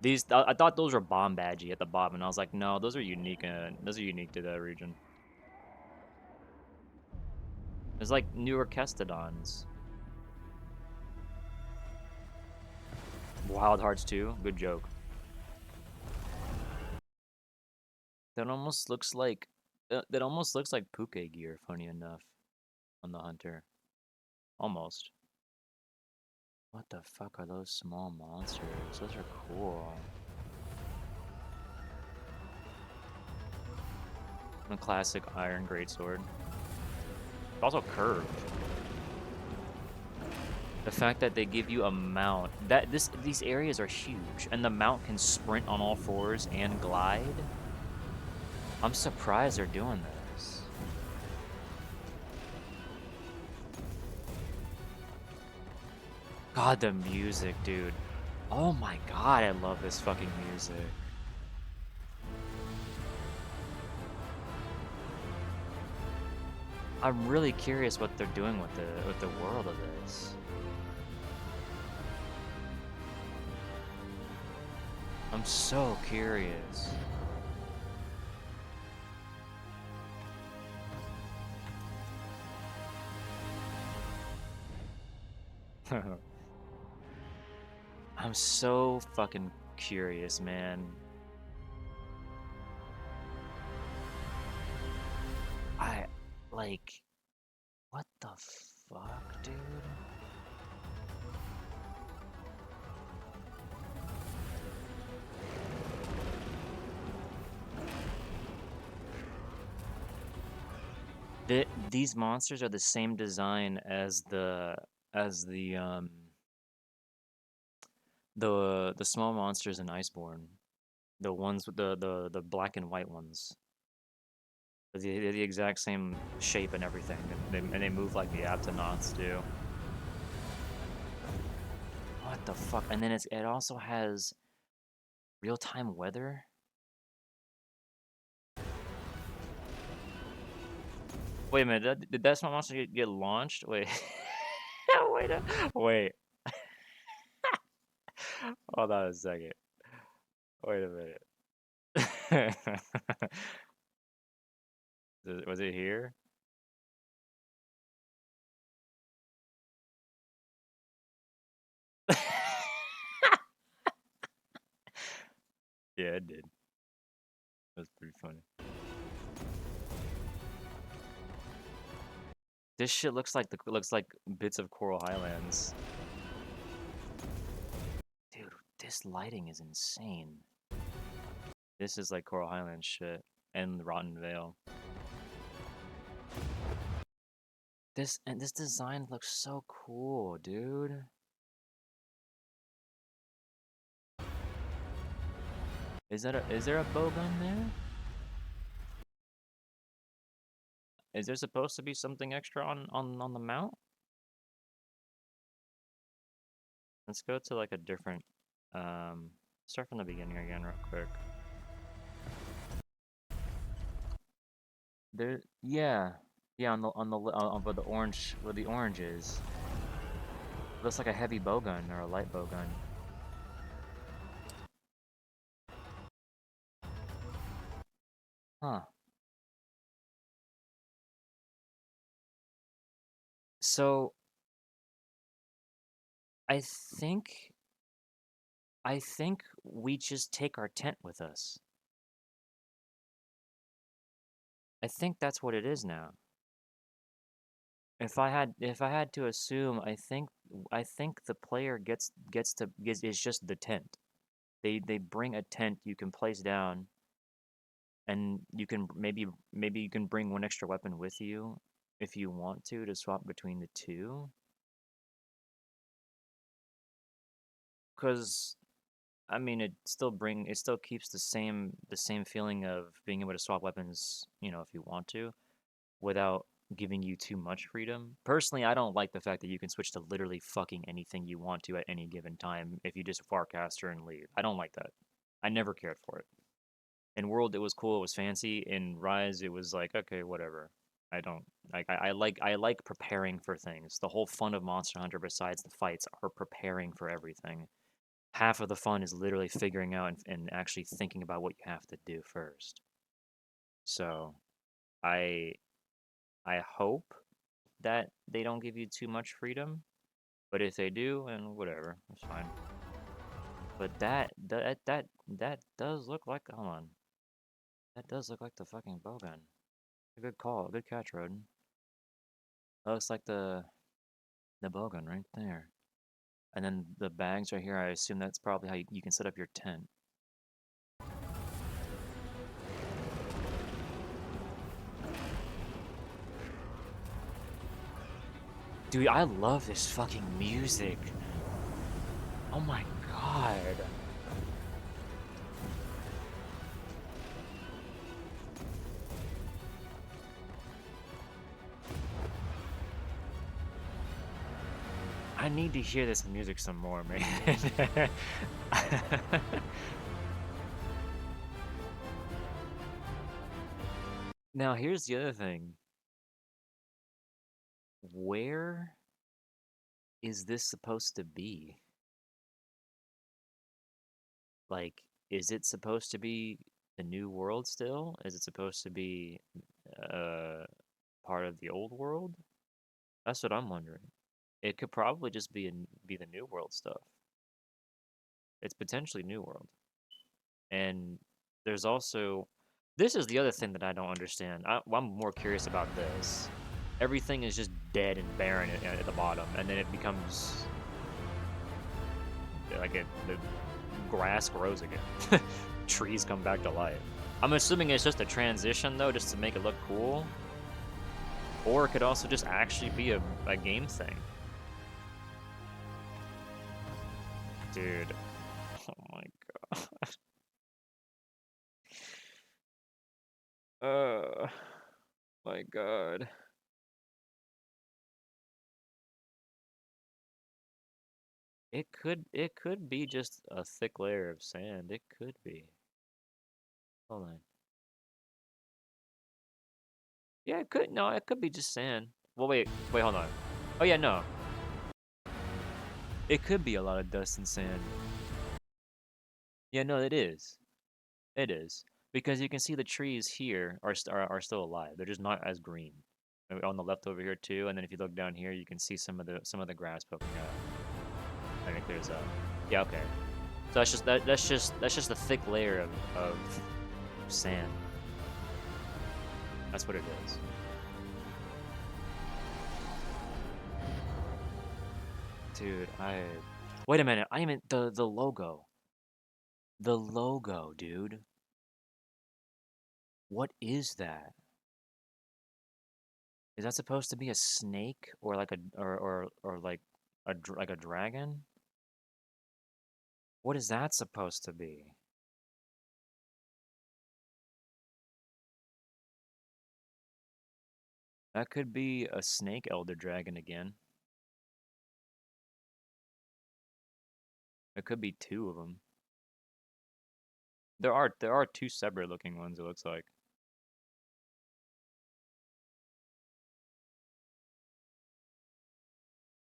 These I thought those were bomb badgy at the bottom, and I was like, no, those are unique. Those are unique to that region. There's like newer Kestodons. Wild Hearts too. Good joke. That almost looks like that almost looks like Puke gear. Funny enough, on the hunter, almost. What the fuck are those small monsters? Those are cool. A classic iron greatsword. Also curved. The fact that they give you a mount, these areas are huge, and the mount can sprint on all fours and glide. I'm surprised they're doing this. God, the music, dude. Oh my god, I love this fucking music. I'm really curious what they're doing with the world of this. I'm so curious. I'm so fucking curious, man. Like, what the fuck, dude? These monsters are the same design as the small monsters in Iceborne. The ones with the black and white ones. They're the exact same shape and everything, and they move like the Aptonauts do. What the fuck? And then it also has real-time weather. Wait a minute, did that small monster get launched? Wait, wait. Hold on a second. Wait a minute. Was it here? Yeah, it did. That's pretty funny. This shit looks like bits of Coral Highlands. Dude, this lighting is insane. This is like Coral Highlands shit and Rotten Vale. This design looks so cool, dude. Is there a bowgun there? Is there supposed to be something extra on the mount? Let's go to like a different start from the beginning again real quick. There, yeah. Yeah, on where the orange is. Looks like a heavy bowgun or a light bowgun. Huh. So I think I think we just take our tent with us. I think that's what it is now. If I had to assume, I think the player is just the tent. They bring a tent you can place down, and you can maybe you can bring one extra weapon with you if you want to swap between the two. Because I mean, it still keeps the same feeling of being able to swap weapons, you know, if you want to, without giving you too much freedom. Personally, I don't like the fact that you can switch to literally fucking anything you want to at any given time if you just farcaster and leave. I don't like that. I never cared for it. In World, it was cool, it was fancy. In Rise, it was like, okay, whatever. I don't like. I like preparing for things. The whole fun of Monster Hunter, besides the fights, are preparing for everything. half of the fun is literally figuring out and actually thinking about what you have to do first. So I I hope that they don't give you too much freedom, but if they do, and whatever, it's fine. But that does look like, hold on, that does look like the fucking bowgun. Good call, good catch, Roden. That looks like the bowgun right there. And then the bags right here, I assume that's probably how you can set up your tent. Dude, I love this fucking music. Oh my god. I need to hear this music some more, man. Now, here's the other thing. Where is this supposed to be? Like, is it supposed to be the new world still? Is it supposed to be uh part of the old world? That's what I'm wondering. It could probably just be the new world stuff. It's potentially new world. And there's also, this is the other thing that I don't understand. I'm more curious about this. Everything is just dead and barren at the bottom, and then it becomes like the grass grows again. Trees come back to life. I'm assuming it's just a transition though, just to make it look cool. Or it could also just actually be a game thing. Dude. Oh my god. My god. It could be just a thick layer of sand. It could be. Hold on. Yeah, it could. No, it could be just sand. Well, wait, hold on. Oh yeah, no. It could be a lot of dust and sand. Yeah, no, it is. It is because you can see the trees here are still alive. They're just not as green. On the left over here too, and then if you look down here, you can see some of the grass poking out, and it clears up. Yeah, okay. So that's just a thick layer of sand. That's what it is. Dude, wait a minute. I mean the logo. The logo, dude. What is that? Is that supposed to be a snake or like a or like like a dragon? What is that supposed to be? That could be a snake elder dragon again. It could be two of them. There are two separate looking ones, it looks like.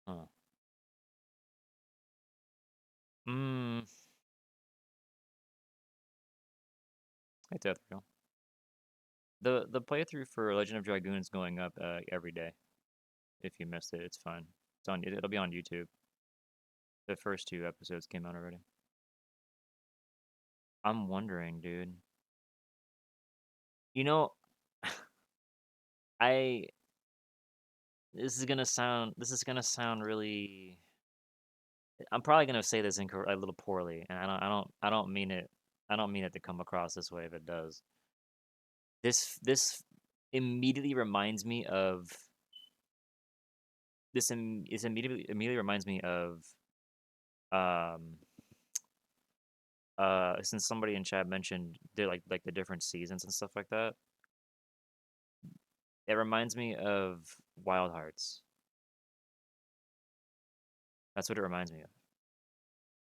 Huh. Mmm. Hey, Tethriel. The playthrough for Legend of Dragoon is going up every day. If you missed it, it's fine. It'll be on YouTube. The first two episodes came out already. I'm wondering, dude. You know, I this is gonna sound really. I'm probably gonna say this a little poorly, and I don't mean it. I don't mean it to come across this way if it does. This immediately reminds me of this immediately reminds me of um since somebody in chat mentioned they're like the different seasons and stuff like that. It reminds me of Wild Hearts. That's what it reminds me of.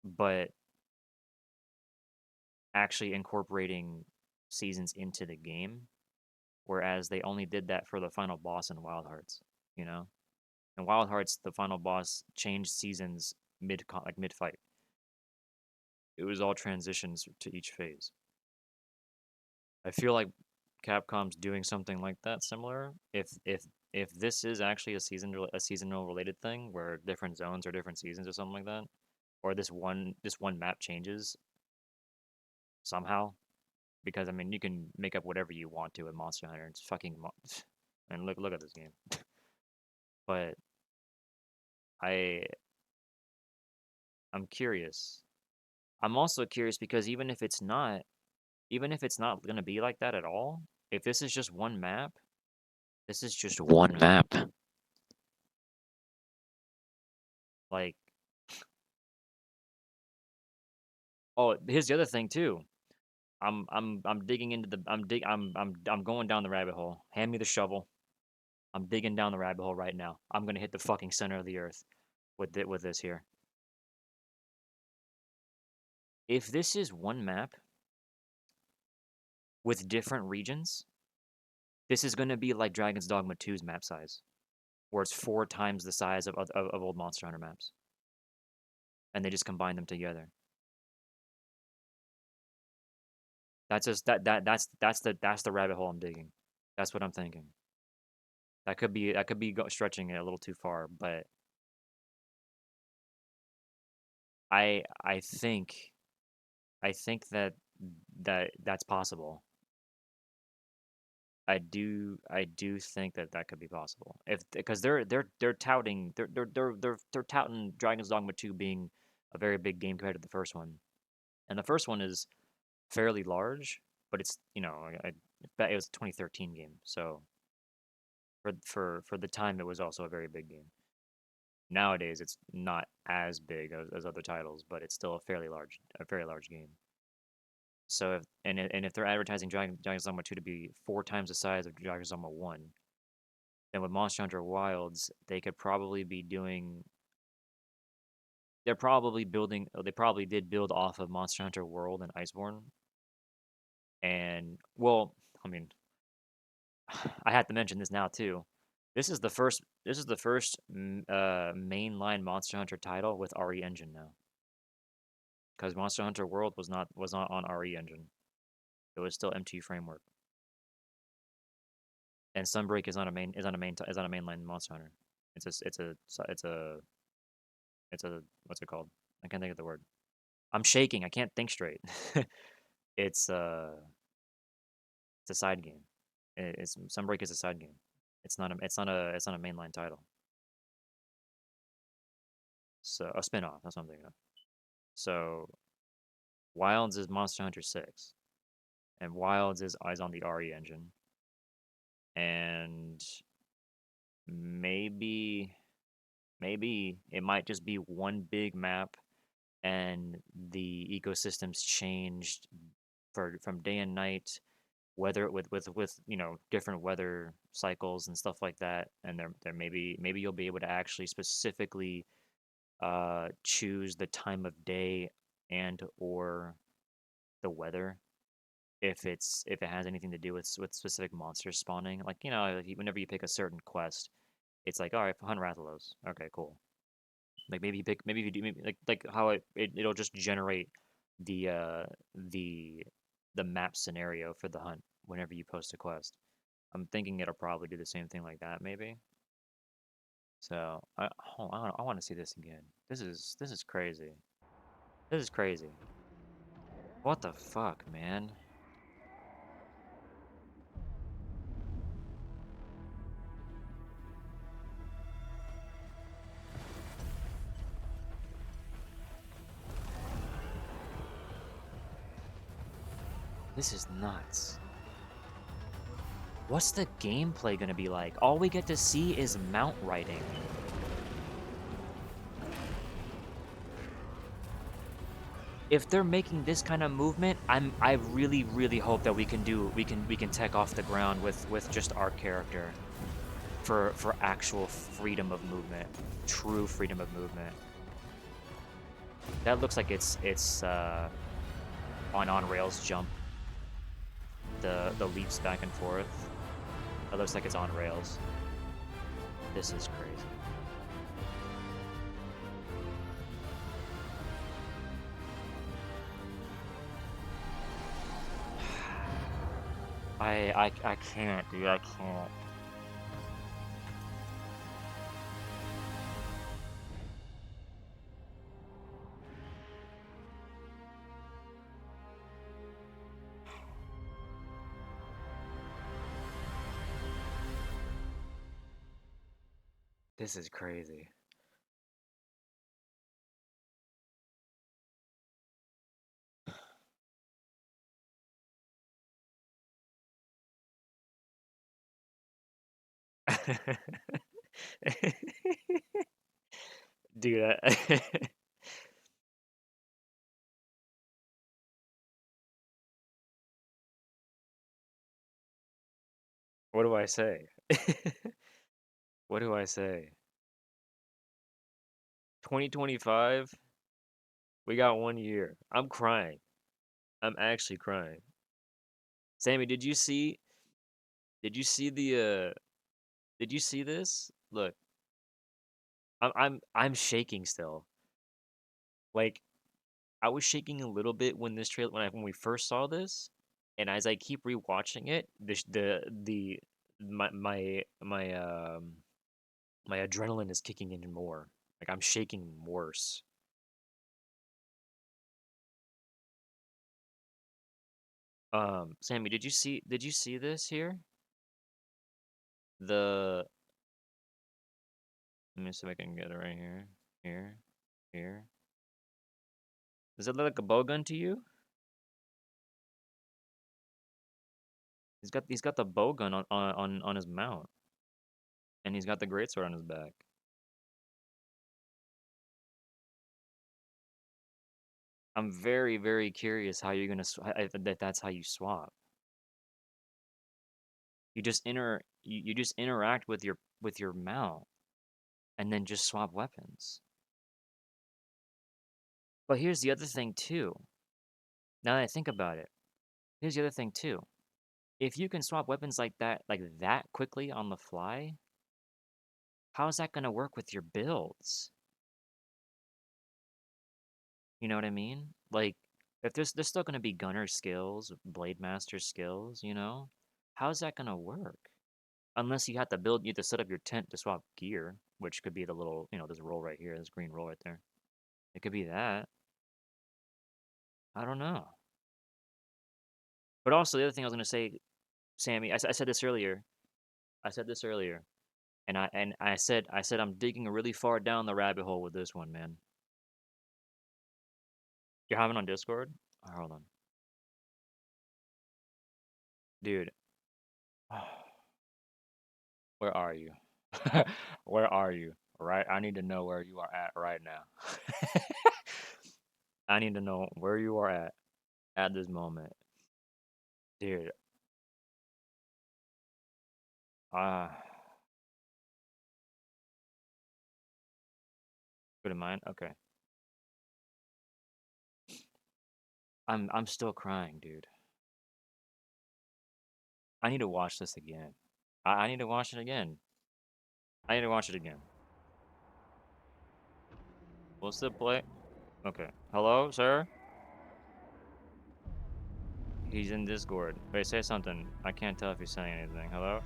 But actually incorporating seasons into the game, whereas they only did that for the final boss in Wild Hearts, you know? In Wild Hearts, the final boss changed seasons mid fight. it was all transitions to each phase. I feel like Capcom's doing something like that similar. If this is actually a seasonal related thing where different zones or different seasons or something like that, or this one map changes somehow, because I mean you can make up whatever you want to in Monster Hunter. It's fucking and look at this game. But I I'm curious. I'm also curious because even if it's not gonna be like that at all, if this is just one map, this is just one map. Like, oh, here's the other thing too. I'm digging into the I'm going down the rabbit hole. Hand me the shovel. I'm digging down the rabbit hole right now. I'm gonna hit the fucking center of the earth with this here. If this is one map with different regions, this is gonna be like Dragon's Dogma 2's map size, where it's 4 times the size of old Monster Hunter maps, and they just combine them together. That's just that's the rabbit hole I'm digging. That's what I'm thinking. That could be stretching it a little too far, but I think that's possible. I do think that could be possible. If because they're touting they're touting Dragon's Dogma 2 being a very big game compared to the first one. And the first one is fairly large, but it's, I bet it was a 2013 game. So for the time it was also a very big game. Nowadays it's not as big as other titles, but it's still a very large game. So if they're advertising Dragon's Dogma 2 to be 4 times the size of Dragon's Dogma 1, then with Monster Hunter Wilds, they could probably be doing. They're probably building. They probably did build off of Monster Hunter World and Iceborne. And well, I mean, I have to mention this now too. This is the first. This is the first mainline Monster Hunter title with RE Engine now. Because Monster Hunter World was not on RE Engine. It was still MT Framework. And Sunbreak is on a mainline Monster Hunter. It's a what's it called? I can't think of the word. I'm shaking. I can't think straight. it's uh it's a side game. It's Sunbreak is a side game. It's not a mainline title. So a spin-off. That's what I'm thinking of. So Wilds is Monster Hunter 6, and Wilds is on the RE engine, and maybe it might just be one big map, and the ecosystems changed from day and night, weather with different weather cycles and stuff like that, and there maybe you'll be able to actually specifically choose the time of day and or the weather if it has anything to do with specific monsters spawning. Like, whenever you pick a certain quest, it's like, all right, hunt Rathalos. Okay, cool. Like maybe if you do like how it'll just generate the map scenario for the hunt whenever you post a quest. I'm thinking it'll probably do the same thing like that, maybe. So I want to see this again. This is crazy. This is crazy. What the fuck, man? This is nuts. What's the gameplay gonna be like? All we get to see is mount riding. If they're making this kind of movement, I really hope that we can tech off the ground with just our character for actual freedom of movement, true freedom of movement. That looks like it's on rails jump. The leaps back and forth. That looks like it's on rails. This is crazy. I can't, dude. I can't. This is crazy. Dude, what do I say? What do I say? 2025? We got 1 year. I'm crying. I'm actually crying. Sammy, did you see did you see this? Look, I'm shaking still. Like I was shaking a little bit when this trailer when we first saw this, and as I keep rewatching it, the my adrenaline is kicking in more. Like I'm shaking worse. Sammy, did you see this here? The Let me see if I can get it right here. Here. Here. Does it look like a bow gun to you? He's got the bow gun on his mount, and he's got the greatsword on his back. I'm very, very curious how you're gonna that's how you swap. You just interact with your mount and then just swap weapons. But here's the other thing too. Now that I think about it, here's the other thing too. If you can swap weapons like that quickly on the fly, how's that gonna work with your builds? You know what I mean? Like, if there's still gonna be gunner skills, blade master skills, you know? How's that gonna work? Unless you have to set up your tent to swap gear, which could be the little, there's a roll right here, this green roll right there. It could be that. I don't know. But also the other thing I was gonna say, Sammy, I said this earlier. I said this earlier, and I said I'm digging really far down the rabbit hole with this one, man. You're having on Discord? Oh, hold on, dude. Where are you? Where are you? Right? I need to know where you are at right now. I need to know where you are at this moment. Dude, uh good in mind? Okay. I'm still crying, dude. I need to watch this again. I need to watch it again. I need to watch it again. What's the play? Okay. Hello, sir? He's in Discord. Wait, say something. I can't tell if he's saying anything. Hello?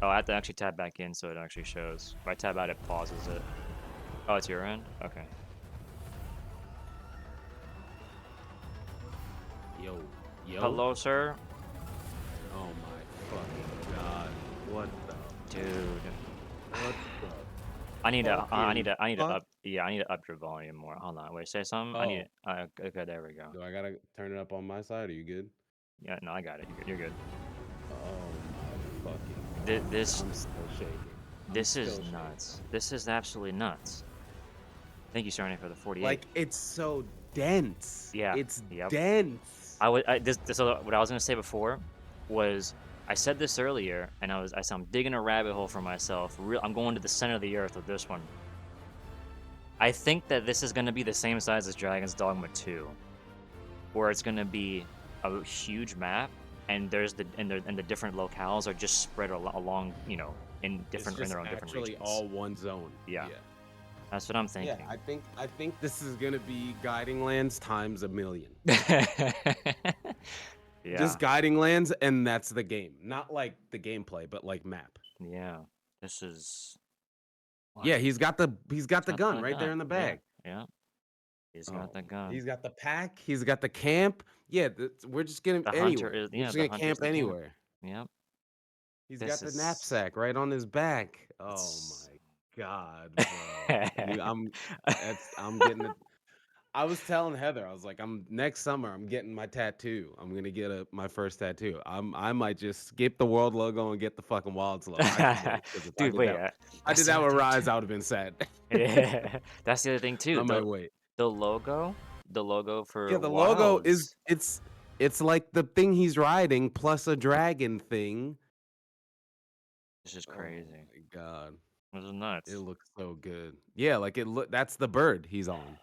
Oh, I have to actually tap back in so it actually shows. If I tap out, it pauses it. Oh, it's your end? Okay. Yo, yo. Hello, sir? Oh my fucking god. What the? Dude. What the? I need to, Fuck? I need to up your volume more. Hold on, wait, say something? I need Oh, okay, there we go. do I gotta turn it up on my side? Are you good? Yeah, no, I got it. You're good. Oh my fucking god. This, I'm still shaking. this is nuts. This is absolutely nuts. Thank you, Sarnia, for the 48. Like, it's so dense. Yeah, It's yep. dense. What I was gonna say before was I said this earlier, and I said I'm digging a rabbit hole for myself. I'm going to the center of the earth with this one. I think that this is gonna be the same size as Dragon's Dogma 2, where it's gonna be a huge map, and the different locales are just spread along, in their own different regions. Actually all one zone. Yeah. That's what I'm thinking. Yeah, I think this is gonna be Guiding Lands times a million. Yeah. Just guiding lands, and that's the game. Not like the gameplay, but like map. Yeah. This is what? Yeah, he's got the Got gun the right there gun. in the Yeah. bag. Yeah. He's got Oh, the gun. he's got the pack. He's got the camp. Yeah, we're just getting The hunter anywhere. is We're yeah, just the gonna hunter's camp the camp. anywhere. Yep. He's This got the is knapsack right on his back. Oh it's my god, bro. I'm getting it. I was telling Heather, I was like, I'm next summer, I'm getting my tattoo. I'm gonna get my first tattoo. I might just skip the world logo and get the fucking wild slope. I could wait because if I Dude, did wait, that, I that's did the that other with thing Rise, too. I would have been sad. Yeah, that's the other thing too. I might wait. The logo, the logo Yeah, for the logo is Wilds. it's like the thing he's riding plus a dragon thing. This is Oh crazy. my god. This is It nuts. looks so good. Yeah, like that's the bird he's on.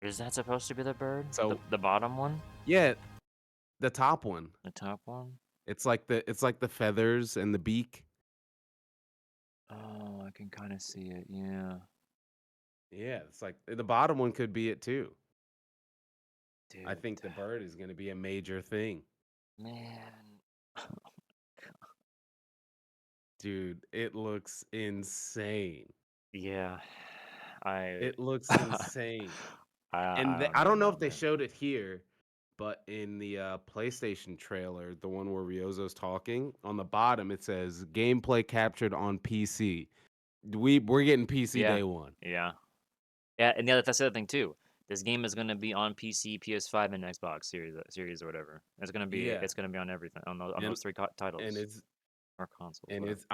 Is that supposed to be the bird? So The bottom one? yeah, the top one. The top one? It's like the feathers and the beak. Oh, I can kind of see it. Yeah, Yeah, it's like the bottom one could be it too. I dude, think the bird is gonna be a major thing. man. Dude, it looks insane. Yeah, I, It looks I, insane. And I don't I don't even know know, if they man. showed it here, but in the PlayStation trailer, the one where Ryozo's talking, on the bottom it says gameplay captured on PC. We're getting PC Yeah, day one. yeah, yeah. And yeah, that's the other thing too. This game is gonna be on PC, PS5, and Xbox series or whatever. Yeah, It's gonna be on everything on and those three and titles it's or consoles, and whatever. it's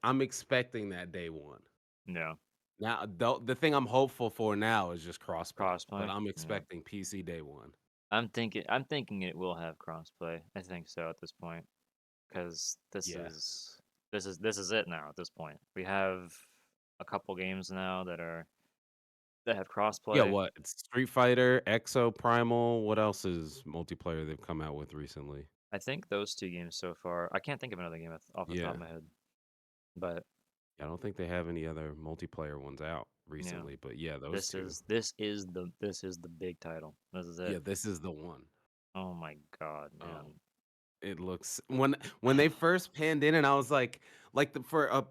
I'm expecting that day one. Yeah, Now, the thing I'm hopeful for now is just crossplay, but crossplay. I'm Yeah, expecting PC day one. I'm thinking it will have crossplay. I think so at this point, because Yeah. this is it now at this point. We have a couple games now that have Yeah, crossplay. what? It's Street Fighter, Exo Primal. What else is multiplayer they've come out with recently? I think those two games so far. I can't think of another game off the top Yeah. of my head, but I don't think they have any other multiplayer ones out yeah, recently, but yeah, those two. this is the big title. This is it. Yeah, this is the one. Oh my god, man. Oh, it looks when they first panned in and I was like for a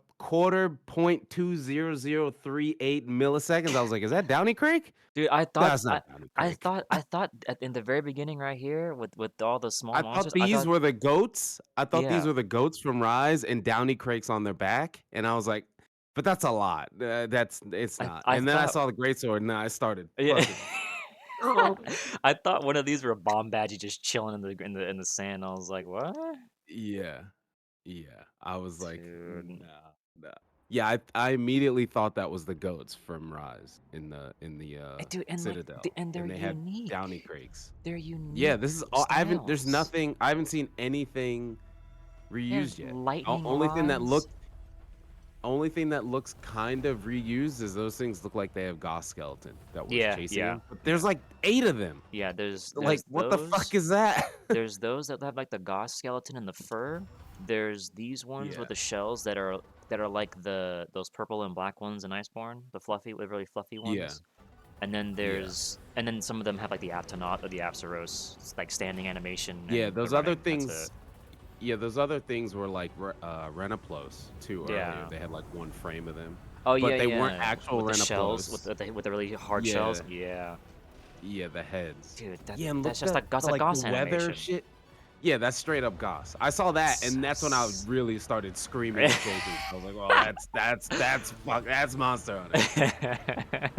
$0.20038 milliseconds, I was like, is that Downey Creek? Dude, That's not Downey Creek. I thought in the very beginning right here with all the small I thought monsters, I these thought were the goats. I thought these yeah, were the goats from Rise and Downey Crake's on their back. And I was like, but that's a lot. It's not. I And then I thought saw the greatsword and I started yeah. fucking. Oh. I thought one of these were Bomb Badgie just chilling in the sand. I was like, what? Yeah. Yeah. I was like, Dude. nah, nah. Yeah, I immediately thought that was the goats from Rise in the Dude, and like Citadel. and they're And they had Downey unique. Crakes. They're Yeah, unique this is all styles. I haven't seen anything They have reused yet. lightning Only thing that rods. looked Only thing that looks kind of reused is those things look like they have Goth Skeleton that was Yeah, chasing yeah, him. But there's yeah. like 8 of them. Yeah, Like, what the fuck is that? there's those that have like the Goth skeleton and the fur. There's these ones with Yeah. the shells that are like those purple and black ones in Iceborne, the fluffy, really fluffy Yeah. ones. And then Yeah. some of them have like the Aptonaut or the Apsaros, like standing animation Yeah, and the those other running. That's it. things yeah, those other things were like Renaplos too earlier. Yeah. They had like one frame of them. Oh But yeah, they weren't yeah. actual With the shells, Renaplos. with the really hard Yeah. shells. Yeah. Yeah, the heads. Dude, Yeah, and that's look just at like that's a like the Goss weather animation. shit. Yeah, that's straight up Goss. I saw that, and that's when I S- really started screaming and shaking. I was like, "Oh, that's Monster Hunter."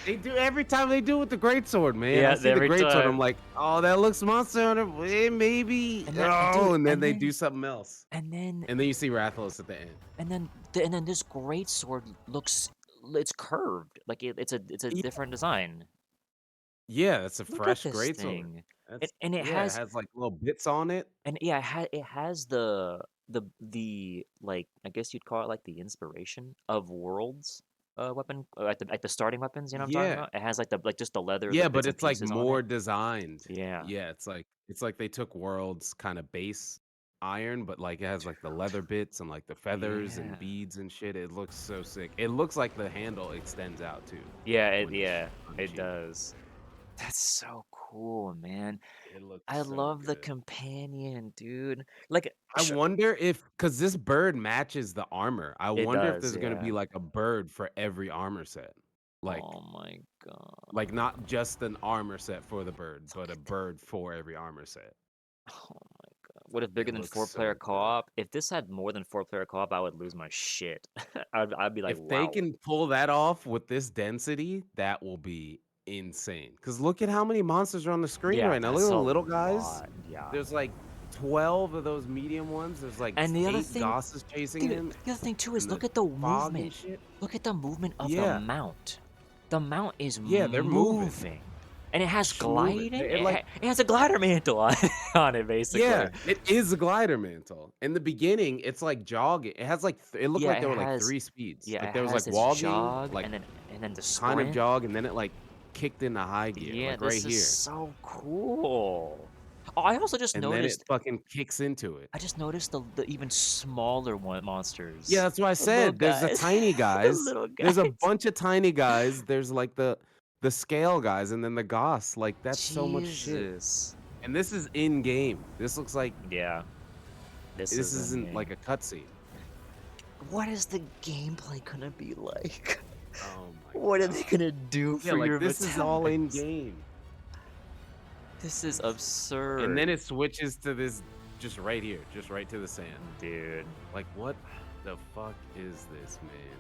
They do every time they do with the greatsword, man. I Yeah, see the every greatsword, I'm time. like, "Oh, that looks Monster Hunter. Maybe." Dude, Oh, and then they do something else, and then and then you see Rathalos at the end. and then this great sword looks it's curved like it's a Yeah, different design. yeah, that's a Look at fresh this greatsword. thing. That's It yeah, it has has like little bits on it. yeah it has the like I guess you'd call it like the inspiration of Worlds weapon like the starting weapons. You know what I'm talking Yeah. about? It has like just the leather, the Yeah, but bits and it's, like, pieces on more it. designed. Yeah. Yeah, it's like they took World's kinda base iron, but, like, it has, like, the leather bits and, like, the feathers and Yeah. beads and shit. It looks so sick. It looks like the handle extends out too Yeah, when it's it unsheathed. does. That's so cool, man. It looks I so love the good. companion, dude. Like, I wonder if because this bird matches the armor. I it wonder if does, there's gonna yeah. be like a bird for every armor set. Like Oh my god. like not just an armor set for the bird, Look but a at that. bird for every armor set. Oh my god. What if bigger It than looks four-player so good. co-op? If this had more than four-player co-op, I would lose my shit. I'd be like, If they wow. can pull that off with this density, that will be insane. Because look at how many monsters are on the screen Yeah, right now. Look at that's the a little guys. lot. Yeah. There's like 12 of those medium ones. There's like And the other 8 thing, gosses chasing dude, him the other thing too is and look the at the fog movement. and shit. Look at the movement of the Yeah. mount. The mount is Yeah, they're moving. moving. And it has Schmoving. gliding. It like It has a glider mantle on it, basically. yeah, it is a glider mantle. In the beginning, it's like jogging. It has like it looked Yeah, like there were like 3 speeds. it Like there was has like its walking, jog like and then the kind of sprint. jog, and then it like kicked into high gear, Yeah, like right this is here. so cool. Oh, I also just And then it noticed fucking kicks into it. the even smaller one Yeah, monsters. that's what I The little said. There's the guys. tiny The guys. little There's a guys. bunch of tiny guys. There's like the scale guys and then the goss. Like that's so much shit. Jesus. And this is in game. This looks like Yeah, this this is in isn't like game. a cutscene. What is the gameplay gonna be like? Oh my What are they god. gonna do Yeah, for like your this is all in battalions? game. This is And then absurd, it switches to this just right here, just right to the sand. dude. Like what the fuck is this, man?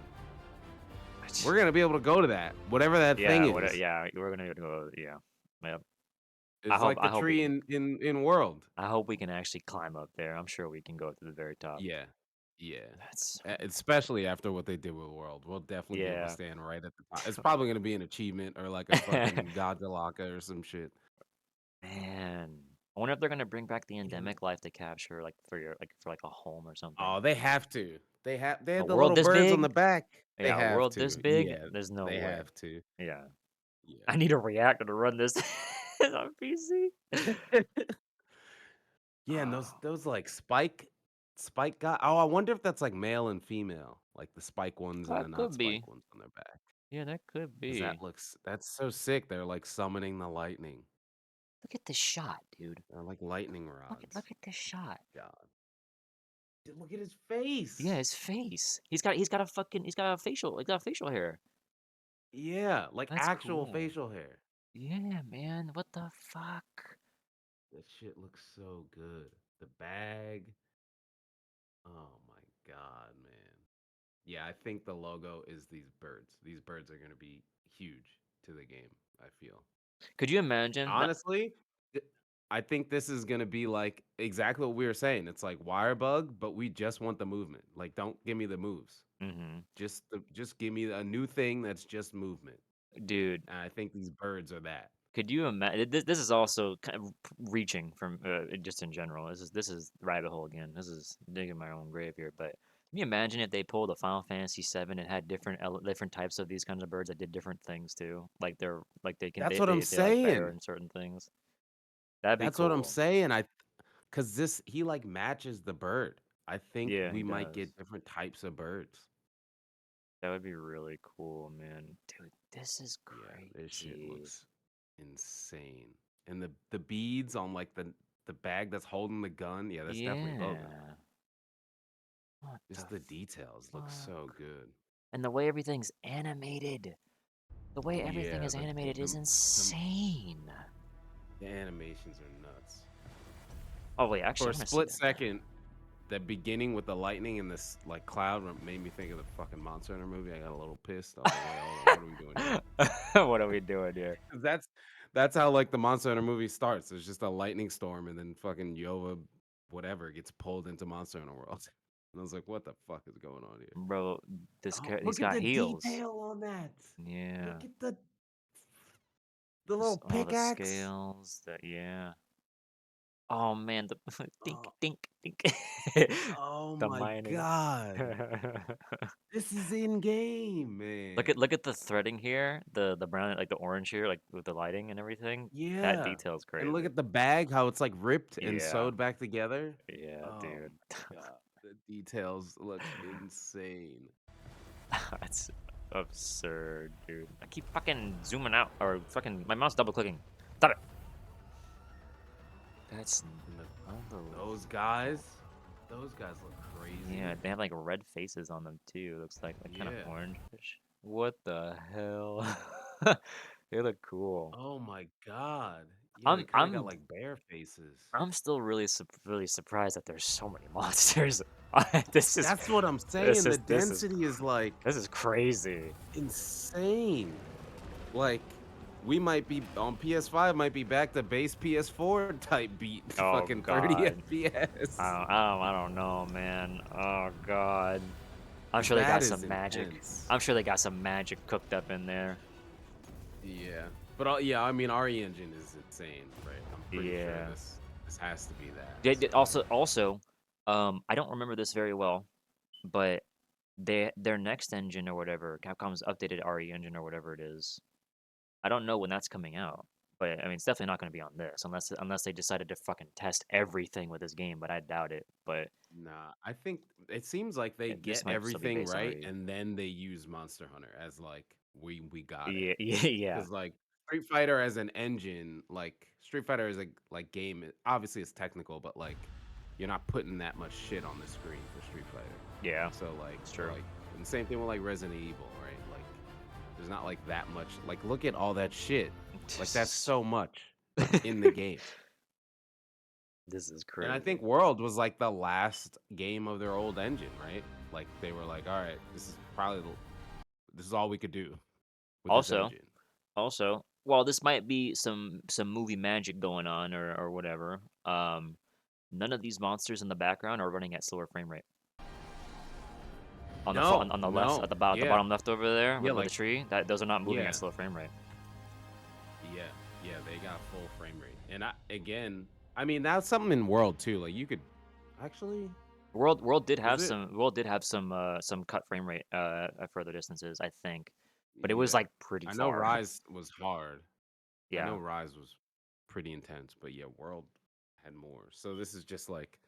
I j- We're gonna be able to go to that, whatever that thing Yeah, is. yeah, we're gonna go. Yeah, yep. It's like the I hope we tree can. in World. I hope we can actually climb up there. I'm sure we can go to the very top. Yeah. Yeah. That's Especially after what they did with World. We'll definitely be able to yeah, stand right at the top. It's probably gonna be an achievement or like a fucking Godzilla or some shit. man. I wonder if they're gonna bring back the Yeah. endemic life to capture, like for your for like a home or something. Oh, they have to. They A have the world little this birds on the big? back. They Yeah, a have world this to. big? Yeah, There's no they way. have to. Yeah, Yeah. I need a reactor to run this on PC. Yeah, and Oh, those like spike guy. Oh, I wonder if that's like male and female, like the spike ones and the that not could be. spike ones on their back. Yeah, that could Because be. that's so sick. They're like summoning the lightning. Look at this shot, dude. They're like lightning rods. Look at this shot. God, dude, look at his Yeah, face. his face. He's got a facial hair. Yeah, like That's actual cool. facial hair. Yeah, man. What the fuck? That shit looks so good. The bag. Oh my god, man. Yeah, I think the logo is these birds. These birds are gonna be huge to the game, I feel. Could you imagine that? Honestly, th I think this is gonna be like exactly what we were saying. It's like wire bug, but we just want the movement. Like, don't give me the moves. Hmm. Just give me a new thing that's just movement. Dude, And I think these birds are that. could you imagine? This is also kind of reaching from just in general. This is rabbit hole again. This is digging my own grave here. But can you imagine if they pulled a Final Fantasy VII and had different types of these kinds of birds that did different things too? Like That's what I'm they like better saying. in certain things. That'd be That's what I'm cool. saying. 'Cause this he like matches the bird. I think Yeah, he we might does. get different types of birds. That would be really cool, man. Dude, this is Yeah, this shit crazy. looks insane. And the beads on like the bag that's holding the gun, yeah, that's definitely Bogan. Yeah. What Just the the details look so fuck? good. And the way everything's animated. The way everything Yeah, is animated is insane. the animations are nuts. Oh wait, For actually, a I want to see split that now. second, the beginning with the lightning and this like cloud made me think of the fucking Monster Hunter movie. I got a little pissed. I was like, wait, hold on, what are we doing here? What are we doing here? 'Cause that's how like the Monster Hunter movie starts. There's just a lightning storm, and then fucking Yova, whatever, gets pulled into Monster Hunter World. And I was like, what the fuck is going on here? Bro, Oh, he's look at got the heels. detail on that. Yeah. Look at the little All the pickaxe. scales. That yeah. Oh man, the dink Oh, dink dink. oh The my mining. god. This is in game, man. Look at the threading here. The brown like the orange here, like with the lighting and everything. That Yeah. detail's And look crazy. at the bag, how it's like ripped and Yeah. sewed back together. Yeah, Oh dude. my god. The details look insane. That's absurd, dude. I keep fucking zooming out or fucking my mouse double clicking. Stop it. That's And unbelievable. those guys look crazy. Yeah, they have like red faces on them too. Looks like kind of Yeah. orange-ish. What the hell? They look cool. Oh my god. Yeah, they I'm kind of got I'm like bear faces. I'm still really surprised that there's so many monsters. This is That's what I'm this saying. The is this is density is like this is crazy. insane. Like we might be on PS5 might be back to base PS4 type beat Oh fucking 30 God. FPS. I don't know, man. Oh God. I'm sure they That got is some magic. intense. I'm sure they got some magic cooked up in there. Yeah. But yeah, I mean RE engine is insane, right? I'm pretty sure Yeah. this has to be that. They So did also, I don't remember this very well, but their next engine or whatever, Capcom's updated RE engine or whatever it is. I don't know when that's coming out, but I mean, it's definitely not going to be on this unless they decided to fucking test everything with this game, but I doubt it. But nah, I think it seems like they this get might still be everything based on right RE. and then they use Monster Hunter as like we got it. Yeah, yeah, yeah. Because like Street Fighter as an engine, like Street Fighter is a like game. Obviously, it's technical, but like you're not putting that much shit on the screen for Street Fighter. Yeah, So like, it's or true. like, and the same thing with like Resident Evil, right? Like, there's not like that much. Like, look at all that shit. Like that's This so much in the game. this is And I crazy. think World was like the last game of their old engine, right? Like they were like, all right, this is all we could do with this Also, engine. well, this might be some movie magic going on or whatever. None of these monsters in the background are running at slower frame rate. No, On the left no, at the yeah, bottom left over there yeah, with the like tree, that those are not moving at yeah. slow frame rate. Yeah, yeah, they got full frame rate. And I mean, that's something in World too. Like you could actually, was it? World did have some cut frame rate at further distances, I think, but it was Yeah. like pretty I know far. Rise was hard. I know Yeah. Rise was pretty intense, but yeah, World had more. So this is just like,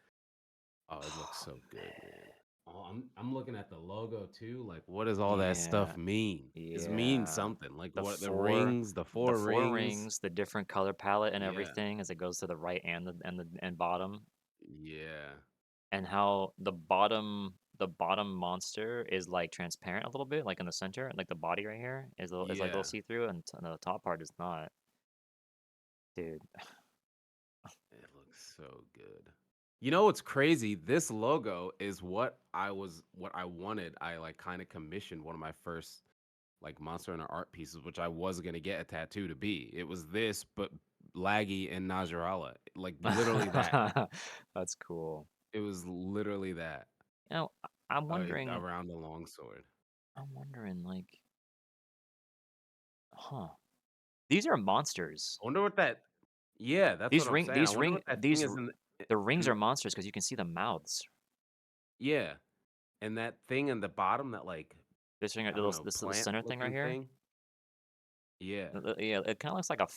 oh, it looks Oh, so good, man. man. Oh, I'm looking at the logo too. Like, what does all that stuff Yeah. mean? It means Yeah. something. Like what the rings, the The four four rings. rings, the different color palette and Yeah, everything as it goes to the right and bottom, yeah, and how the bottom monster is like transparent a little bit, like in the center, like the body right here is like a little yeah. see through, and the top part is not. Dude, It looks so good. You know what's crazy? This logo is what I wanted. I like kind of commissioned one of my first like Monster Hunter art pieces, which I was gonna get a tattoo to be. It was this, but Laggy and Najarala. Like literally that. that's cool. It was literally that. You know, Around the longsword. I'm wondering, like, huh? These are monsters. I wonder what that. Yeah, that's what I'm saying. I wonder what that thing is The rings in are monsters because you can see the mouths. yeah, and that thing in the bottom, that like I don't know, This little plant center thing right looking here. thing. Yeah. Yeah, it kind of looks like a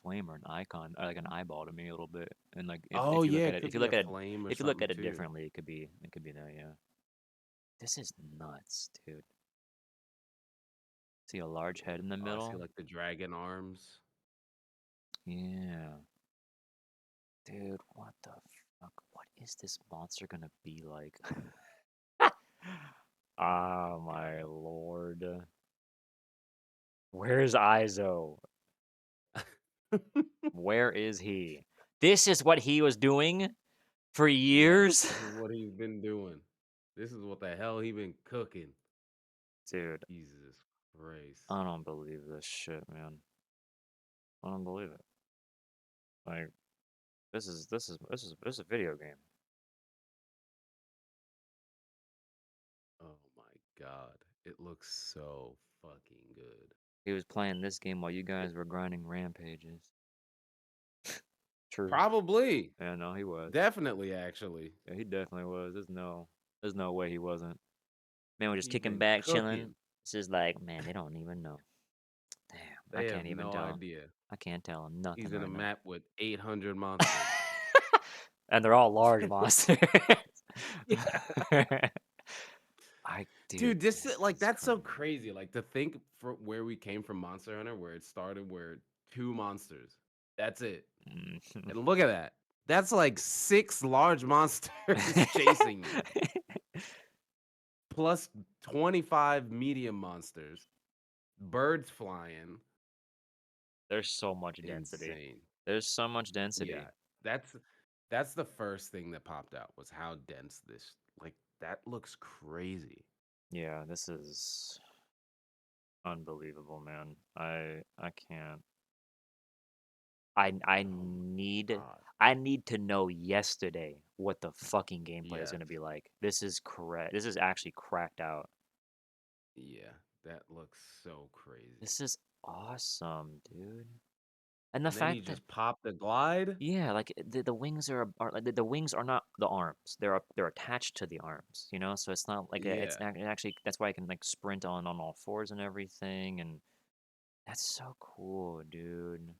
flame or an icon, or like an eyeball to me a little bit. And like Oh if you look yeah, at it it, could be a flame or if you look something at it too. differently, it could be there. Yeah, this is nuts, dude. See a large head in the Oh, I see middle. like the dragon arms. Yeah, dude, what the fuck? What is this monster gonna be like? Ah, my lord. Where's Izo? Where is he? This is what he was doing for Yeah, years? this is what he's been doing. This is what the hell he been cooking. Dude, Jesus Christ. I don't believe this shit, man. I don't believe it. Like, this is a video game. Oh my god. It looks so fucking good. He was playing this game while you guys were grinding rampages. True. Probably. Yeah, no, he was. Definitely actually. Yeah, he definitely was. There's no way he wasn't. Man, we're just He kicking been back, chilling. cooking. It's just like, man, they don't even know. Damn, I They can't have even no tell him. idea. I can't tell him nothing He's in a right now. map with 800 monsters. And they're all large monsters. Yeah. Dude, Dude, this is this like is that's so crazy. crazy. Like to think for where we came from Monster Hunter, where it started, where two monsters. That's it. Mhm. And look at that. That's like six large monsters chasing you, plus 25 medium monsters, birds flying. There's so much density. Insane. There's so much Yeah, density. that's that's the first thing that popped out was how dense this. Like that looks crazy. Yeah, this is unbelievable, man. I can't. I Oh my need god. I need to know yesterday what the fucking gameplay is Yes. gonna be like. This is correct. This is actually cracked out. Yeah, that looks so crazy. This is awesome, dude. And the And then you fact that just pop the glide. yeah, like the wings are like the wings are not the arms. They're attached to the arms, you know? So it's not like Yeah. it actually that's why I can like sprint on all fours and everything and that's so cool, dude.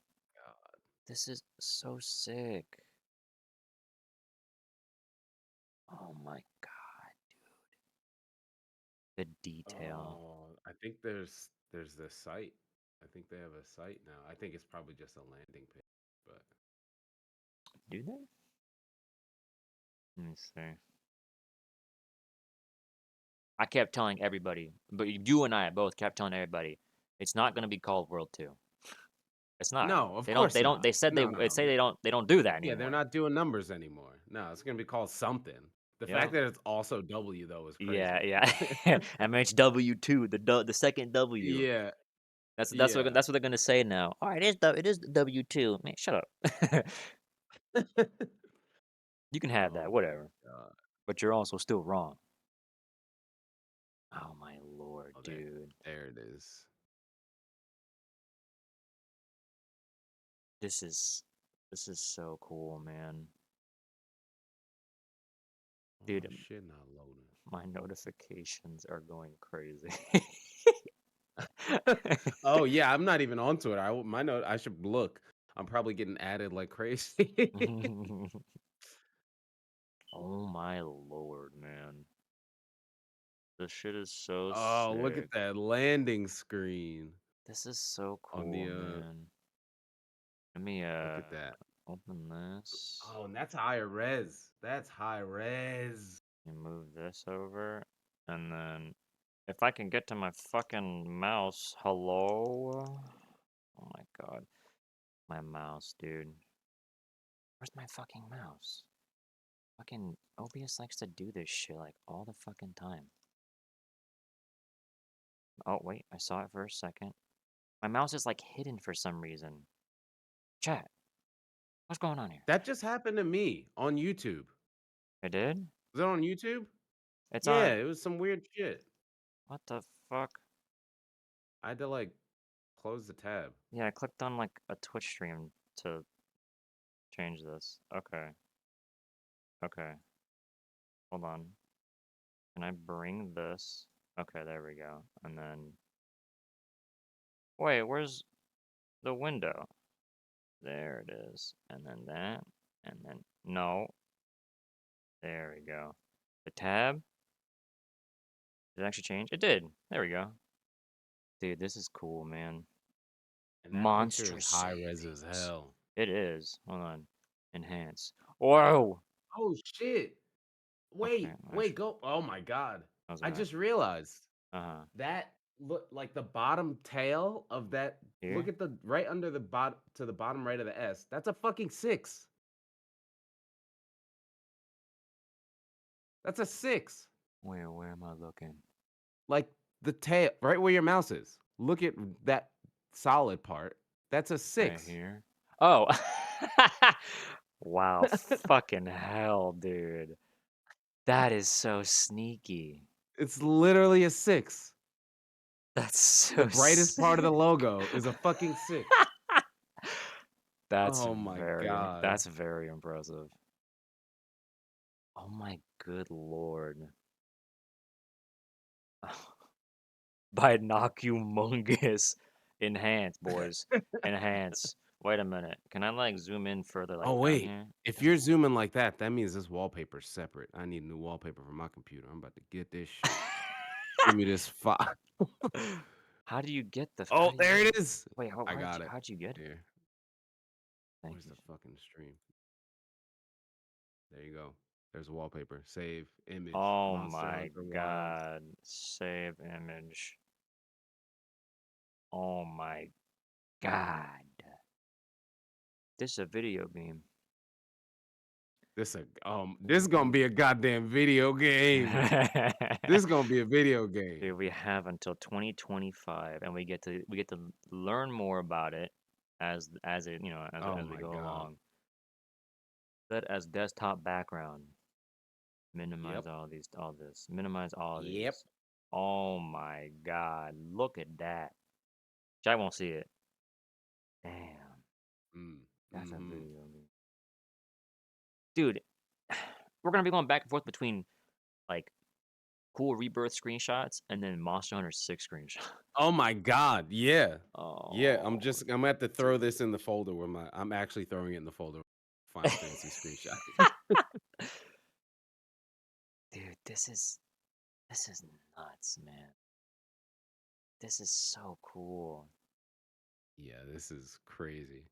This is so sick. Oh my god, the detail. Oh, I think there's this site. I think they have a site now. I think it's probably just a landing page, but Do they? Let me see. I kept telling everybody, but you and I both kept telling everybody, it's not gonna be called World 2. It's not. no, of course They don't not. they said No, no. they don't do that Yeah, they're anymore. not doing numbers anymore. No, it's gonna be called something. The fact Yep. that it's also W though is Yeah, crazy. yeah. MHW2, the second W. Yeah, That's yeah. what they're gonna say now. Oh, it is W2. Man, shut up. You can have that, Oh my whatever. god. But you're also still wrong. Oh my lord, Oh, dude. there it is. This is this is so cool, man. Oh, my Dude, shit not loading. my notifications are going crazy. Oh yeah, I'm not even onto it. My note. I should look. I'm probably getting added like crazy. Oh my lord, man. This shit is so Oh, look at sick. that landing screen This is so on cool, the. man. Let me Look at that. open this Oh, and that's higher res. That's high res. and move this over. And then if I can get to my fucking mouse, hello? Oh my god. My mouse, dude. Where's my fucking mouse? Fucking OBS likes to do this shit like all the fucking time. Oh wait, I saw it for a second. My mouse is like hidden for some reason. Chat, what's going on here? That just happened to me on YouTube. It did? Was it on YouTube? It's Yeah, on. it was some weird shit. What the fuck? I had to like close the tab. Yeah, I clicked on like a Twitch stream to change this. Okay. Okay. Hold on. Can I bring this? Okay, there we go. And then. Wait, where's the window? There it is. And then that. And then. No. There we go. The tab? Did it actually change? It did. There we go. Dude, this is cool, man. And that picture is Monstrous high res as savings. hell. It is. Hold on. Enhance. Whoa! Oh shit. Okay, Wait, go. Oh my god. I was I gonna. just realized Uh-huh. that look like the bottom tail of that. Look Here? at the right under the bottom to the bottom right of the S. That's a fucking 6. That's a 6. Where am I looking? Like the tail right where your mouse is. Look at that solid part. That's a Right 6. here? Oh! Wow, fucking hell, dude. That is so sneaky. It's literally a 6. That's The so brightest part of the sick. logo is a fucking 6. That's Oh my god. that's very impressive. Oh my good lord. Binoculumongous. Enhance, boys. Enhance. Wait a minute. Can I like zoom in further like Oh down wait. here? If you're zooming like that, that means this wallpaper's separate. I need new wallpaper for my computer. I'm about to get this shit. Give me this file. How do you get the? How Oh, do you there get it? it is. Wait, I got it. how'd you get it? Here. Thank Where's you. the fucking stream? There you go. There's a wallpaper. Save image. Oh Monster my Hunter Wild. god. Save image. Oh my god. This is a video game. This is gonna be a goddamn video game. This is gonna be a video game. Dude, we have until 2025, and we get to learn more about it as it Oh as we my go god. along. Set as desktop background. Minimize Yep. all this. Minimize all Yep. these. Oh my god, look at that. I won't see it. Damn, Mm. that's a Mm-hmm. video game. Dude, we're gonna be going back and forth between like cool rebirth screenshots and then Monster Hunter 6 screenshots. Oh my god. Yeah. Yeah. I'm Oh, gonna have to throw this in the folder where I'm actually throwing it in the folder. Final Fantasy screenshot. dude, this is nuts, man. This is so cool. Yeah, this is crazy.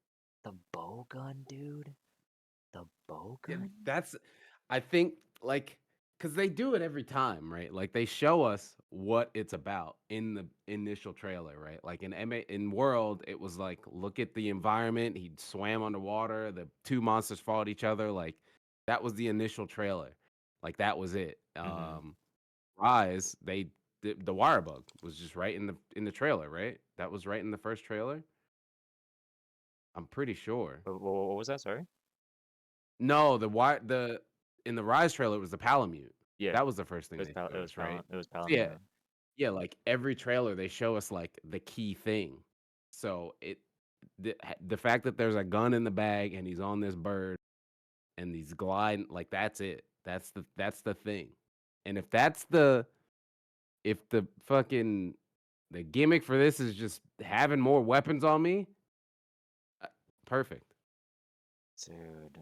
The bow gun, dude. The bow Yeah, gun. I think, like, because they do it every time, right? Like, they show us what it's about in the initial trailer, right? Like in World, it was like, look at the environment. He swam underwater. The two monsters fought each other. Like, that was the initial trailer. Like, that was it. Mm-hmm. Rise, the wire bug was just right in the trailer, right? That was right in the first trailer. I'm pretty sure. What was that? Sorry. No, the in the Rise trailer, it was the Palamute. Yeah, That was the first thing they It showed was us, right? It was So, yeah, Palamute. yeah, like, every trailer, they show us, like, the key thing. So, the fact that there's a gun in the bag and he's on this bird and he's gliding, like, that's it. That's the thing. And if the fucking the gimmick for this is just having more weapons on me, uh, perfect. Dude.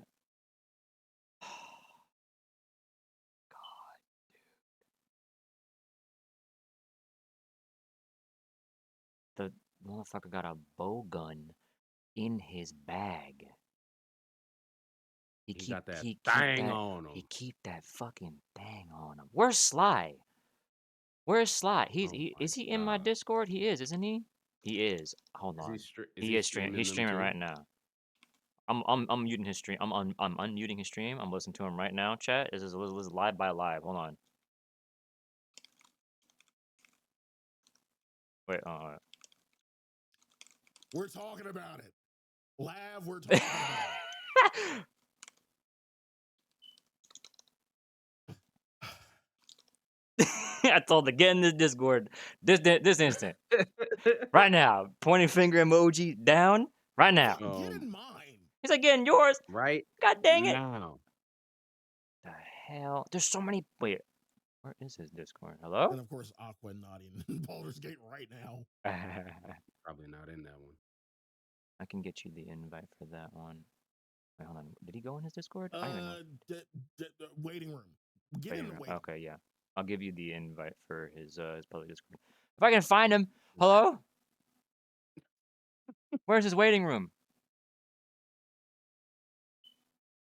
The motherfucker got a bow gun in his bag. He got that He thing on him. keep that fucking thing on him. Where's Sly? Where's Sly? Oh my Is he in my god. Discord? He is, isn't he? He is. Hold on. Is he streaming He's them streaming too? right now. I'm muting his stream. I'm unmuting his stream. I'm listening to him right now. Chat. This is live by live. Hold on. Wait. We're talking about it. Lav, we're talking about it. I told him, get in this Discord. This instant. Right now. Pointing finger emoji down. Right now. Get in mine. He's like, get in yours. Right God dang it. now. The hell? There's so many. Wait. Where is his Discord? Hello? And of course, Aqua not in Baldur's Gate right now. Probably not in that one. I can get you the invite for that one. Wait, hold on. Did he go in his Discord? I don't even know. Waiting room. Get Waiting in the room. waiting. Okay, yeah. I'll give you the invite for his public Discord. If I can find him. Hello? Where's his waiting room?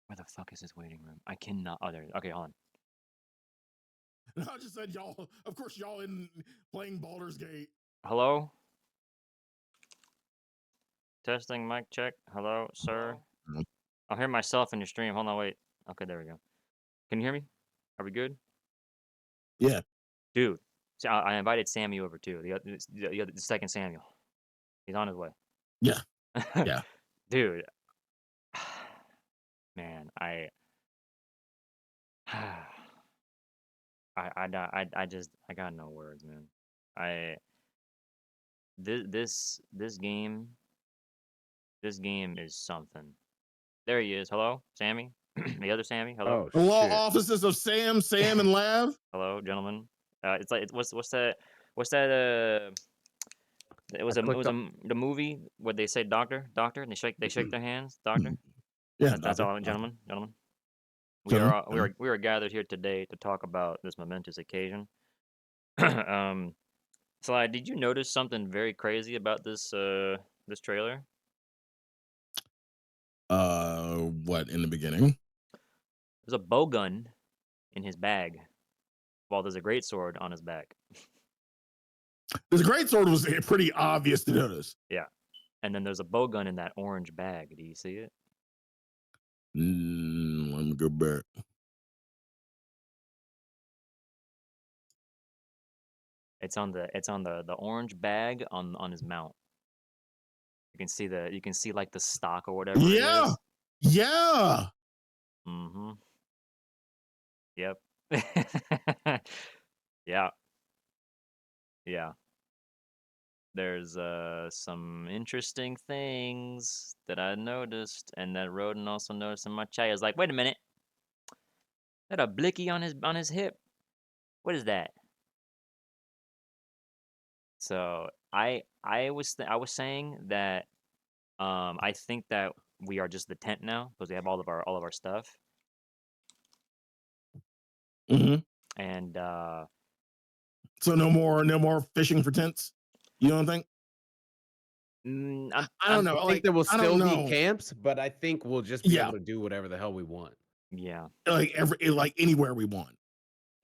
Where the fuck is his waiting room? I cannot. Oh, there. Okay, hold on. I just said y'all. Of course, y'all in playing Baldur's Gate. Hello? Testing mic check. Hello, sir. Hello? I'll hear myself in your stream. Hold on, wait. Okay, there we go. Can you hear me? Are we good? Yeah. Dude, see, I invited Sammy over too. The second Samuel. He's on his way. Yeah. Yeah. Dude. Man, I got no words, man. This game is something. There he is. Hello, Sammy. The other Sammy. Hello. Oh The law shit. offices of Sam, and Lav. Hello, gentlemen. It's like what's that? It was the movie where they say doctor, and they shake their hands, doctor. Yeah, That's doctor, all, doctor. gentlemen. Gentlemen, We are gathered here today to talk about this momentous occasion. Sly, did you notice something very crazy about this trailer? What in the beginning? There's a bow gun in his bag, while there's a greatsword on his back. The great sword was pretty obvious to notice. Yeah, and then there's a bow gun in that orange bag. Do you see it? Let me go back. It's on the orange bag on his mount. You can see like the stock or whatever it Yeah, is. yeah. Mm-hmm. Yep. Yeah. Yeah. There's some interesting things that I noticed, and that Roden also noticed in my chat. He was like, "Wait a minute, that a blicky on his hip? What is that?" So I was saying that I think that we are just the tent now because we have all of our stuff, Hmm. and So no more fishing for tents. You don't think? I'm I don't I'm know. I think Like there will I don't still be know. camps, but I think we'll just be Yeah, able to do whatever the hell we want. yeah, like anywhere we want.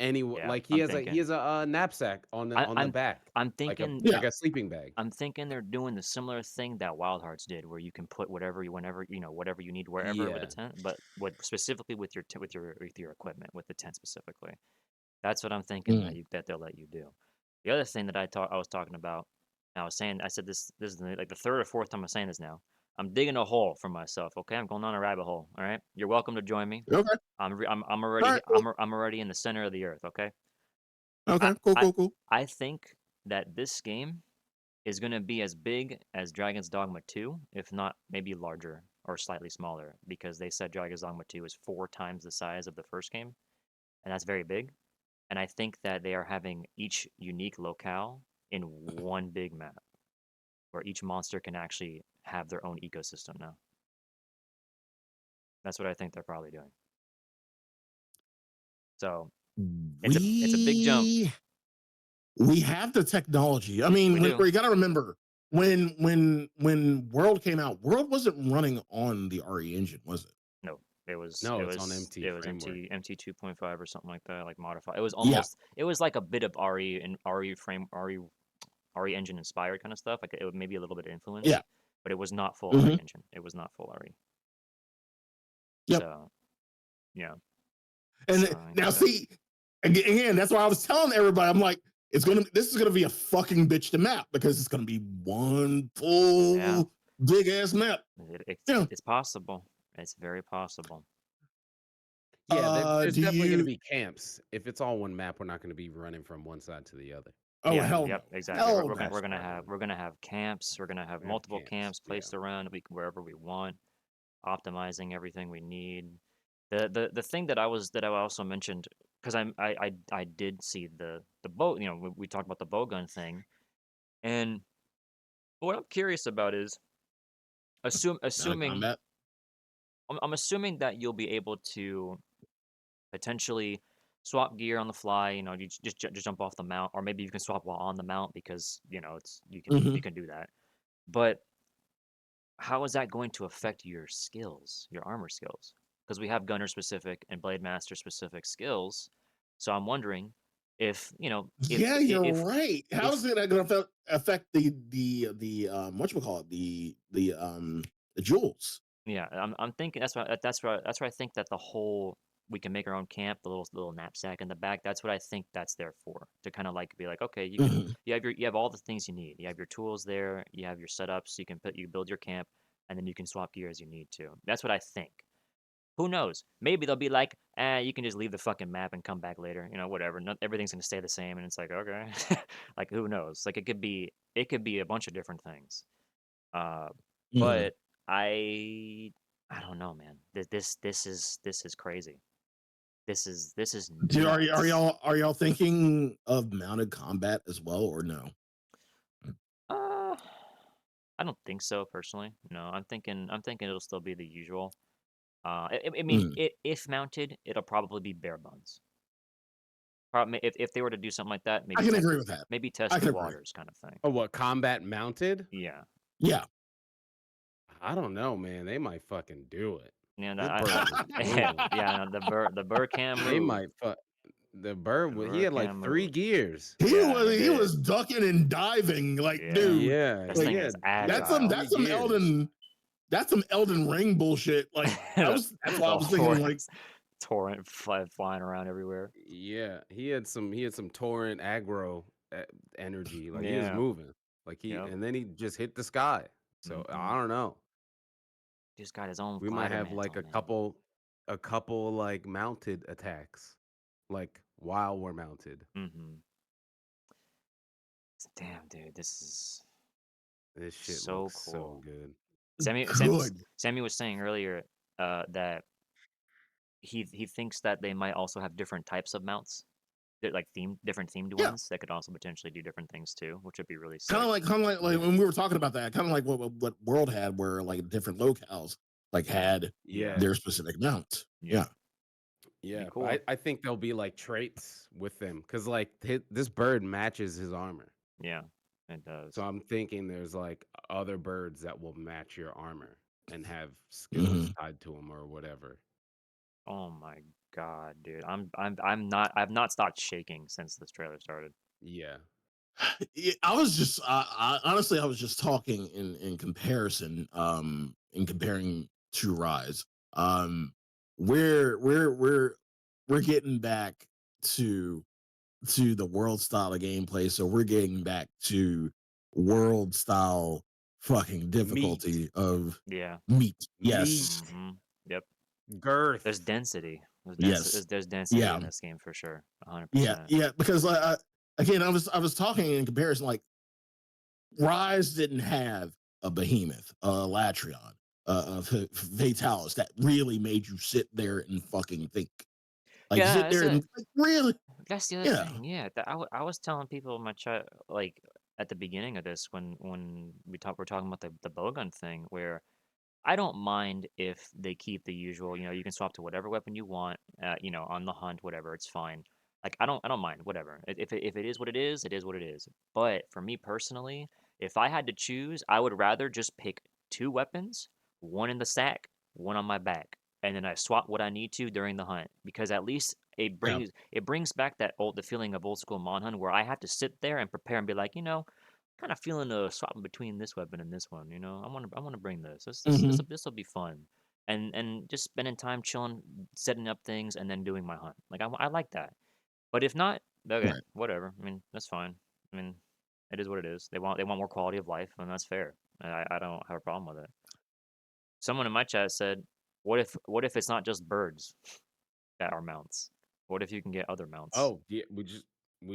yeah. Like I'm he thinking has a knapsack I, on the I'm back, I'm thinking Yeah. like a sleeping bag. I'm thinking they're doing the similar thing that Wild Hearts did, where you can put whenever whatever you need wherever with a Yeah. tent, but specifically with with your equipment with the tent specifically. That's what I'm thinking Mm. that they'll let you do. The other thing that I was talking about, and I said this is like the third or fourth time I'm saying this now. I'm digging a hole for myself. Okay, I'm going on a rabbit hole. All right, you're welcome to join me. Okay. I'm All already right. Cool. I'm already in the center of the earth. Okay, I Okay. Cool. I Cool. Cool. I think that this game is going to be as big as Dragon's Dogma 2, if not maybe larger or slightly smaller, because they said Dragon's Dogma 2 is 4 times the size of the first game, and that's very big. And I think that they are having each unique locale in one big map, where each monster can actually have their own ecosystem now. That's what I think they're probably doing. So it's a big jump. We have the technology. I We mean, do. you got to remember when World came out, World wasn't running on the RE engine, was it? No, No, it's on MT it was framework. MT 2.5 or something like that, like modified. It was Yeah. almost it was like a bit of RE and RE engine inspired kind of stuff. Like it maybe a little bit of influence, Yeah. but it was not full Hmm. RE engine. It was not full RE. Yep. So yeah. And So now okay. see, again, that's why I was telling everybody, I'm like, this is gonna be a fucking bitch to map because it's gonna be one Yeah. full big ass map. Yeah. It's possible. It's very possible. Yeah, there's Do definitely going to you? be camps. If it's all one map, we're not going to be running from one side to the other. Oh Yeah, hell no, yep, exactly. hell no. That's part of it. We're gonna have camps. We're gonna have We have multiple camps. camps Yeah. placed around wherever we want, optimizing everything we need. The thing that I also mentioned because I did see the bow. We talked about the bow gun thing, and what I'm curious about is Mounted assuming combat. I'm assuming that you'll be able to potentially swap gear on the fly. You just jump off the mount, or maybe you can swap while on the mount because it's Hmm. you can do that. But how is that going to affect your skills, your armor skills? Because we have gunner specific and blade master specific skills. So I'm wondering if Yeah, you're if right. How if is it going to affect the what you call it the jewels? yeah, I'm thinking that's why I think that the whole we can make our own camp, the little knapsack in the back. That's what I think that's there for, to kind of like be like, okay, Hmm. you have all the things you need. You have your tools there, you have your setups, you build your camp, and then you can swap gear as you need to. That's what I think. Who knows? Maybe they'll be like, you can just leave the fucking map and come back later. Whatever. Not everything's gonna stay the same, and it's like, okay, like who knows? Like it could be a bunch of different things. Uh, Hmm. but I don't know, man. This is crazy. This is nuts. Are y'all thinking of mounted combat as well or no? Uh, I don't think so personally. No, I'm thinking it'll still be the usual. I mean, Mm. if mounted, it'll probably be bare bones. If they were to do something like that, I can agree with that. maybe I test can the agree. waters kind of thing. Oh, what, combat mounted? Yeah. Yeah. I don't know, man. They might fucking do it. Yeah, This I, bird I, was yeah, moving. yeah. The bird can They move. might fuck. The bird, The he bird had like can 3 move. gears. He Yeah, he he did. was ducking and diving like, Yeah. dude. Yeah, This Like, thing he is had that's agile. some Elden. That's some Elden Ring bullshit. Like that's why I The was thinking like torrent flying around everywhere. Yeah, he had some torrent aggro energy. Like he was Yeah. moving. Like Yep. and then he just hit the sky. So Mhm. I don't know. Just got his own We might glider have like mantle, a couple like mounted attacks, like while we're mounted. man. Damn, dude, this is This shit so looks so cool. good. good. Sammy was saying earlier that he thinks that they might also have different types of mounts. They're like different themed Yeah. ones that could also potentially do different things too, which would be really sick. Kind of like Yeah. when we were talking about that, kind of like what World had, where like different locales like had Yeah. their specific mounts. Yeah. Yeah, cool. I think there'll be like traits with them because like this bird matches his armor. Yeah, it does. So I'm thinking there's like other birds that will match your armor and have skills tied to them or whatever. Oh my god, dude. I've not stopped shaking since this trailer started. Yeah. I was just honestly I was just talking in comparison in comparing to Rise. We're getting back to the world style of gameplay, so we're getting back to world style fucking difficulty of Yeah. meat. Yes. Yep. Girth. There's density. Yes. There's density Yeah. in this game for sure. 100%. Yeah, because again, I was talking in comparison, like Rise didn't have a behemoth, a Latrion, a Fatalis that really made you sit there and fucking think, like Yeah, sit there and like, really. That's the other Yeah. thing. Yeah, I was telling people in my chat like at the beginning of this when we're talking about the bowgun thing where I don't mind if they keep the usual, you can swap to whatever weapon you want, on the hunt, whatever, it's fine. Like I don't mind, whatever. If it is what it is, it is what it is. But for me personally, if I had to choose, I would rather just pick 2 weapons, one in the sack, one on my back, and then I swap what I need to during the hunt because at least it brings back the feeling of old school Monhunt where I have to sit there and prepare and be like, kind of feeling swapping between this weapon and this one. I want to bring this. This will be fun, and just spending time chilling, setting up things, and then doing my hunt. Like I like that. But if not, okay, Right. whatever. I mean, that's fine. I mean, it is what it is. They want more quality of life, and that's fair. I don't have a problem with it. Someone in my chat said, what if it's not just birds that are mounts? What if you can get other mounts? Oh, yeah, we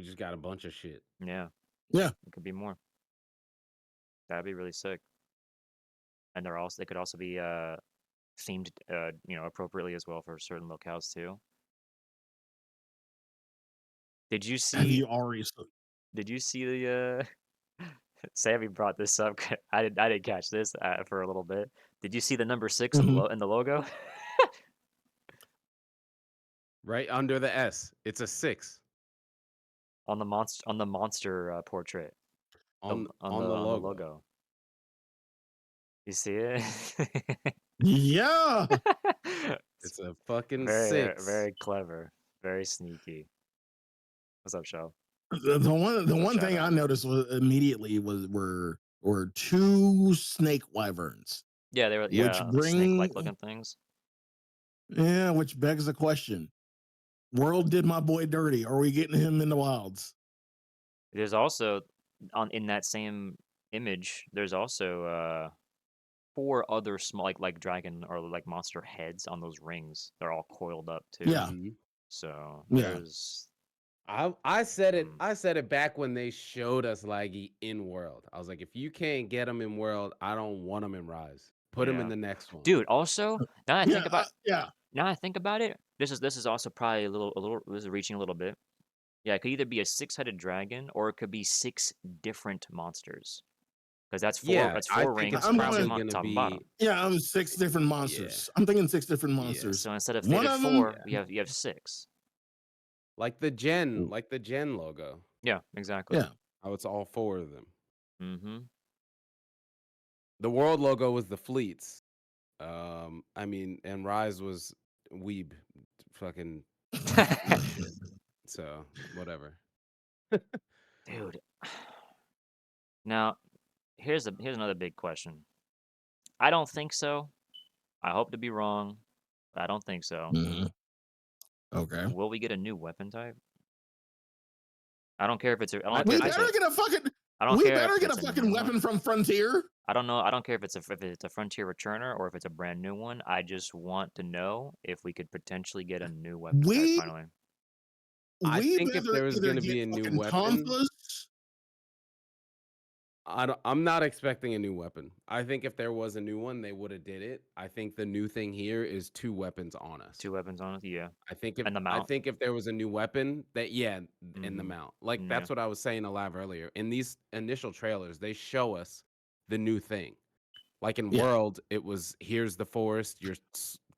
just got a bunch of shit. Yeah. Yeah. It could be more. That'd be really sick. And they could also be themed appropriately as well for certain locales too. Did you Have see you already? did you see the Sammy brought this up. I didn't catch this for a little bit. Did you see the number 6 in the logo? Right under the S. It's a 6 on the monster portrait on the on the logo. logo. You see it? Yeah. It's a fucking very 6. very clever, very sneaky. What's up, Shell? The one Shout thing out. I noticed was immediately were 2 snake wyverns. Yeah, they were Which snake-like looking things. Yeah, which begs the question: World did my boy dirty? Are we getting him in the wilds? There's also in that same image. There's also 4 other small like dragon or like monster heads on those rings. They're all coiled up too. Yeah. So Yeah. there's. I said it. I said it back when they showed us Laggy in World. I was like, if you can't get him in World, I don't want him in Rise. Put him in the next one, dude. Also, now I think about now I think about it. This is also probably a little. This is reaching a little bit. Yeah, it could either be a 6-headed dragon or it could be 6 different monsters. Because that's 4. Yeah, That's I 4 think rings, it's top probably and gonna top and be. bottom. Yeah, I'm 6 different monsters. I'm thinking 6 different monsters. So instead of One stated of them, 4, you have 6. like the Gen logo. Yeah, exactly. Yeah. How it's all 4 of them. Mm-hmm. The world logo was the fleets. I mean, and Rise was weeb, fucking weeb shit. So whatever. Dude. Now, here's another big question. I don't think so. I hope to be wrong, but I don't think so. Mhm. Okay. Will we get a new weapon type? I don't care if it's a. I I, don't care We if I it's better a. get a fucking. I don't We care if better get a it's a fucking new one. weapon from Frontier. I don't know. I don't care if it's a Frontier returner or if it's a brand new one. I just want to know if we could potentially get a new weapon type We finally. I we think if better there was either gonna get be a new fucking weapon, Tonfas. I'm not expecting a new weapon. I think if there was a new one, they would have did it. I think the new thing here is 2 weapons on us. 2 weapons on it. Yeah, I and the I mount. think if there was a new weapon that in the Mm-hmm. mount. Like Yeah. that's what I was saying to Lav earlier. In these initial trailers, they show us the new thing. Like in Yeah. World, it was here's the forest, you're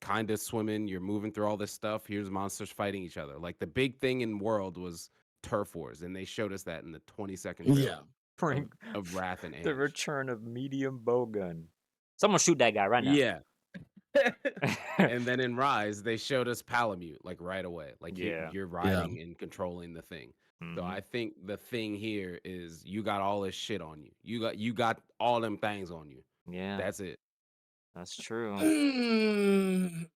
kind of swimming, you're moving through all this stuff, here's monsters fighting each other. Like the big thing in World was turf wars, and they showed us that in the 20-second trailer Yeah. Bring of Wrath and the Ange. return of medium bowgun. Someone shoot that guy right now. Yeah. And then in Rise, they showed us Palamute like right away. Like Yeah. you're riding and controlling the thing. So Mhm. I think the thing here is you got all this shit on you. You got all them things on you. Yeah, That's it. that's true. Mm,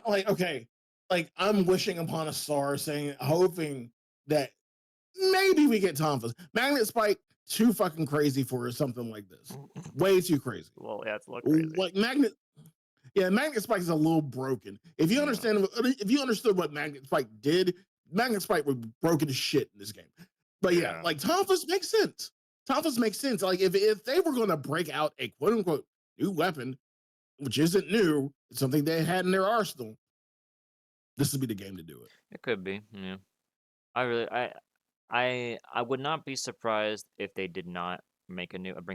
like okay, like I'm wishing upon a star, saying, hoping that maybe we get Tonfas. Magnet Spike too fucking crazy for something like this. Way too crazy. Well, yeah, it's a little crazy. Like Magnet. Yeah, Magnet Spike is a little broken. If you Yeah. understand, if you understood what Magnet Spike did, Magnet Spike was broken as shit in this game. But yeah, Yeah. like Tonfas makes sense. Tonfas makes sense. Like if they were going to break out a quote unquote new weapon, which isn't new, it's something they had in their arsenal, this would be the game to do it. It could be. Yeah. I would not be surprised if they did not bring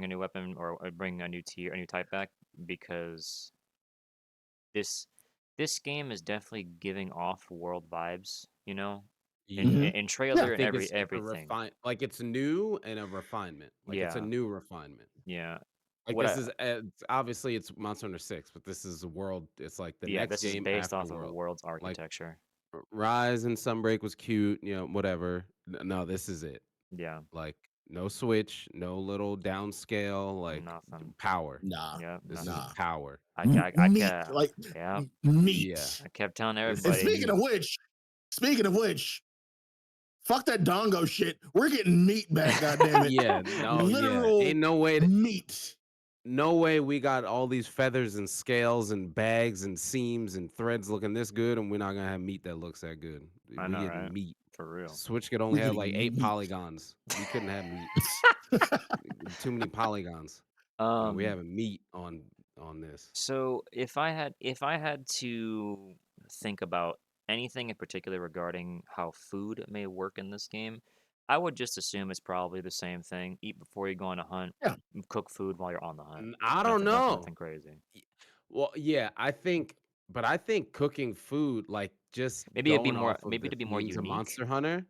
a new weapon or bring a new tier, a new type back, because this this game is definitely giving off world vibes, you know, in Yeah. in I trailer and think it's a everything. like it's new and a refinement. Like it's a Yeah, new refinement. yeah. Like What this I is obviously it's Monster Hunter 6, but this is a world. It's like the Yeah, next this is game based after off of a World. world's Like architecture. Rise and Sunbreak was cute, whatever. No, this is it. Yeah, Like no switch, no little downscale, like nothing. power. Nah, Yeah, This is nothing. nah. power. I Meat, kept, like yeah, meat. Yeah. I kept telling This And is everybody. meat. speaking of which, fuck that dongo shit. We're getting meat back, goddammit. Yeah, no, yeah. Literal Ain't no way meat. no way we got all these feathers and scales and bags and seams and threads looking this good, and we're not gonna have meat that looks that good. I We know, getting right? meat. For real. Switch could only We're have getting like 8 meat. polygons. We couldn't have meat. Too many polygons. No, we having meat on this. So if I had to think about anything in particular regarding how food may work in this game, I would just assume it's probably the same thing. Eat before you go on a hunt. Yeah. Cook food while you're on the hunt. I don't know. Nothing crazy. Well, yeah, I think cooking food, like just Maybe it'd be going more. off of Maybe the it'd be more themes of unique. Monster Hunter.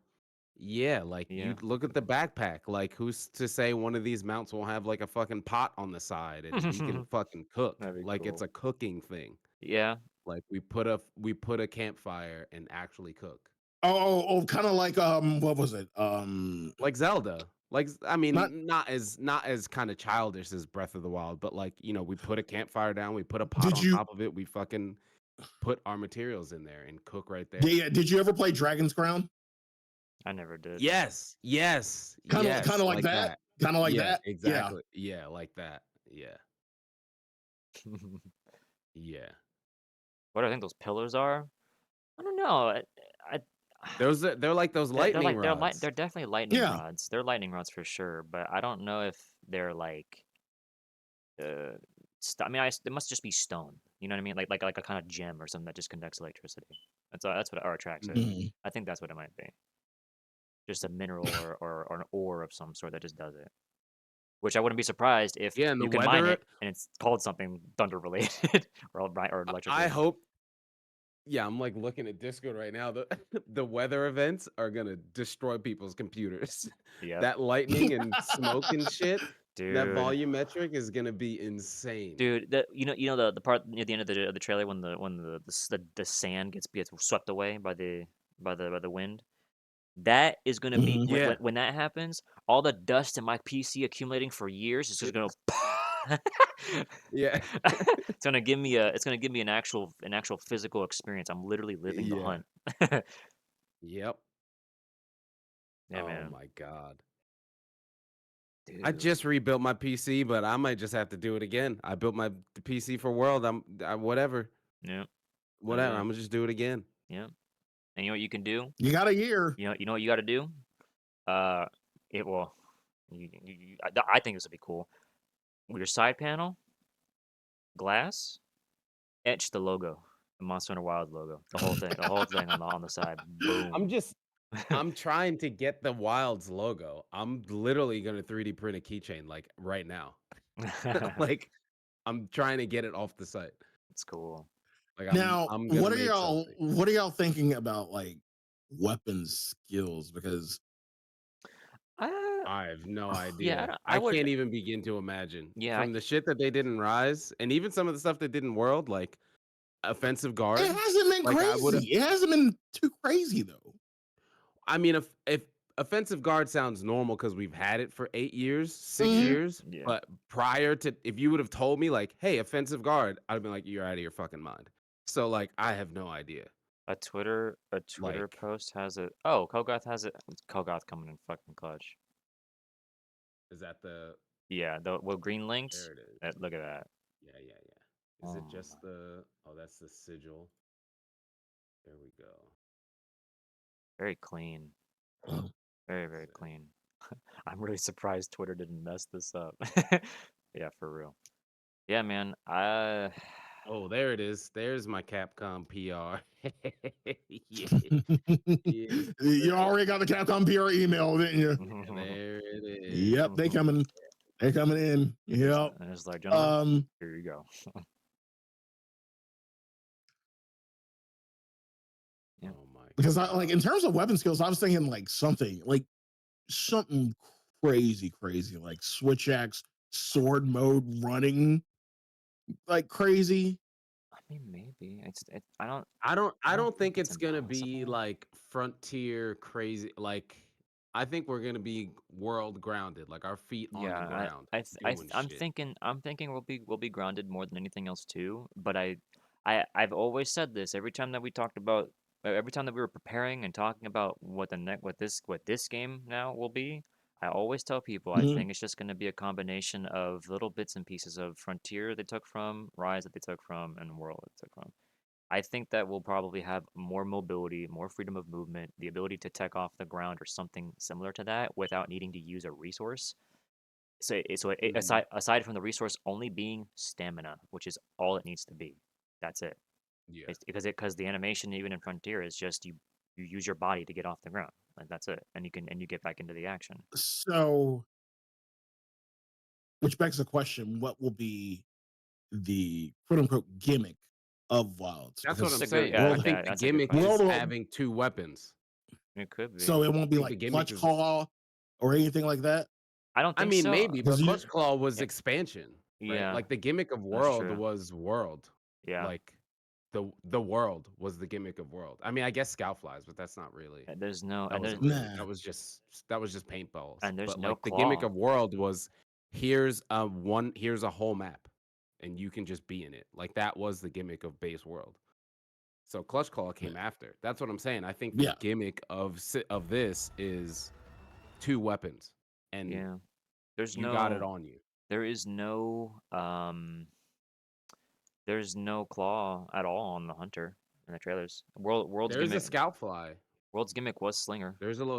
Yeah, like you Yeah. look at the backpack. Like who's to say one of these mounts will have like a fucking pot on the side and we can fucking cook. That'd be Like it's cool. a cooking thing. Yeah. Like we put a campfire and actually cook. Oh, kind of like what was it? Like Zelda. Like I Not mean, not as kind of childish as Breath of the Wild, but like, we put a campfire down, we put a pot did on you top of it, we fucking put our materials in there and cook right there. yeah, did you ever play Dragon's Crown? I never did. Yes, yes, Kind of yes, kind of like that. Kind of like Yeah, that. Yeah. exactly. Yeah, like that. Yeah, yeah. What do I think those pillars are? I don't know. I They're like those lightning rods. they're definitely lightning Yeah. rods. They're lightning rods for sure, but I don't know if they're like I mean, it must just be stone. You know what I mean? Like a kind of gem or something that just conducts electricity. That's what our tracks is. Mhm. I think that's what it might be. Just a mineral or an ore of some sort that just does it. Which I wouldn't be surprised if Yeah, and you the can mine weather. it and it's called something thunder related or electric I related. hope Yeah, I'm like looking at Discord right now. The the weather events are gonna destroy people's computers. Yep, That lightning and smoke and shit, that dude. volumetric is gonna be insane. Dude, you know the part near the end of the trailer when the sand gets swept away by the wind. That is gonna be Mhm. Yeah, when that happens, all the dust in my PC accumulating for years is just gonna. yeah, It's gonna give me an actual physical experience. I'm literally living the yeah. hunt. Yep. Yeah, Oh man, my god. I dude. just rebuilt my PC, but I might just have to do it again. I built my PC for World. Whatever, Yeah, that's whatever. I'm it. gonna just do it again. Yeah, and you know what you can do? You got a year. You know what you got to do? Uh, it will. I think this would be cool. With your side panel, glass, etch the logo, the Monster Hunter Wild logo, the whole thing on the side. I'm Boom. just I'm trying to get the Wilds logo. I'm literally gonna 3D print a keychain like right now. Like I'm trying to get it off the site. It's cool. Like Now, I'm gonna make something. what are y'all thinking about like weapons skills? Because Uh, I have no yeah, idea. I I would. can't even begin to imagine. Yeah, From the shit that they did in Rise, and even some of the stuff that did in World, like offensive it guard. hasn't been Like I would crazy. have. It hasn't been too crazy though. I mean, if offensive guard sounds normal because we've had it for 8 years, six Mhm. years, yeah. but prior to, if you would have told me like, hey, offensive guard, I'd have been like, you're out of your fucking mind. So like, I have no idea. A Twitter Like, post has it. Oh, Kogoth has it. Kogoth coming in fucking clutch. is that the? Yeah, the green linked. There it is. Look at that. Yeah, yeah, yeah. Is it Oh just my. the? Oh, that's the sigil. There we go. Very clean. Oh. Very, That's very it. clean. I'm really surprised Twitter didn't mess this up. Yeah, for real. Yeah, man. Oh, there it is. There's my Capcom PR. Yeah, yeah, You already got the Capcom PR email, didn't you? there it is. Yep, they coming. They coming in. Yep. And it's like, gentlemen, Um, here you go. Yeah. Oh my because I like god. in terms of weapon skills, I was thinking like something crazy, like switch axe, sword mode running like crazy. I mean, maybe I don't. I I don't don't think think it's it's gonna be impossible. like frontier crazy. Like I think we're gonna be world grounded, like our feet on Yeah, the ground, doing I'm shit. thinking we'll be grounded more than anything else too. But I've always said this every time that we talked about every time that we were preparing and talking about what this game now will be. I always tell people I Mhm. think it's just going to be a combination of little bits and pieces of Frontier they took from, Rise that they took from, and World that they took from. I think that we'll probably have more mobility, more freedom of movement, the ability to tech off the ground or something similar to that without needing to use a resource. Mhm. Aside from the resource only being stamina, which is all it needs to be. That's it. Yeah. It's because the animation even in Frontier is just you use your body to get off the ground. Like that's it, and you get back into the action. So, which begs the question: what will be the quote unquote gimmick of Wilds? That's what It's I'm Because a good, saying. yeah, I World, think yeah. the That's a good gimmick question. is World, will, having two weapons. It could be. so it won't I be think the like gimmick Clutch is Claw or anything like that. I don't I think mean so. maybe, Because but you, Clutch Claw was Yeah, expansion, right? yeah, Like the gimmick of that's World true. was World. Yeah, Like the world was the gimmick of World. I mean, I guess Scout Flies, but that's not really. there's no That and there's wasn't really. nah. That was just paintballs. and there's But no like the gimmick claw. of World was here's a whole map and you can just be in it. Like that was the gimmick of base World. So Clutch Claw came after. That's what I'm saying. I think the Yeah. gimmick of this is two weapons and Yeah. There's you got it no on you. there is no there's no claw at all on the hunter in the trailers. There's a Scout Fly. World's gimmick was slinger. There's a little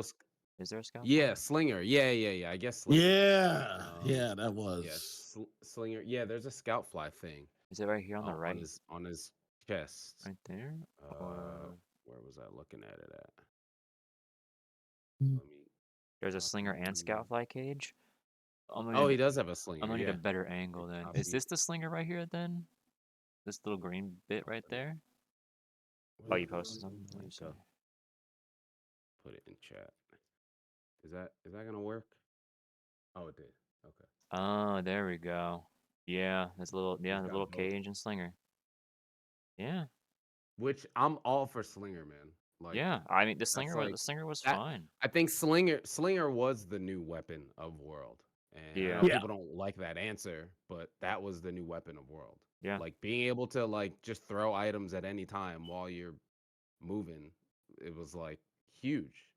Is there a scout fly? yeah, Slinger. Yeah, yeah, yeah. I guess Slinger. Yeah. Um Yeah, that yeah, was. Slinger. Yeah, there's a Scout Fly thing Is it right here on the on right? his chest. Right there? Uh, Or where was I looking at it at? Mm. Let me. there's a slinger and Um, scout fly cage? I'm gonna oh, need he does have a I'm slinger. gonna need a Yeah. better Let me angle then. Is copy. this the slinger right here then? This little green bit right Let me. there? Oh, you posted something? Let me see. Okay. Put it in chat. Is that gonna work? Oh, it did. Okay. Oh, there we go. Yeah, there's a little He's the got little both. cage and slinger. Yeah, Which I'm all for Slinger, man. Like yeah. I mean, that's like the slinger was that. fine. I think Slinger was the new weapon of World, and I know Yeah, Yeah. people don't like that answer, but that was the new weapon of World. yeah. Like being able to like just throw items at any time while you're moving, it was like huge,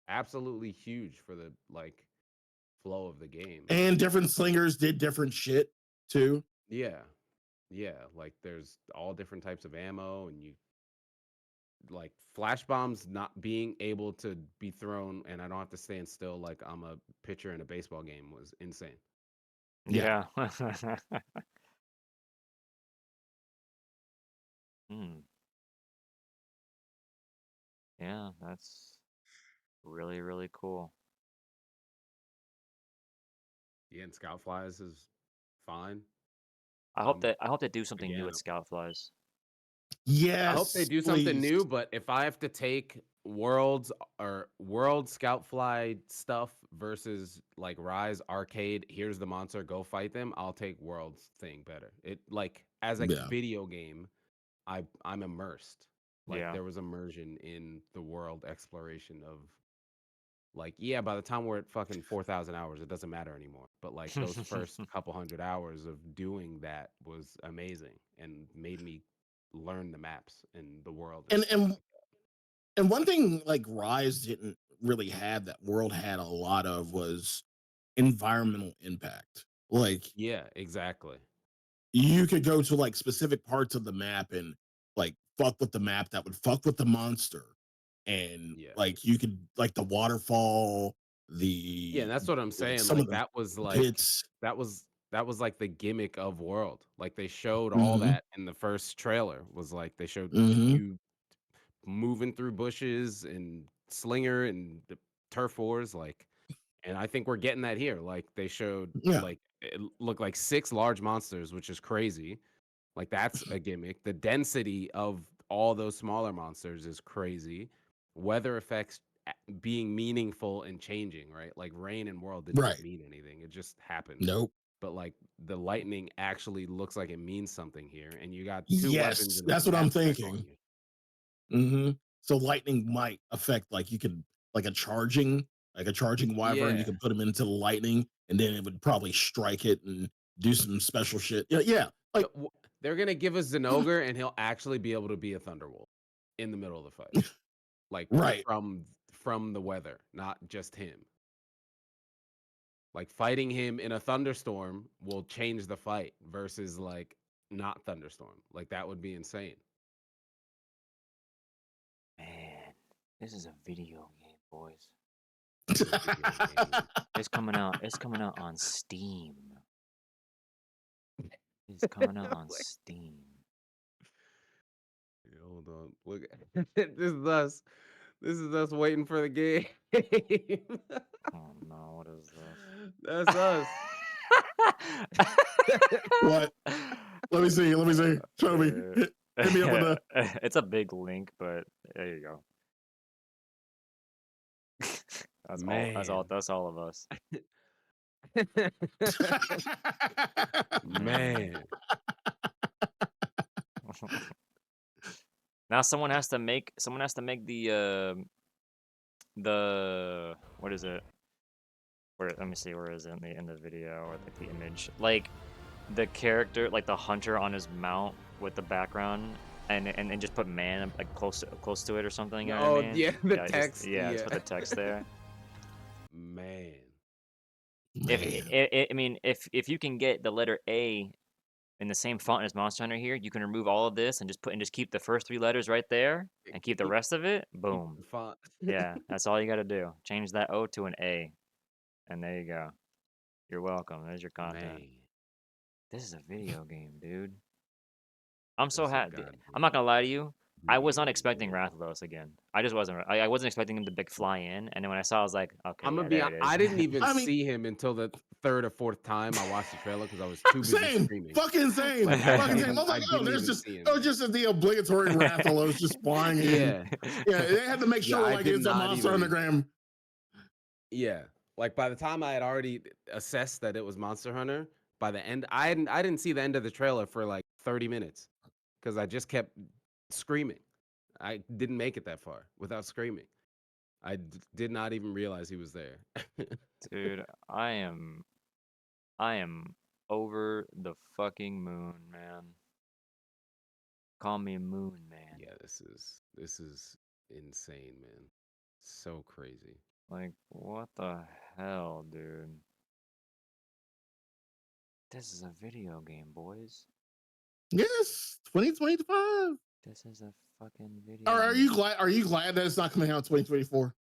absolutely huge for the like flow of the game. And different slingers did different shit too. Yeah, yeah. Like there's all different types of ammo, and you like flash bombs not being able to be thrown, and I don't have to stand still like I'm a pitcher in a baseball game was insane. Yeah. Yeah. Hmm. Yeah, that's really, really cool. Yeah, and Scout Flies is fine. I hope they do something new Again, with Scout Flies. I hope they Yes, do something please. new, but if I have to take Worlds or World Scout Fly stuff versus like Rise Arcade, here's the monster, go fight them, I'll take Worlds thing better. It like as a Yeah. video game, I'm immersed. Like Yeah. there was immersion in the world exploration of like yeah, by the time we're at fucking 4,000 hours, it doesn't matter anymore. But like those first couple hundred hours of doing that was amazing and made me learn the maps and the world and And stuff and like and one thing like Rise didn't really have that World had a lot of was environmental impact. Like yeah, exactly. you could go to like specific parts of the map and like fuck with the map that would fuck with the monster. And Yeah. like you could like the waterfall, Yeah, and the that's what I'm like saying. some of Like the pits. that was like the gimmick of World. Like they showed all Hmm. that in the first trailer. Was like they showed Hmm. you moving through bushes and slinger and the turf wars like, and I think we're getting that here. Like they showed Yeah. like it looked like 6 large monsters, which is crazy. Like that's a gimmick. The density of all those smaller monsters is crazy. Weather effects being meaningful and changing, right? Like rain and world didn't even Right. mean anything. It just happened. Nope. But like the lightning actually looks like it means something here, and you got 2 weapons Yes, and a that's what I'm snap spec on thinking. you. Hmm. So lightning might affect like you could like a charging wyvern. You Yeah. could put him into the lightning, and then it would probably strike it and do some special shit. Yeah, yeah. The Like w They're gonna give us Zenogre, and he'll actually be able to be a Thunderwolf in the middle of the fight, like, right. from the weather, not just him. Like, fighting him in a thunderstorm will change the fight versus, like, not thunderstorm. Like, that would be insane. Man, this is a video game, boys. This is a video game. It's coming out on Steam. It's coming out on Like, Steam. hold on. Look, this is us. This is us waiting for the game. Oh no, what is That's us. What? Let me see. Let me see. Show me. this? Hit me up with the. It's a big link, but there you go. That's all. That's all. Man. That's all of us. Man. Now someone has to make. Someone has to make the what is it? Where let me see. Where is it in the video or like the image? Like the character, like the hunter on his mount with the background, and just put man like close to it or something. You know what I Oh, mean? yeah, the Yeah, text. just Yeah. put the text there. Man. Man. I mean, if you can get the letter A in the same font as Monster Hunter here, you can remove all of this and just keep the first 3 letters right there and keep the Keep rest of it. keep Boom. the font. Yeah, that's all you got to do. Change that O to an A, and there you go. You're welcome. There's your content. Man. This is a video game, dude. I'm so This is a happy. I'm goddamn not gonna lie video to you. I was not expecting Rathalos again. I just wasn't. I wasn't expecting him to big fly in, and then when I saw, I was like, okay, I'm yeah, gonna be. there it is. I didn't even I mean, see him until the third or fourth time I watched the trailer because I was too busy same, screaming. fucking same, Like I fucking didn't same. I even. was I like, oh, didn't there's even just see him. oh, just the obligatory Rathalos just flying in. Yeah, they had to make Yeah, sure I like did it's a not Monster even. Hunter. Yeah, like by the time I had already assessed that it was Monster Hunter, by the end, I didn't see the end of the trailer for like 30 minutes because I just kept screaming. I didn't make it that far without screaming. Did not even realize he was there. Dude, I am over the fucking moon, man. Call me Moon Man. Yeah, this is insane, man. So crazy. Like, what the hell, dude? This is a video game, boys. Yes, 2025. This is a fucking video Are game. you glad? Are you glad that it's not coming out in 2024?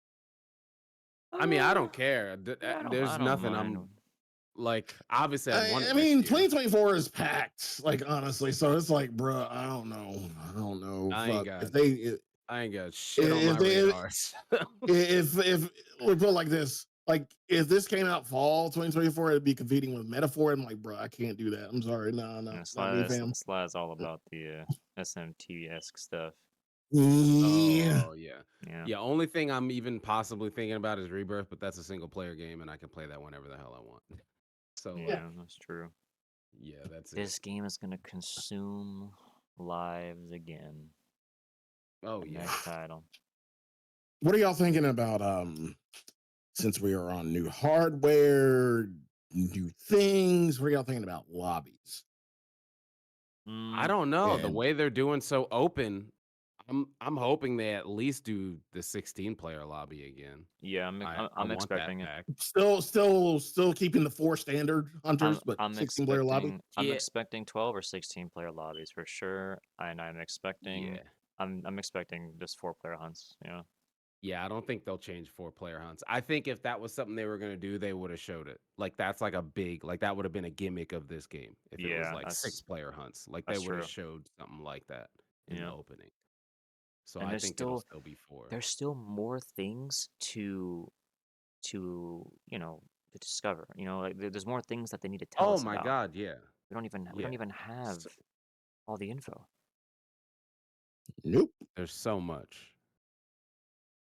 I mean, I don't care. I There's don't nothing mind. I'm like. Obviously, I'd want it I next mean, year. 2024 is packed. Like honestly, so it's like, bro, I don't know. I ain't Fuck. got. If they I ain't got shit on my if they radar. if we put it like this, like if this came out fall 2024, it'd be competing with Metaphor. I'm like, bro, I can't do that. I'm sorry, no, Yeah, not me, fam. Sly is all about the SMT-esque stuff. Yeah. Oh yeah. Yeah. Yeah, only thing I'm even possibly thinking about is Rebirth, but that's a single player game and I can play that whenever the hell I want. So Yeah, like, that's true. yeah, that's it. This game is gonna consume lives again. Oh The yeah. next title. What are y'all thinking about since we are on new hardware, new things? What are y'all thinking about lobbies? I don't know. The And way they're doing so open, I'm hoping they at least do the 16 player lobby again. Yeah, I I'm want that expecting it. back. still keeping the 4 standard hunters, but I'm 16 player lobby. I'm Yeah. expecting 12 or 16 player lobbies for sure, and I'm expecting Yeah. I'm expecting just 4-player hunts. Yeah. Yeah, I don't think they'll change 4-player hunts. I think if that was something they were gonna do, they would have showed it. Like that's like a big, like that would have been a gimmick of this game. If it was Yeah, like that's 6-player hunts, like they that's would have true. showed something like that in the Yeah. opening. So And I think it'll still be 4. there's still more things to to discover. Like there's more things that they need to tell Oh us my about. god, yeah. We don't Yeah. even have So, all the info. Nope. there's so much.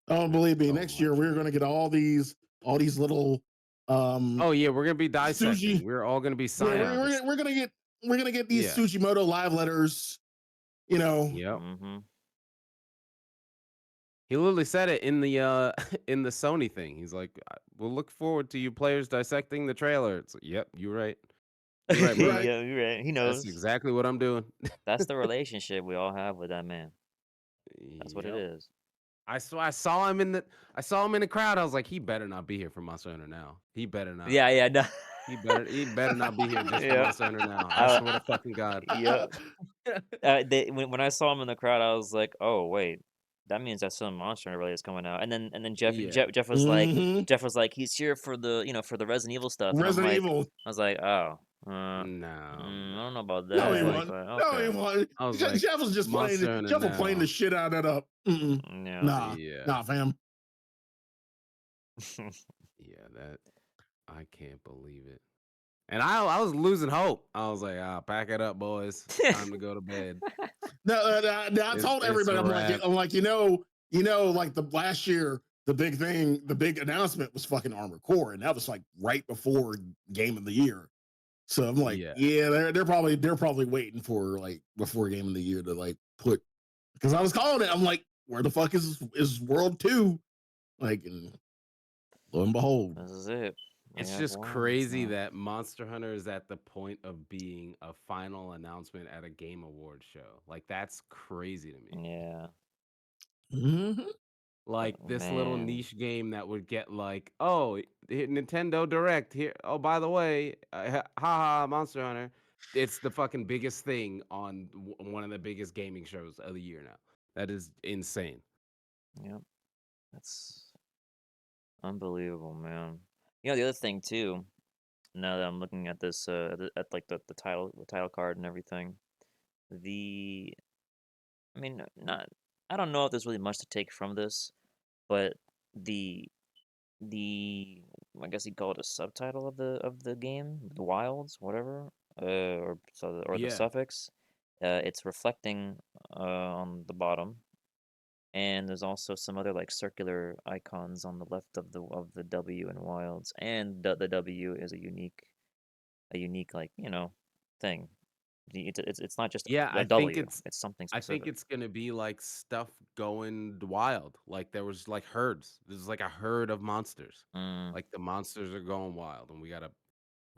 Oh, There's believe me, so next year much, we're man. gonna get all these little Oh yeah, we're gonna be dissecting. Suji. We're all gonna be Yeah, scientists. we're gonna get these Yeah. Tsujimoto live letters. You know, Yep. Mm-hmm. He literally said it in the in the Sony thing. He's like, "We'll look forward to you players dissecting the trailer." It's like, "Yep, you're right. You're right, brother. right? Yeah, you're right. He knows. That's exactly what I'm doing." That's the relationship we all have with that man. That's what it Yep. is. I saw him in the crowd. I was like, he better not be here for Monster Hunter now. He better not. Yeah, no. He better not be here just for Yeah. Monster Hunter now. I swear to fucking God. Yeah. When I saw him in the crowd, I was like, "Oh wait, that means that some Monster Hunter really is coming out." And then Yeah. Jeff was like, "He's here for the Resident Evil stuff," and I'm Resident like, Evil. I was like, "Oh, No, I don't know about No, he that." like, wasn't. But No, he okay, wasn't. I was like, Jeff was just playing. Monster Hunter Jeff was playing now. the shit out of that up. yeah, Nah, fam. Yeah, that I can't believe it. And I was losing hope. I was like, pack it up, boys. Time to go to bed. No, I told It's everybody, a I'm wrap. like, like the last year, the big announcement was fucking Armored Core, and that was like right before Game of the Year. So I'm like, Yeah. yeah, they're probably waiting for like before Game of the Year to like put, because I was calling it. I'm like, where the fuck is World 2? Like, and lo and behold, this is it. We It's have just Worlds crazy now. that Monster Hunter is at the point of being a final announcement at a Game Awards show. Like that's crazy to me. Yeah, Mhm. Like this little man. niche game that would get like, oh, Nintendo Direct here. Oh, by the way, haha, Monster Hunter. It's the fucking biggest thing on one of the biggest gaming shows of the year now. That is insane. Yep, that's unbelievable, man. The other thing too. Now that I'm looking at this, at like the title card and everything, I mean, not I don't know if there's really much to take from this, but the the I guess you call it a subtitle of the game, the wilds, whatever, or the Yeah. suffix. It's reflecting on the bottom, and there's also some other like circular icons on the left of the W in wilds, and the W is a unique like thing. It's not just Yeah, a W. It's something I think specific. it's gonna be like stuff going wild. Like there was like herds. There's like a herd of monsters. Mm, Like the monsters are going wild, and we gotta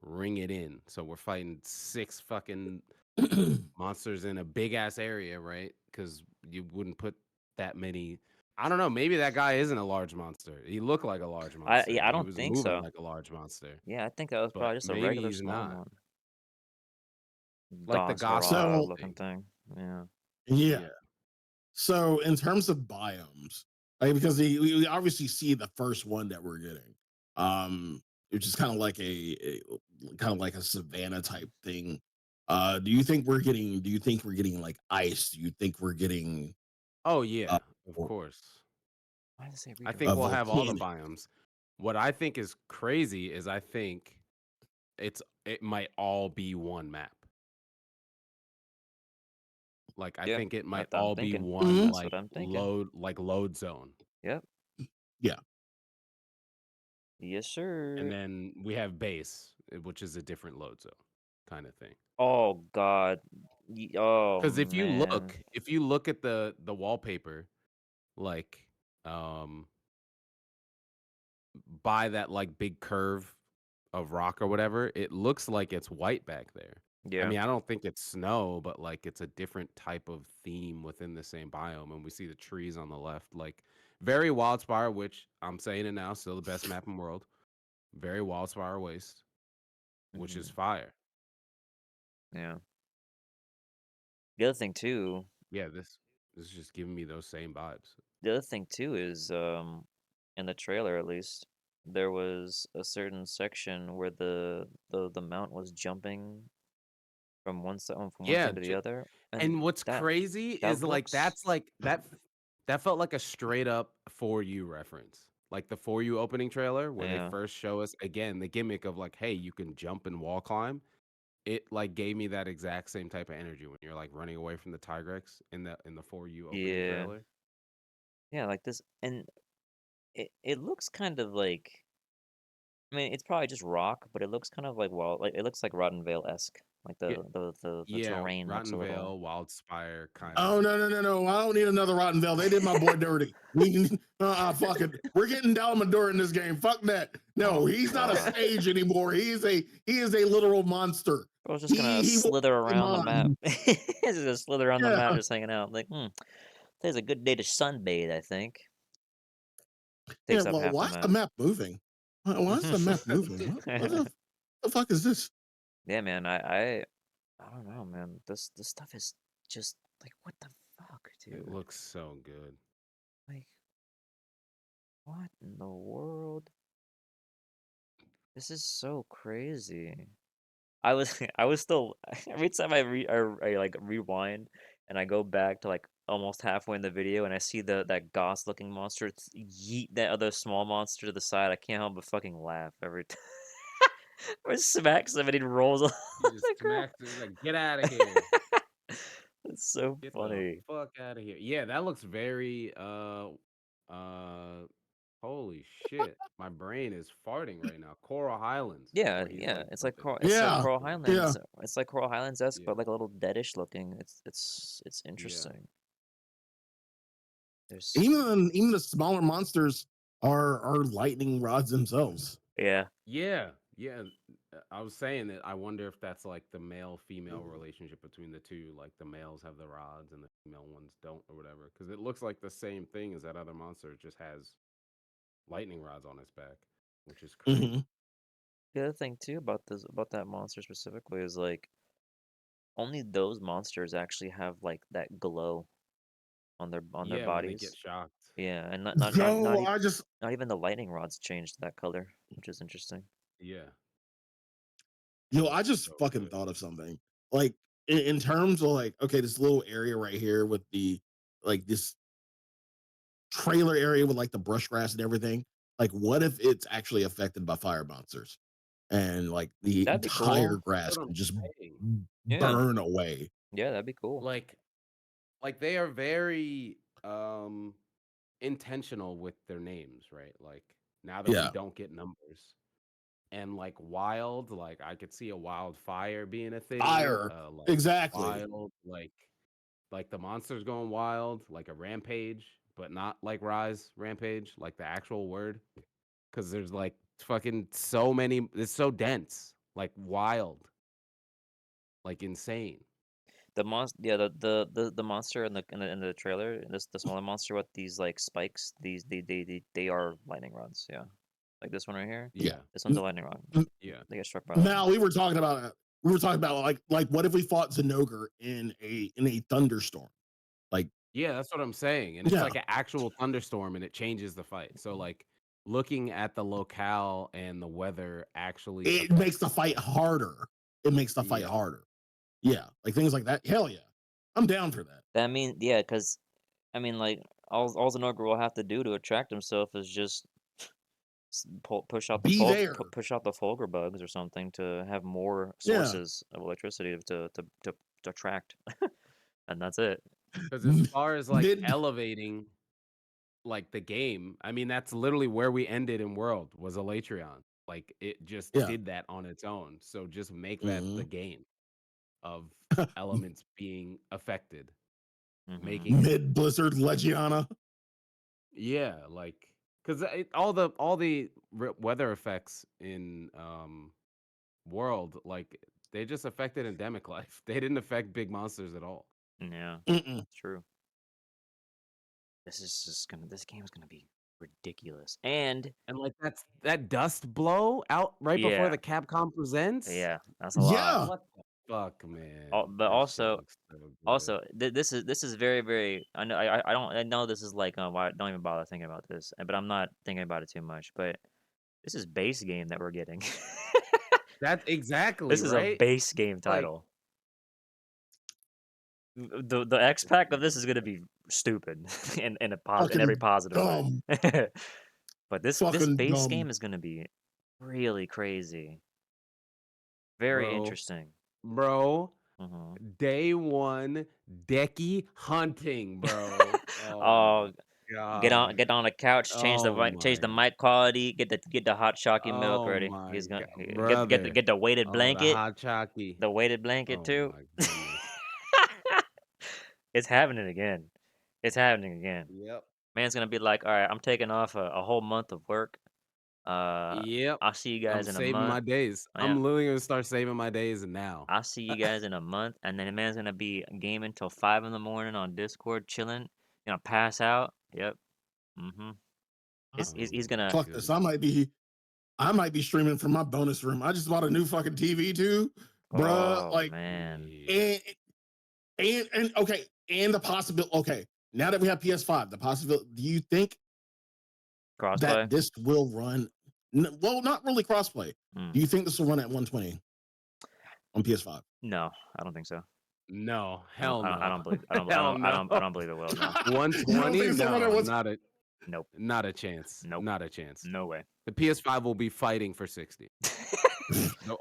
ring it in. So we're fighting 6 fucking monsters in a big ass area, right? Because you wouldn't put that many. I don't know. Maybe that guy isn't a large monster. He looked like a large monster, I and he don't was think moving so. like a large monster. Yeah, I think that was But probably just a maybe regular he's small not. one. Like the Das gossip Harad So looking thing. thing. Yeah. yeah. Yeah. So in terms of biomes, like because we obviously see the first one that we're getting, which is kind of like a kind of like a savanna type thing. Do you think we're getting? Do you think we're getting like ice? Do you think we're getting Oh uh, yeah, of or course. Why does it say I a think we'll redirect? have all the volcanic? biomes. What I think is crazy is I think it might all be one map. Like I Yeah, think it might I'm all be thinking. one Mhm. That's what I'm thinking. load zone. Yep. Yeah. Yes, And sir. then we have base, which is a different load zone kind of thing. Oh God. Oh Cuz man. if you look at the wallpaper like um by that like big curve of rock or whatever, it looks like it's white back there. I Yeah. mean, I don't think it's snow, but like it's a different type of theme within the same biome. And we see the trees on the left, like very Wildspire, which I'm saying it now, still the best map in the world. Very Wildspire Waste, which is Hmm. fire. Yeah. The other thing too. Yeah, this is just giving me those same vibes. The other thing too is in the trailer at least there was a certain section where the mount was jumping from one Yeah, thing to the other, and and what's that crazy that is like looks that's like that felt like a straight up For You reference. Like the For You opening trailer where they yeah. first show us again the gimmick of like, hey, you can jump and wall climb. It like gave me that exact same type of energy when you're like running away from the Tigrex in the For You opening Yeah. trailer. Yeah, like this, and it looks kind of like, I mean, it's probably just rock, but it looks kind of like, well, like it looks like Rotten Vale-esque. Like Yeah, the yeah, terrain looks a Rotten little. Vale, Wildspire kind Oh of. no! I don't need another Rotten Vale. They did my boy dirty. Fuck it. We're getting Dalmador in this game. Fuck that. No, Oh he's not a God. sage anymore. He is a literal monster. I was just gonna He will slither be around the map. mine. Just gonna slither around the Yeah. map, just hanging out. Like, today's a good day to sunbathe, I think. Yeah. Takes up Well, half the why is the map. map moving? Why is the map moving? What the fuck is this? Yeah, man. I don't know, man. This stuff is just like, what the fuck, It dude? looks so good. Like, what in the world? This is so crazy. I was I was still every time I like rewind and I go back to like almost halfway in the video and I see that Goss looking monster yeet that other small monster to the side. I can't help but fucking laugh every time. Or smacks him and he rolls on He the just ground. smacks it. He's like, get out of here. It's so Get the funny. fuck out of here. Yeah, that looks very uh holy shit. My brain is farting right now. Coral Highlands, Yeah, where he's yeah. like It's like flipping Yeah. Coral around. Yeah. Highlands. It's like Coral Highlands-esque, Yeah. but like a little deadish looking. It's Yeah. interesting. There's Even the smaller monsters are lightning rods themselves. yeah. Yeah. Yeah. I was saying that I wonder if that's like the male female relationship between the two. Like the males have the rods and the female ones don't or whatever. Because it looks like the same thing as that other monster. It just has lightning rods on its back, which is Hmm. crazy. The other thing too about that monster specifically is like only those monsters actually have like that glow on their Yeah, when they get bodies. shocked. Yeah, and Yo, I just not even the lightning rods changed that color, which is interesting. Yeah. yo, I Looks just so fucking good. thought of something. Like in terms of like, okay, this little area right here with the like this. trailer area with like the brush grass and everything. Like, what if it's actually affected by fire monsters, and like the That'd be entire cool. grass That's what can I'm just saying. Yeah. burn away? Yeah, that'd be cool. Like they are very intentional with their names, right? Like now that we Yeah, don't get numbers. And like wild, like I could see a wildfire being a thing. fire. Like Exactly. wild, like the monsters going wild, like a rampage, but not like Rise Rampage, like the actual word. Because there's like fucking so many. It's so dense, like wild, like insane. The monster, yeah, the monster in the trailer, this the smaller monster with these like spikes. They are lightning rods. Yeah, like this one right here. Yeah. Yeah, This one's a lightning rod. yeah. They get struck by lightning. Now we were talking about like what if we fought Zenogre in a thunderstorm? Like, Yeah, that's what I'm saying. And it's yeah, like an actual thunderstorm and it changes the fight. So like looking at the locale and the weather actually it makes the affects fight harder. It makes the fight yeah. harder. Yeah, like things like that. Hell yeah, I'm down for that. That mean, yeah, because I mean, like all Zenogre will have to do to attract himself is just push out the Be there. push out the Fulgur bugs or something to have more Yeah. sources of electricity to attract, and that's it. Because as far as like Mid. elevating like the game, I mean that's literally where we ended in World was Elatrion. Like it just Yeah. did that on its own. So just make that the Mhm. game of elements being affected, Hmm. making it Mid Blizzard Legiana. yeah, like because all the weather effects in World like they just affected endemic life. They didn't affect big monsters at all. Yeah, Mm-mm. true. This game is gonna be ridiculous. And And like that dust blow out right before yeah, the Capcom presents. yeah, that's a lot. Yeah. What the fuck, man? But That shit looks so good. also this is very I know I know this is like why don't even bother thinking about this, but I'm not thinking about it too much. But this is base game that we're getting. That's exactly This is a right. base game Like title. The X pack of this is gonna be stupid in every Fucking positive way. dumb. But this Fucking base dumb. game is gonna be really crazy, very bro, interesting. bro, Hmm. day one decky hunting, bro. Oh my Oh, god. get on the couch, Oh change my the mic quality, get the hot chalky milk oh ready. my He's gonna god, brother. get the weighted Oh, the blanket, hot chalky. the weighted blanket Oh too. my goodness. It's happening again. It's happening again. Yep. Man's gonna be like, all right, I'm taking off a whole month of work. Uh, Yep. I'll see you I'm guys in a saving my month. days. Yeah, I'm literally gonna start saving my days now. I'll see you guys in a month, and then the man's gonna be gaming till 5 in the morning on Discord, chilling. You know, pass out. Yep. Mm-hmm. He's Oh my gonna. Fuck this. goodness. I might be streaming from my bonus room. I just bought a new fucking TV too, bruh. Oh Like, man, Yeah. and and okay, and the possibility. Okay, now that we have PS5, the possibility. Do you think that crossplay. this will run? Well, not really crossplay. Mm. Do you think this will run at 120 on PS5? No, I don't think so. No, hell I no. don't believe. Hell no. I don't believe it will. No. You don't think 120? it's gonna run at No, 120? Nope. not a chance. Nope. Not a chance. No way. The PS5 will be fighting for 60. No,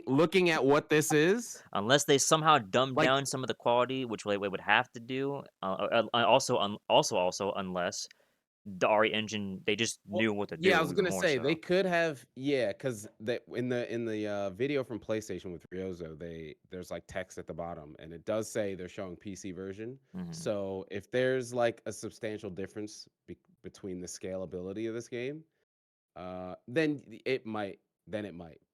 looking at what this is, Unless they somehow dumb like down some of the quality, which they would have to do. Also, unless the RE engine, they just well, knew what to yeah, I do was even gonna more say they so. could have, yeah, because in the video from PlayStation with Ryozo, there's like text at the bottom, and it does say they're showing PC version. Hmm. So if there's like a substantial difference between the scalability of this game, then it might.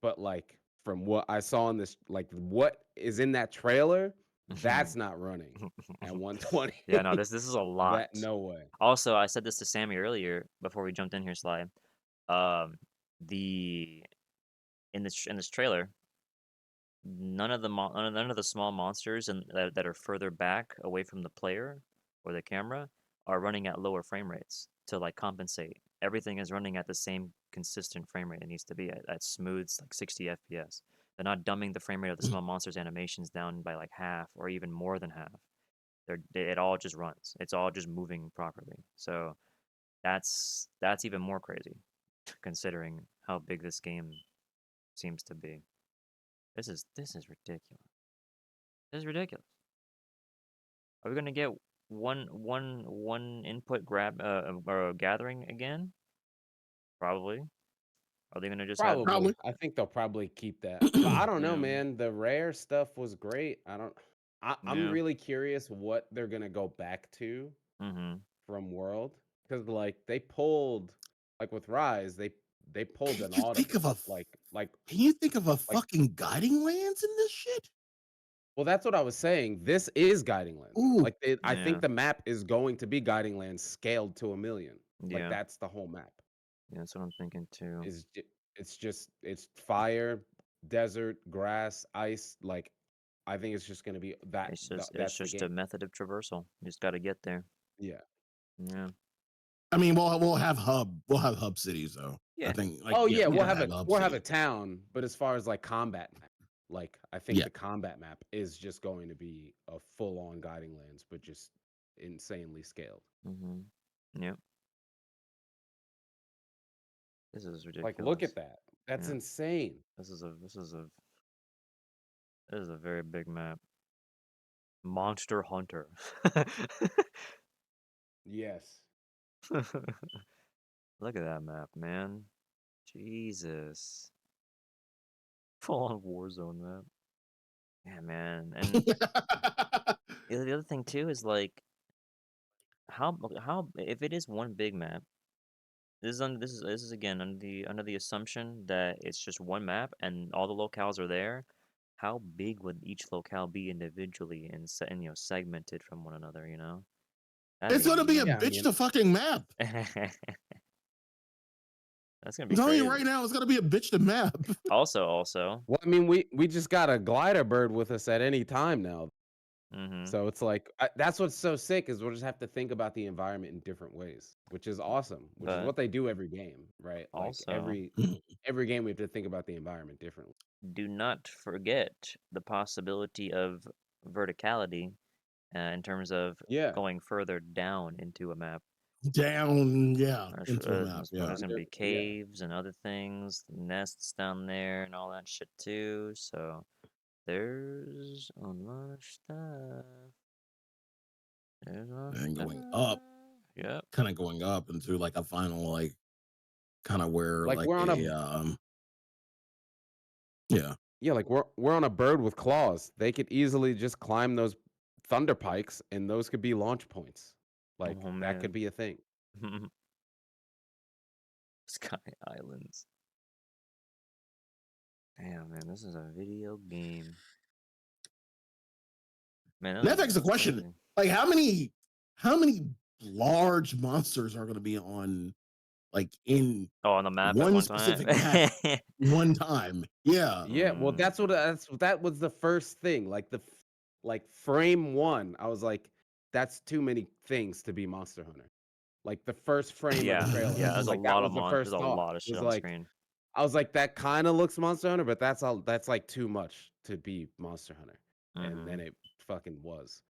But like from what I saw in this, like what is in that trailer, that's not running at 120. Yeah, no, this is a lot. That no way. Also, I said this to Sammy earlier before we jumped in here, Sly. Um, the in this trailer, none of the small monsters that are further back away from the player or the camera are running at lower frame rates to like compensate. Everything is running at the same consistent frame rate it needs to be at smooth like 60 FPS. They're not dumbing the frame rate of the small monsters animations down by like half or even more than half. It all just runs. It's all just moving properly. So that's even more crazy, considering how big this game seems to be. This is ridiculous. This is ridiculous. Are we gonna get one input grab or gathering again? Probably. Are they gonna just have? Probably. Probably. I think they'll probably keep that. But I don't know, Yeah. man. The rare stuff was great. I'm Yeah. really curious what they're gonna go back to Mm-hmm. from World. Because like they pulled like with Rise, they pulled Can an you think of automate. a Can you think of a Like fucking guiding lands in this shit? well, that's what I was saying. This is Guiding Lands. Ooh, Like I Yeah. think the map is going to be Guiding Lands scaled to 1,000,000. Like Yeah. that's the whole map. Yeah. That's what I'm thinking too. It's fire, desert, grass, ice. Like I think it's just gonna be It's that's the just a game. method of traversal. You just got to get there. Yeah. Yeah. I mean, we'll have hub cities though. I Yeah. think Oh yeah, we're we'll gonna have have hub we'll have cities. a town, but as far as like combat map, like I think Yeah, the combat map is just going to be a full on Guiding Lands, but just insanely scaled. Mm-hmm. Yep. This is Like look ridiculous. at that. That's Yeah. insane. This is a very big map. Monster Hunter. Yes. Look at that map, man. Jesus. Full on Warzone map. Yeah, man. And the other thing too is like how if it is one big map, this is again under the assumption that it's just one map and all the locales are there. How big would each locale be individually and segmented from one another, you know? That'd it's be gonna be a Yeah, I bitch mean, to fucking map. That's gonna I'm be telling you crazy. right now, it's gonna be a bitch to map. Also, well, I mean, we just got a glider bird with us at any time now. mm-hmm. So it's like that's what's so sick is we'll just have to think about the environment in different ways, which is awesome, which is But what they do every game, right? Like also, every game we have to think about the environment differently. do not forget the possibility of verticality in terms of Yeah. going further down into a map. Down, yeah, into a map. Yeah. There's gonna be Yeah. caves and other things, nests down there, and all that shit too. So there's a lot of stuff. There's a lot of And stuff. going up, Yep. kind of going up into like a final, like kind of where Like like we're on a yeah. yeah, like we're on a bird with claws. They could easily just climb those thunder pikes and those could be launch points. Like Oh that could man. be a thing. Sky Islands. Damn, man, this is a video game. Man, That begs the that's question: crazy. like, how many large monsters are going to be on, like, in Oh, on the map at one one time? specific map, one time? Yeah, Yeah, well Mm, that was the first thing. Like like frame 1, I was like that's too many things to be Monster Hunter. Like the first frame of the yeah, trailer. yeah, Like that was the there's first a thought. lot of shit Was on the like screen. I was like that kind of looks Monster Hunter, but that's like too much to be Monster Hunter. And Mm-hmm. then it fucking was.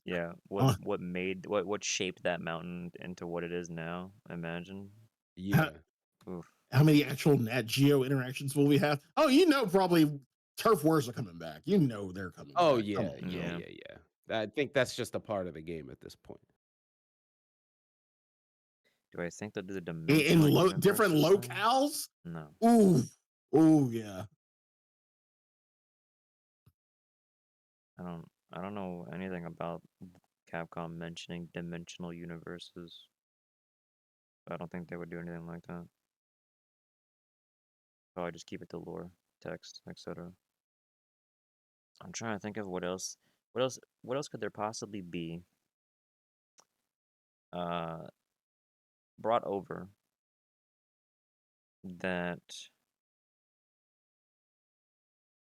Yeah, uh, what shaped that mountain into what it is now? Imagine. how, Yeah. Oof. how many actual Nat Geo interactions will we have? Oh, probably turf wars are coming back. They're coming Oh back. Come yeah, on, yeah, Yeah. yeah, yeah. I think that's just a part of the game at this point. Do I think they'll do the in dimensional different universes thing? locales. No. Ooh, ooh, yeah. I don't know anything about Capcom mentioning dimensional universes. I don't think they would do anything like that. Probably just keep it to lore, text, etc. I'm trying to think of what else. What else could there possibly be? Uh, brought over that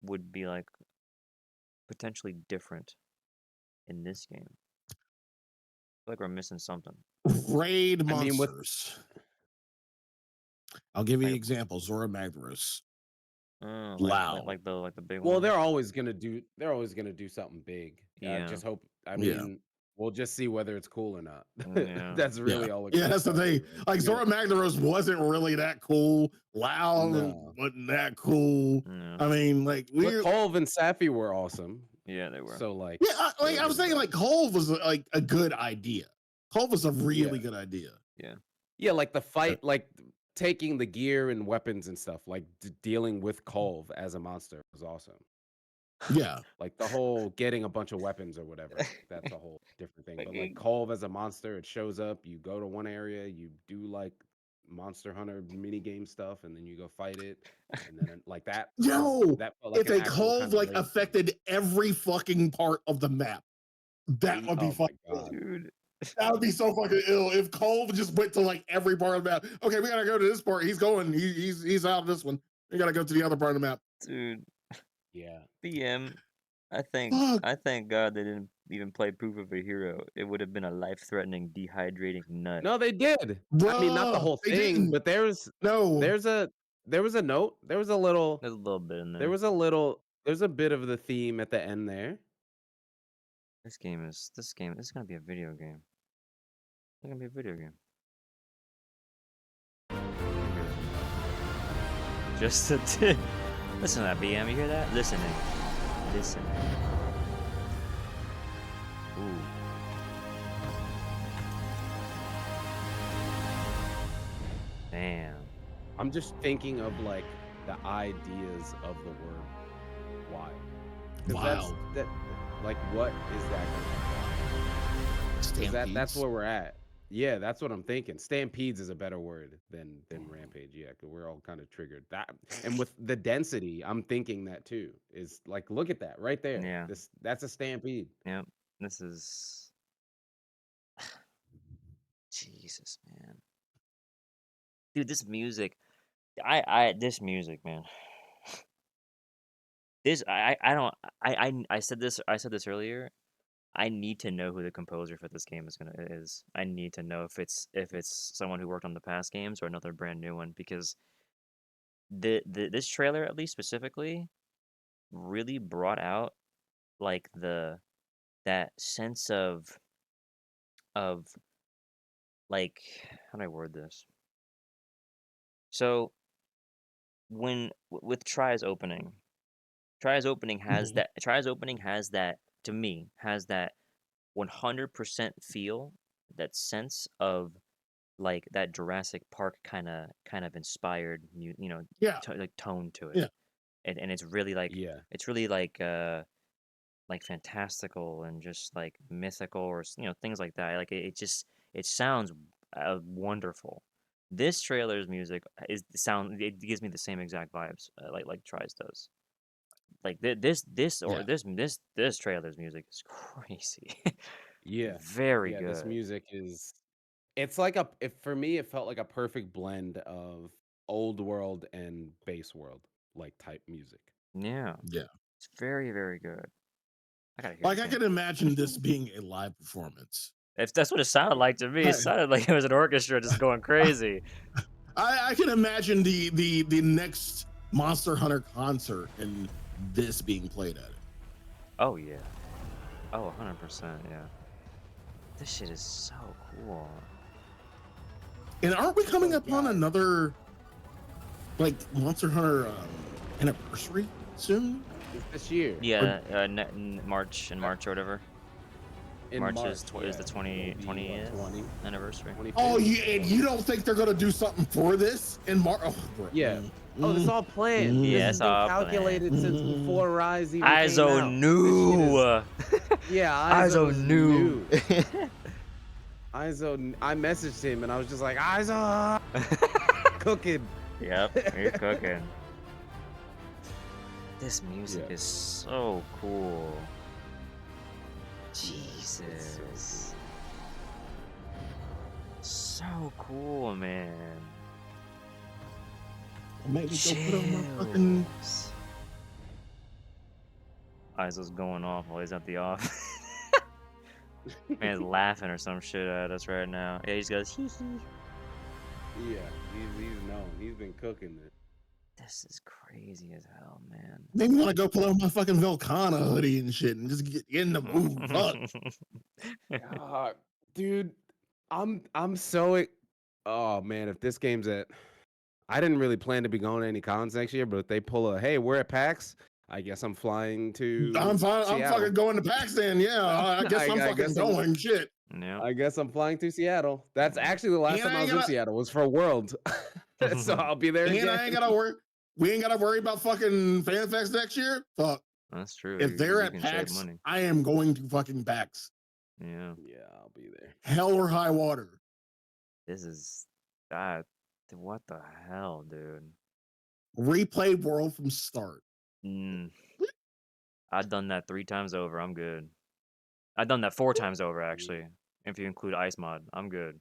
would be like potentially different in this game. I feel like we're missing something. Raid I mean, with monsters. I'll give you Like, the example: Zora Magdaros. loud. Like the big Well, one. they're always gonna do something big. Yeah. Just hope. I Yeah. mean, we'll just see whether it's cool or not. Yeah. That's really Yeah, all it yeah, comes that's the down thing. to. Like It's Zora Magdaros wasn't really that cool. Loud No, wasn't that cool. Yeah. I mean, like but we're Colv and Safi were awesome. Yeah, they were. So like, yeah, like we'll I was give it saying, that. like Colv was like a good idea. Colv was a really Yeah. good idea. Yeah. Yeah, like the fight, like taking the gear and weapons and stuff, like dealing with Colv as a monster was awesome. Yeah, Like the whole getting a bunch of weapons or whatever, that's a whole different thing. But like Colv as a monster, it shows up, you go to one area, you do like Monster Hunter mini game stuff, and then you go fight it, and then like that. yo, That felt like if an a actual Colv kind of like race. affected every fucking part of the map, that would be Oh my fucking god. Dude. that would be so fucking ill if Colv just went to like every part of the map. Okay, we gotta go to this part. He's going. He's out of this one. We gotta go to the other part of the map. Dude. Yeah. BM. Fuck. I thank God they didn't even play Proof of a Hero. It would have been a life-threatening, dehydrating nut. No, they did. I mean, not the Bruh, whole they thing, didn't. but No. there's a note. There's a little. There's a little bit in there. There's a bit of the theme at the end there. This is gonna be a video game. It's gonna be a video game. Just to listen to that BM, you hear that? Listening. Ooh. Damn. I'm just thinking of like the ideas of the word wild. 'Cause Wild. Like what is that gonna be? 'Cause that's Stampedes. where we're at. Yeah, that's what I'm thinking. Stampedes is a better word than rampage. Yeah, because we're all kind of triggered. That and with the density, I'm thinking that too. Is like look at that right there. Yeah. That's a stampede. Yep. This is Jesus, man. Dude, this music. This music, man. This I don't I said this earlier. I need to know who the composer for this game is. I need to know if it's someone who worked on the past games or another brand new one, because this trailer, at least specifically, really brought out like that sense of like, how do I word this? So with Try's opening has Mhm. that, to me, has that 100% feel, that sense of like that Jurassic Park kind of inspired Yeah, like tone to it. yeah, And it's really Yeah. like fantastical and just like mythical, or things like that. Like it sounds wonderful. This trailer's music it gives me the same exact vibes, like Tries does. Like yeah. this trailer's music is crazy. Yeah. Very Yeah, this good. music is it's like for me it felt like a perfect blend of old world and base world like type music. Yeah, Yeah. it's very, very good. I gotta hear it Like I again. can imagine this being a live performance. If that's what it sounded Yeah. like to me, it sounded like it was an orchestra just going crazy. I can imagine the next Monster Hunter concert and this being played at it. Oh yeah. Oh, 100%. Yeah. This shit is so cool. And aren't we coming So, upon guys, another like Monster Hunter anniversary soon? it's this year. Yeah, March or whatever. In March is March, is the yeah, it'll be, 20th 20, anniversary. 25th. Oh, you don't think they're gonna do something for this in March? Oh, bro. Yeah. Oh, this is all planned. Mm. Yeah, This it's has been all calculated since before Rise even came ISO out. knew. Yeah, ISO knew. ISO, I messaged him and I was just like, ISO, cooking. Yep, you're cooking. This music Yeah. is so cool. It's Jesus. So cool, man. Maybe go put on my fucking. Chills. Iso's going off while he's at the office. Man's laughing or some shit at us right now. Yeah, he just goes hee hee. Yeah, he's known. He's been cooking this. This is crazy as hell, man. Made me want to go pull out my fucking Velcana hoodie and shit and just get in the mood. Fuck. God, dude, I'm so. Oh man, if this game's at, I didn't really plan to be going to any cons next year, but if they pull a, hey, we're at PAX, I guess I'm flying to I'm fine. I'm Seattle. fucking going to Pakistan. Yeah, I guess I'm fucking guess going. Shit. Yeah. I guess I'm flying to Seattle. That's actually the last And time I I ain't was in gotta- Seattle was for World, so I'll be there And again. I ain't gotta worry. We ain't gotta worry about fucking FanFest next year. Fuck. That's true. If they're you at can save PAX, money. I am going to fucking PAX. Yeah. Yeah, I'll be there. Hell or high water. This is that. What the hell, dude? Replay world from start. I've done that 3 times over. I'm good. I've done that 4 times over, actually. If you include Ice Mod, I'm good.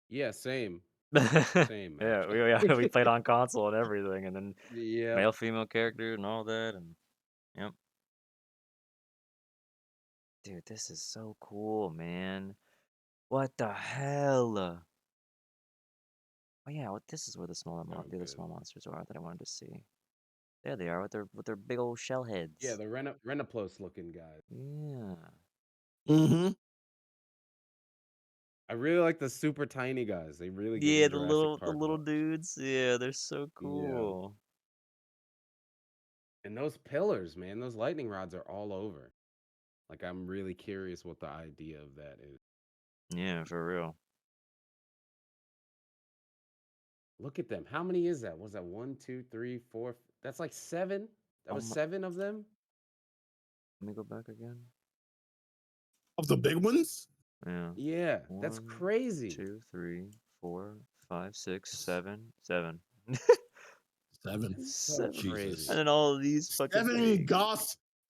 Yeah, same. Same. Yeah, we played on console and everything, and then Yeah. male, female character, and all that, and yep. Dude, this is so cool, man. What the hell? Oh yeah, this is where the smaller the small monsters are that I wanted to see. There they are with their big old shell heads. Yeah, the Renaplos looking guys. Yeah. Mm-hmm. I really like the super tiny guys. They really give Yeah, me Jurassic Park the little vibes. dudes. Yeah, they're so cool. And those pillars, man, those lightning rods are all over. Like, I'm really curious what the idea of that is. Yeah, for real. Look at them. How many is that? Was that 1, 2, 3, 4? That's like 7. That was 7 of them. Let me go back again. Of the big ones? Yeah. Yeah, that's 1, crazy. 2, 3, 4, 5, 6, 7. 7. So crazy. And then all of these fucking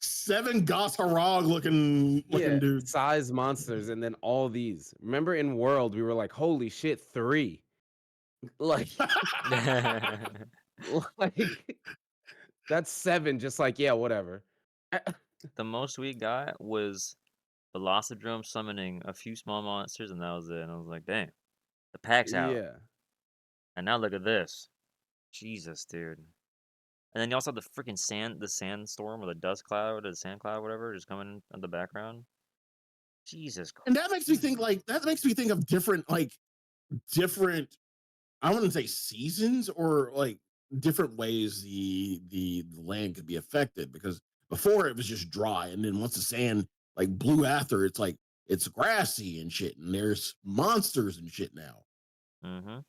7 Goss Harag looking dudes. Size monsters, and then all these. Remember in World, we were like, holy shit, 3. Like, like that's 7, just like, yeah, whatever. The most we got was Velocidrome summoning a few small monsters, and that was it. And I was like, dang, the pack's out. Yeah. And now look at this. Jesus, dude. And then you also have the freaking sandstorm or the dust cloud or the sand cloud, whatever, just coming in the background. Jesus Christ. And that makes me think of different, I wouldn't say seasons or like different ways the land could be affected, because before it was just dry, and then once the sand like blew after, it's grassy and shit, and there's monsters and shit now. Mm-hmm.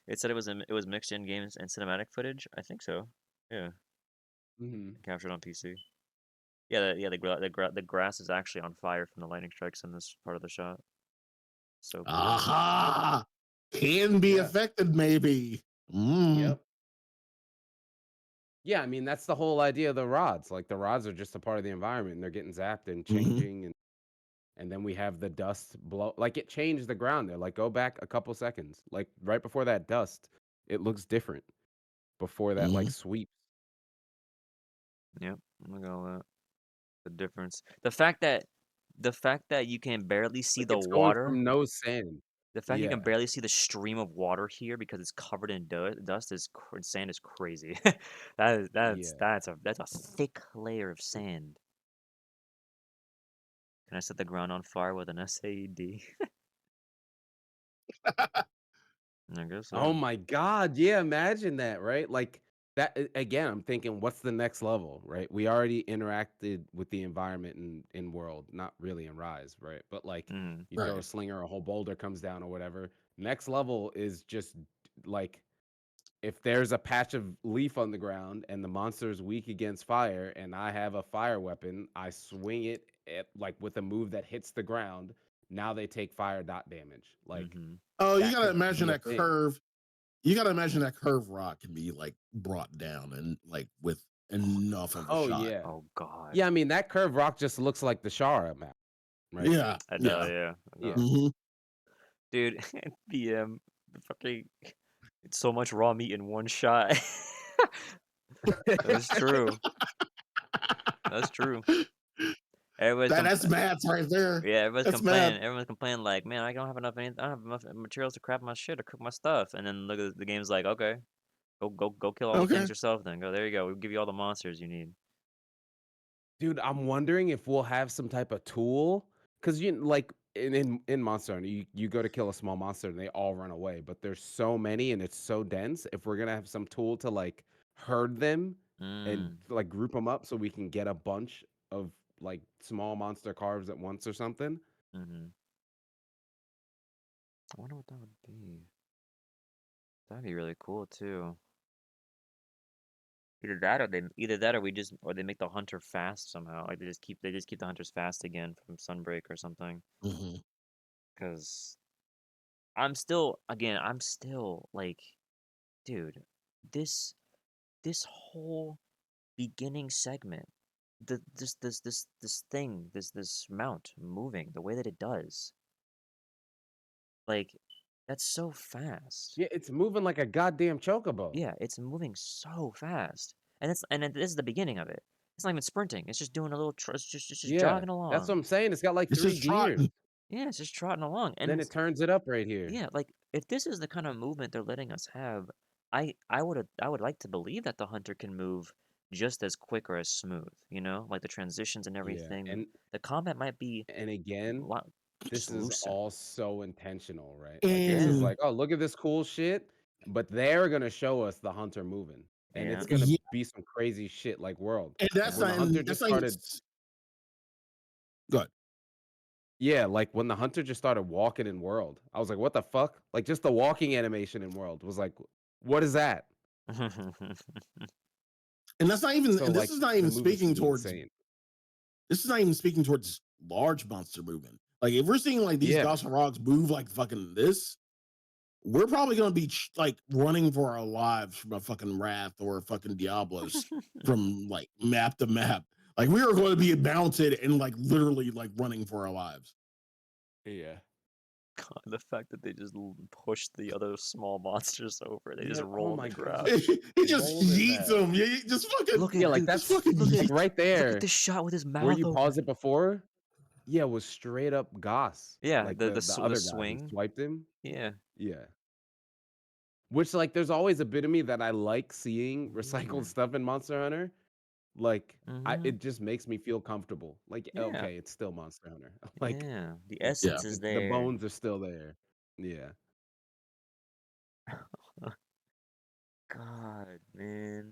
It said it was mixed in games and cinematic footage. I think so. Yeah. Mm-hmm. Captured on PC. Yeah, the grass is actually on fire from the lightning strikes in this part of the shot. So cool. Aha! Can be affected, maybe. Yep. Yeah, I mean, that's the whole idea of the rods. Like, the rods are just a part of the environment, and they're getting zapped and changing, and then we have the dust blow. Like, it changed the ground there. Like, go back a couple seconds. Like, right before that dust, it looks different before that, like, sweeps. Yep, look at all that. The difference. The fact that you can barely see Like, the it's going water. from no sand. The fact you can barely see the stream of water here because it's covered in dust and sand is crazy. That's a thick layer of sand. Can I set the ground on fire with an SAED? I guess so. Oh my God. Yeah, imagine that, right? Like, that again, I'm thinking, what's the next level, right? We already interacted with the environment in World, not really in Rise, right? But like, you throw a slinger, a whole boulder comes down or whatever. Next level is just like, if there's a patch of leaf on the ground and the monster is weak against fire, and I have a fire weapon, I swing it like with a move that hits the ground. Now they take fire dot damage. Like, oh, you gotta imagine that curve. You gotta imagine that curve rock can be like brought down and like with enough of a shot. Yeah. Oh God. Yeah, I mean, that curve rock just looks like the Shara map, right? Yeah. I know, yeah. Dude, the fucking, it's so much raw meat in one shot. That's true. That's true. Everybody's That's maths right there. yeah, everybody's That's math. complaining. Everyone's complaining like, man, I don't have enough. I don't have enough materials to craft my shit or cook my stuff. And then look at the game's like, okay, go kill all the Okay. things yourself. Then go there you go. We'll give you all the monsters you need. Dude, I'm wondering if we'll have some type of tool, because you like in Monster Hunter, you go to kill a small monster and they all run away, but there's so many and it's so dense. If we're gonna have some tool to like herd them and Mm. like group them up so we can get a bunch of like small monster carves at once or something. Mm-hmm. I wonder what that would be. That'd be really cool too. Either that or they make the hunter fast somehow. Like they just keep the hunters fast again from Sunbreak or something. Mm-hmm. Because I'm still like, dude, this whole beginning segment, this mount moving the way that it does, like, that's so fast. Yeah, it's moving like a goddamn chocobo. Yeah, it's moving so fast, and this is the beginning of it. It's not even sprinting. It's just doing a little. It's just Yeah, jogging that's what along. I'm saying. It's got like It's 3 just gears. trotting. Yeah, it's just trotting along, Then and it turns it up right here. yeah, like if this is the kind of movement they're letting us have, I would like to believe that the hunter can move just as quick or as smooth. You know, like the transitions and Yeah, everything. The combat might be and a again, lot just this is looser. all so intentional, right? Like this is Yeah, And like, oh, look at this cool shit, but they're gonna show us the hunter moving, and it's yeah. gonna yeah, be some crazy shit like World. and Like when the hunter that's just not even started, good. yeah, like when the hunter just started walking in World, I was like, what the fuck? Like just the walking animation in World was like, what is that? And that's not even. So And like the movement should be insane. this is not even speaking towards large monster movement. Like if we're seeing like these Yeah, Gossarogs move like fucking this, we're probably gonna be like running for our lives from a fucking Wrath or a fucking Diablos from like map to map. Like we are going to be mounted and like literally like running for our lives. yeah, God, the fact that they just push the other small monsters over, they just yeah. Oh roll on the my ground. god, He just rolling yeets that. them. Yeah, just fucking, Look Yeah, at like dude, just that's fucking look at like yeet. right look at there this shot with his where mouth you paused open. it before. Yeah, was straight up Goss. Yeah, Like the the the other guy who swing. swiped him. Yeah. Yeah. Which like there's always a bit of me that I like seeing recycled Weird. stuff in Monster Hunter. Like Mm-hmm. it just makes me feel comfortable. Like Yeah. okay, it's still Monster Hunter. Like Yeah. The it, Yeah. essence is the there. bones are still there. Yeah. God, man.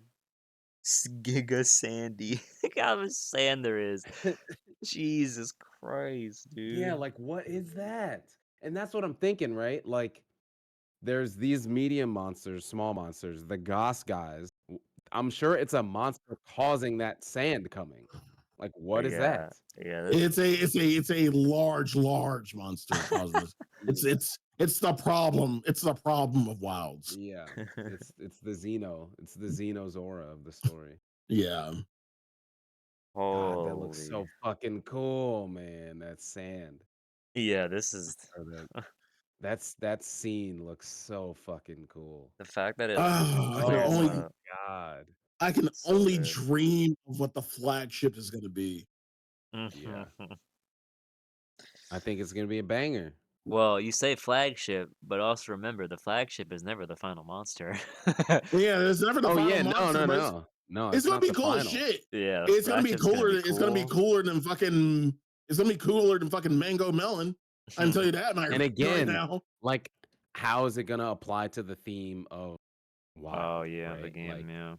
Giga Sandy. Look how much sand there is. Jesus Christ, Yeah, dude. like what is that? And that's what I'm thinking, right? Like there's these medium monsters, small monsters, the Goss guys. I'm sure it's a monster causing that sand coming. Like, what is Yeah. that? Yeah. It's a large monster causing this. Yeah, It's the problem. It's the problem of wilds. yeah. It's the Xeno. It's the Xeno's aura of the story. Yeah. God, that looks Holy. so fucking cool, man. That sand Yeah, this is or that scene looks so fucking cool. the fact that it Oh clears my up. god. I can So only good. dream of what the flagship is going to be. Yeah. I think it's gonna be a banger. Well, you say flagship, but also remember the flagship is never the final monster. Yeah, it's never the Oh final yeah, no, monster, no, but no. No, it's it's gonna not be the cool as final. shit. Yeah, the It's gonna be flagship's gonna cooler. be It's gonna be cool. cooler than fucking. It's gonna be cooler than fucking mango melon. I can tell you that And right again, now. like, how is it gonna apply to the theme of Oh Wild, yeah, the right? game, Like, yeah.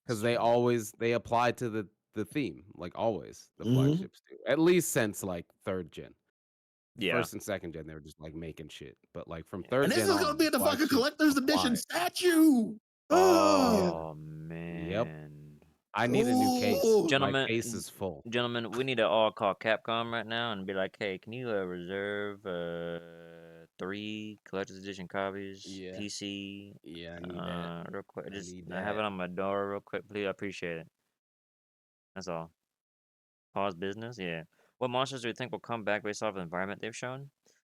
because It's they true. always they apply to the theme, like always. The Hmm. flagships do, at least since like third gen. Yeah. First and second gen, they were just like making shit, but like from Yeah. And third this gen is gonna on, be the the fucking flagships collector's edition apply. statue. Yeah. Oh, Oh Yep. man. I need a new case. oh, My Gentlemen, case is full. gentlemen, we need to all call Capcom right now and be like, "Hey, can you reserve 3 collector's edition copies, Yeah. PC, Yeah, I need that. real quick? I Just need have it that. on my door real quick, please. I appreciate it. That's all. Pause business. Yeah. What monsters do you think will come back based off the environment they've shown?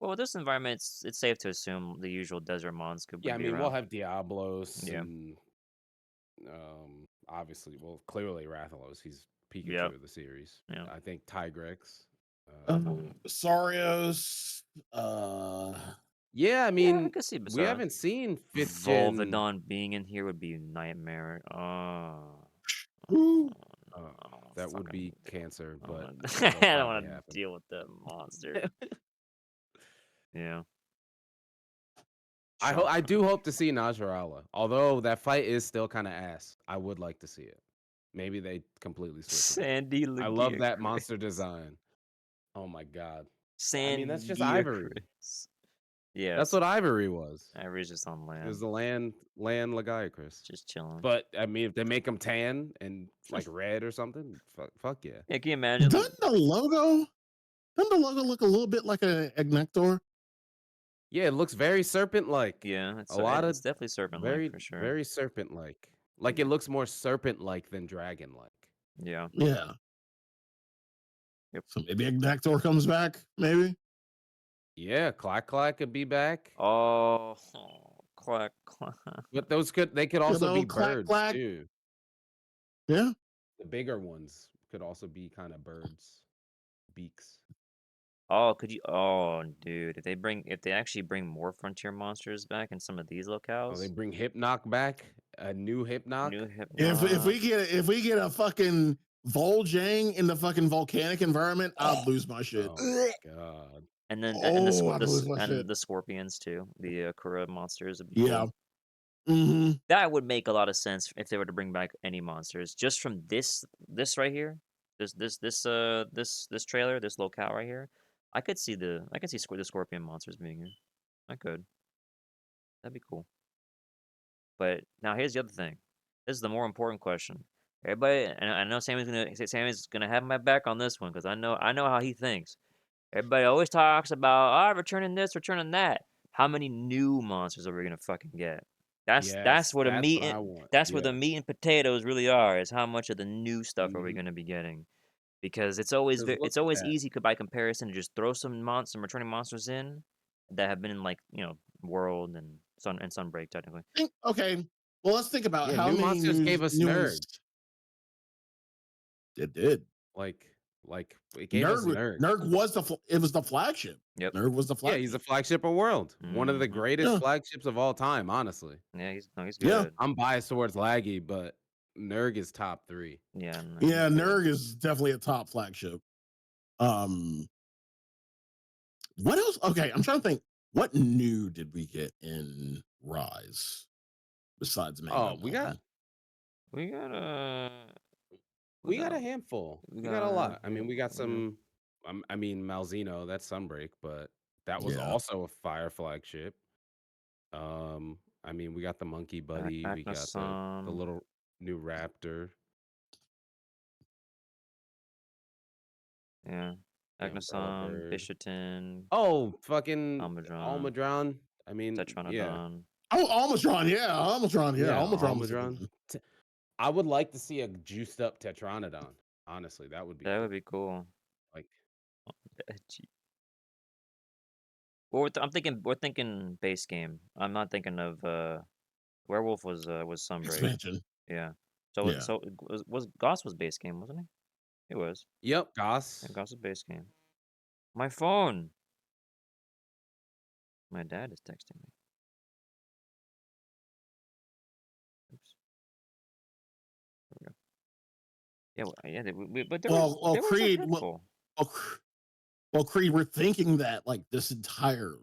Well, with this environment, it's safe to assume the usual desert mons Yeah, would I be mean, we'll around. have Diablos Yeah. and obviously, well, clearly Rathalos. He's Yep. Pikachu of the series. Yeah. I think Tigrex. Sarios. Yeah, I Yeah, I mean, could see we Basara. haven't seen 5th gen. Volvidon being in here would be a nightmare. Oh, Ooh. no, Oh, I don't wanna that would fucking be deal. cancer, I don't but wanna, that'll I don't probably want to happen. deal with that monster. Yeah. I do hope to see Najarala. Although that fight is still kind of ass. I would like to see it. Maybe they completely switch it up. Sandy I love Lagia that monster Chris. design. Oh my god. I mean, that's just Sandia Ivory. Chris. Yeah, That's what Ivory was. Ivory's just on He was land. the land Lagiacrus. Just chilling. But I mean, if they make him tan and like red or something, fuck yeah. Yeah, can you imagine? Doesn't the logo look a little bit like a Agnector? Yeah, it looks very serpent-like. Yeah, A lot it's of definitely serpent-like very for sure. very serpent-like. Like it looks more serpent-like than dragon-like. Yeah. Yeah. Yep. So maybe Agnector comes back, maybe? Yeah, Clack could be back. Oh, quack quack. But they could also be Clack, birds clack. too. Yeah. The bigger ones could also be kind of birds. Beaks. Oh, could you? Oh, dude, if they actually bring more frontier monsters back in some of these Oh, they locales, bring Hypnoc back? A new Hypnoc? new If we get a fucking Voljang in the fucking volcanic environment, I'd lose my shit. Oh my god. and then I'd lose my shit. the scorpions too, the Kura monsters would be Yeah. cool. Mm-hmm. That would make a lot of sense if they were to bring back any monsters just from this right here, this trailer, this locale right here. I could see the scorpion monsters being here. I could. That'd be cool. But now here's the other thing. This is the more important question. Everybody, and I know Sammy's gonna have my back on this one because I know how he thinks. Everybody always talks about returning this, returning that. How many new monsters are we gonna fucking get? That's Yes, where the that's meat what I and want. that's where the Yeah. meat and potatoes really are. Is how much of the new stuff are we Mhm. gonna be getting? Because it's always 'Cause look it's at always that. easy by comparison to just throw some returning monsters in that have been in like World and Sunbreak technically. Okay. Well, let's think about Yeah, how new many monsters gave us new Nerd. ones it did. Like it gave us Nerd. Nerd was it was the flagship. Yep. Nerd was the Yeah, flagship. he's a flagship of World. One of the Mhm. greatest Yeah. flagships of all time, honestly. Yeah, he's Yeah. good. I'm biased towards Laggy, but Nerg is top 3. Yeah, no, Yeah, he's good. Nerd is definitely a top flagship. What else? Okay, I'm trying to think. What new did we get in Rise besides Mango? Oh, we got We got a we got a handful. We got a lot. I mean, we got some I mean, Malzeno, that's Sunbreak, but that was Yeah. also a fire flagship. I mean, we got the monkey buddy, we got the Acnosum. little new raptor. Yeah. Agnesum, Bird. Bishatin, Oh, fucking Almudron, Almudron. I mean, yeah. Tetranodon. Oh, Almudron, yeah, Almudron, yeah, Almudron was a good Almudron. one. I would like to see a juiced up Tetranodon. Honestly, that would be That cool. would be cool. Like, Well, we're thinking base game. I'm not thinking of Werewolf was Sunbreak. Expansion. Yeah. Yeah. So was Goss was base game, wasn't he? It was. yep, Goss. Yeah, Goss was base game. My phone. My dad is texting me. Oops. There we go. Yeah, but there was a Creed. handful. Well, Creed, we're thinking that like the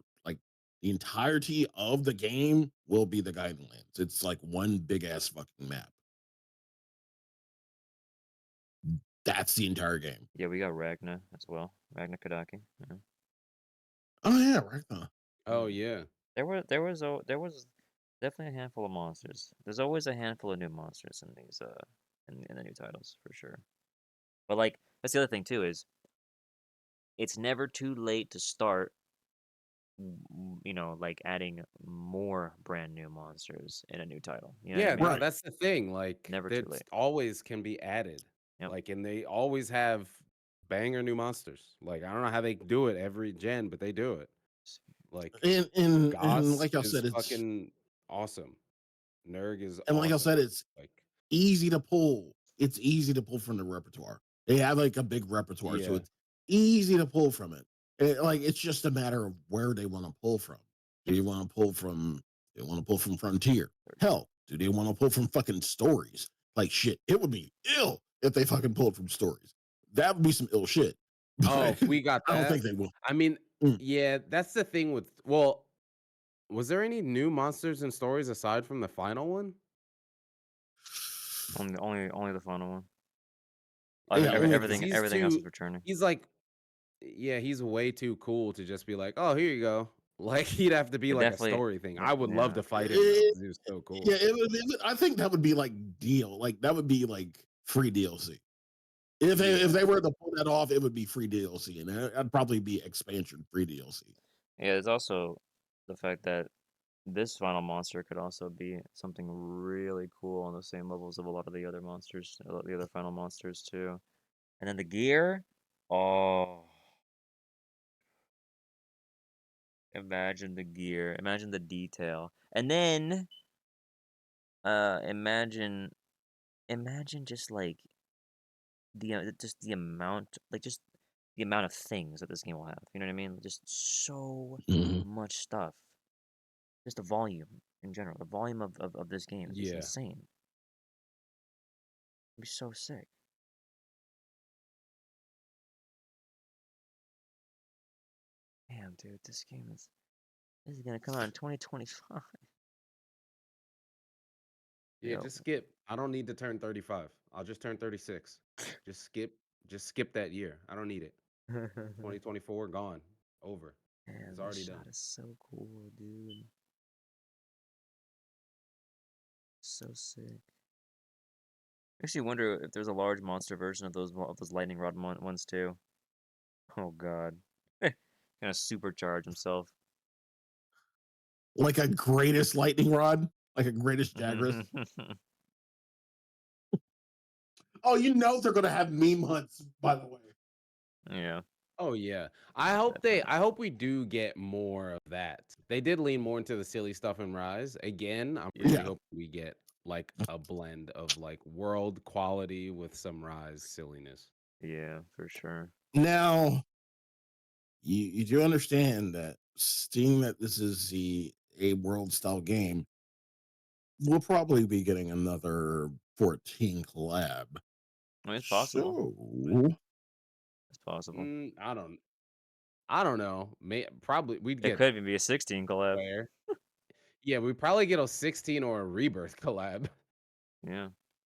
entirety of the game will be the Guiding Lands. It's like one big ass fucking map. That's the entire game. Yeah, we got Ragna as well. Ragna Kadaki. Yeah. Oh yeah, Ragnar. Oh yeah. There was definitely a handful of monsters. There's always a handful of new monsters in these in the new titles for sure. But like that's the other thing too is it's never too late to start like adding more brand new monsters in a new title. You know what I Yeah, mean? no, that's the thing. Like, Never too that late. always can be added. Yep. Like, and they always have banger new monsters. Like, I don't know how they do it every gen, but they do it. Like, And Goss like I is said, it's fucking awesome. Nerg is and like I awesome. said, it's like easy to pull. It's easy to pull from the repertoire. They have like a big repertoire, so Yeah. it's easy to pull from it. Like it's just a matter of where they want to pull from. Do you want to pull from? They want to pull from Frontier. Hell, do they want to pull from fucking stories? Like shit, it would be ill if they fucking pulled from stories. That would be some ill shit. Oh, But if we got I don't that. think they will. I mean, Mm. yeah, that's the thing with. Well, was there any new monsters and stories aside from the final one? Only the final one. Yeah, only Because the he's Everything else too. is returning. He's like, yeah, he's way too cool to just be like, oh, here you go. Like he'd have to be It like a definitely, story thing. I would love yeah. to fight him though, because he was so cool. Yeah, I think that would be like deal. Like that would be like free DLC. If they were to pull that off, it would be free DLC, and that'd probably be expansion free DLC. Yeah, there's also the fact that this final monster could also be something really cool on the same levels of a lot of the other monsters, the other final monsters too. And then the gear, oh, imagine the gear, imagine the detail, and then imagine just like just the amount, like just the amount of things that this game will have. You know what I mean? Just so Mhm. much stuff. Just the volume in general. The volume of this game is Yeah. insane. It'd be so sick. Damn, dude, this is gonna come out in 2025. Yeah, Yo. just skip. I don't need to turn 35. I'll just turn 36. Just skip that year. I don't need it. 2024 gone. Over. Man, It's this already shot done. is so cool, dude. So sick. Makes you wonder if there's a large monster version of those lightning rod ones too. Oh god. Gonna supercharge himself. Like a greatest lightning rod, like a greatest Jagras. Oh, you know they're gonna have meme hunts, by the way. Yeah. Oh yeah. Definitely. I hope we do get more of that. They did lean more into the silly stuff in Rise. Again, I'm really Yeah. hoping we get like a blend of like world quality with some Rise silliness. Yeah, for sure. Now, you do understand that seeing that this is a world style game, we'll probably be getting another 14 collab. I mean, it's possible. So It's possible. I don't know. Probably we'd It get could even be a 16 collab. where. Yeah, we probably get a 16 or a Rebirth collab. Yeah.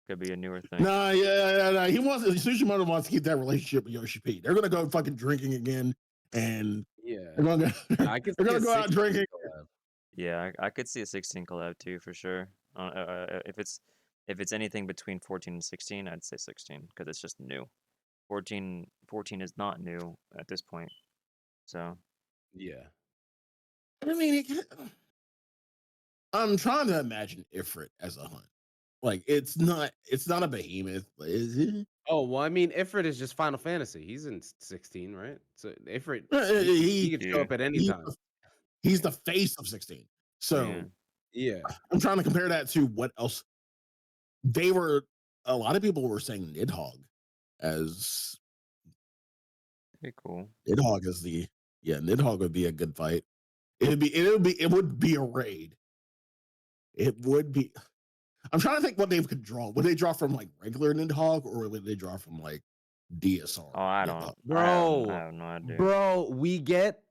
Could be a newer thing. nah, yeah. He wants Tsushimoto wants to keep that relationship with Yoshi P. They're gonna go fucking drinking again, and Yeah. they're gonna I could they're see gonna a go out 16 drinking. collab. Yeah, I could see a 16 collab too for sure. If it's anything between 14 and 16, I'd say 16 because it's just new. 14 is not new at this point. So, Yeah. I mean, I'm trying to imagine Ifrit as a hunt. Like it's not a behemoth, but is it? Oh, well, I mean, Ifrit is just Final Fantasy. He's in 16, right? So Ifrit, he He could show yeah. up at any he's time. he's the face of 16. Yeah. So Yeah. I'm trying to compare that to what else they were. A lot of people were saying Nidhogg as Pretty cool. Nidhogg as Nidhogg would be a good fight. It would be a raid. It would be. I'm trying to think what they could draw. Would they draw from like regular Nidhogg or would they draw from like DSR Oh, I Nidhogg? don't. I Bro, have no idea. bro, we get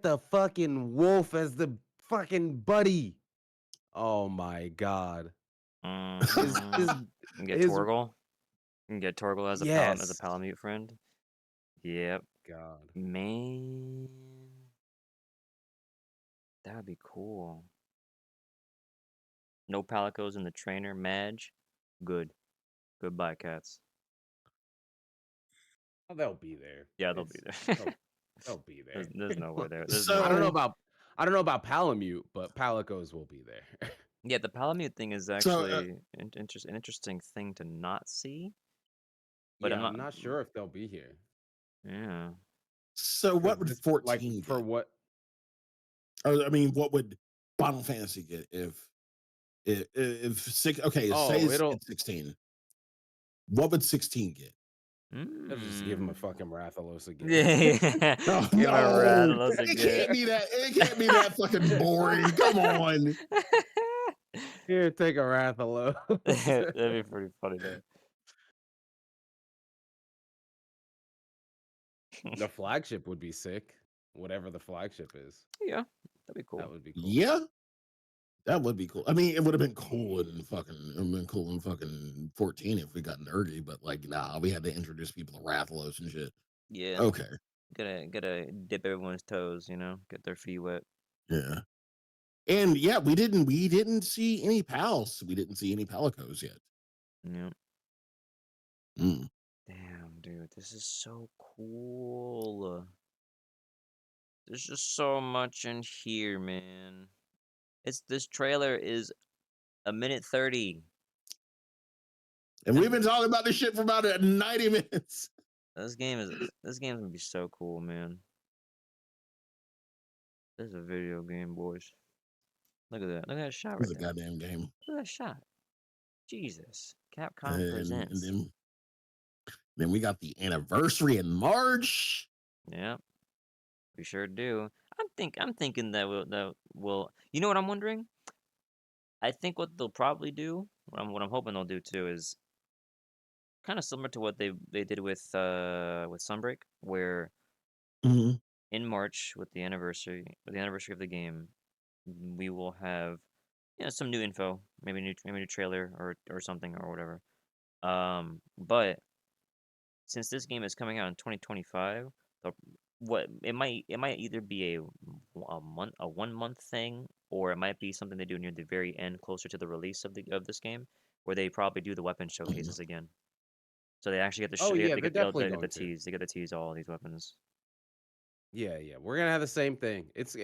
the fucking wolf as the fucking buddy. Oh my god. His You can get his Torgal. You can get Torgal as a yes. Palamute friend. Yep. God. Man, that'd be cool. No Palicos in the trainer. Madge. Good. Goodbye, cats. Oh, they'll be there. Yeah, they'll be there. They'll be there. There's no way there. There's So no I don't know way. about Palamute, but Palicos will be there. Yeah, the Palamute thing is so actually an interesting thing to not see. But I'm Yeah, I'm not. not sure if they'll be here. Yeah. so what Because would this 14 for get? what Or I mean, what would Final Fantasy get if If six, okay, say Oh, it's 16. What would 16 get? it'll just give him a Mm. fucking Rathalos again. Yeah. Oh Give him a no, Rathalos it again. can't be that. It can't be that fucking boring. Come on. Here, take a Rathalos. That'd be pretty funny though. The flagship would be sick. Whatever the flagship is, Yeah, that'd be that cool. would be cool. Yeah, that would be cool. I mean, it would have been cool in fucking. It would have been cool in fucking 14 if we got nerdy, but like, nah, we had to introduce people to Rathalos and shit. Yeah, Okay, gotta dip everyone's toes, you know, get their feet wet. yeah, and yeah, we didn't see any pals. We didn't see any palicos yet. Yeah. Mm. Damn, dude, this is so cool. There's just so much in here, man. This trailer is a minute 30. And we've been talking about this shit for about 90 minutes. This game's gonna be so cool, man. This is a video game, boys. Look at that. Look at that shot right It's a there. goddamn game. Look at that shot. Jesus. Capcom And presents. then we got the anniversary in March. Yeah, we sure do. I'm thinking that will you know what I'm wondering? I think what they'll probably do, what I'm hoping they'll do too, is kind of similar to what they did with Sunbreak, where Mhm. in March with the anniversary of the game, we will have some new info, maybe new trailer or something or whatever. But since this game is coming out in 2025, the, what it might either be a 1 month thing, or it might be something they do near the very end, closer to the release of this game, where they probably do the weapon Mhm. showcases again. So they actually get to Oh yeah, they're definitely they get the going to. tease all these weapons. Yeah, we're gonna have the same thing. It's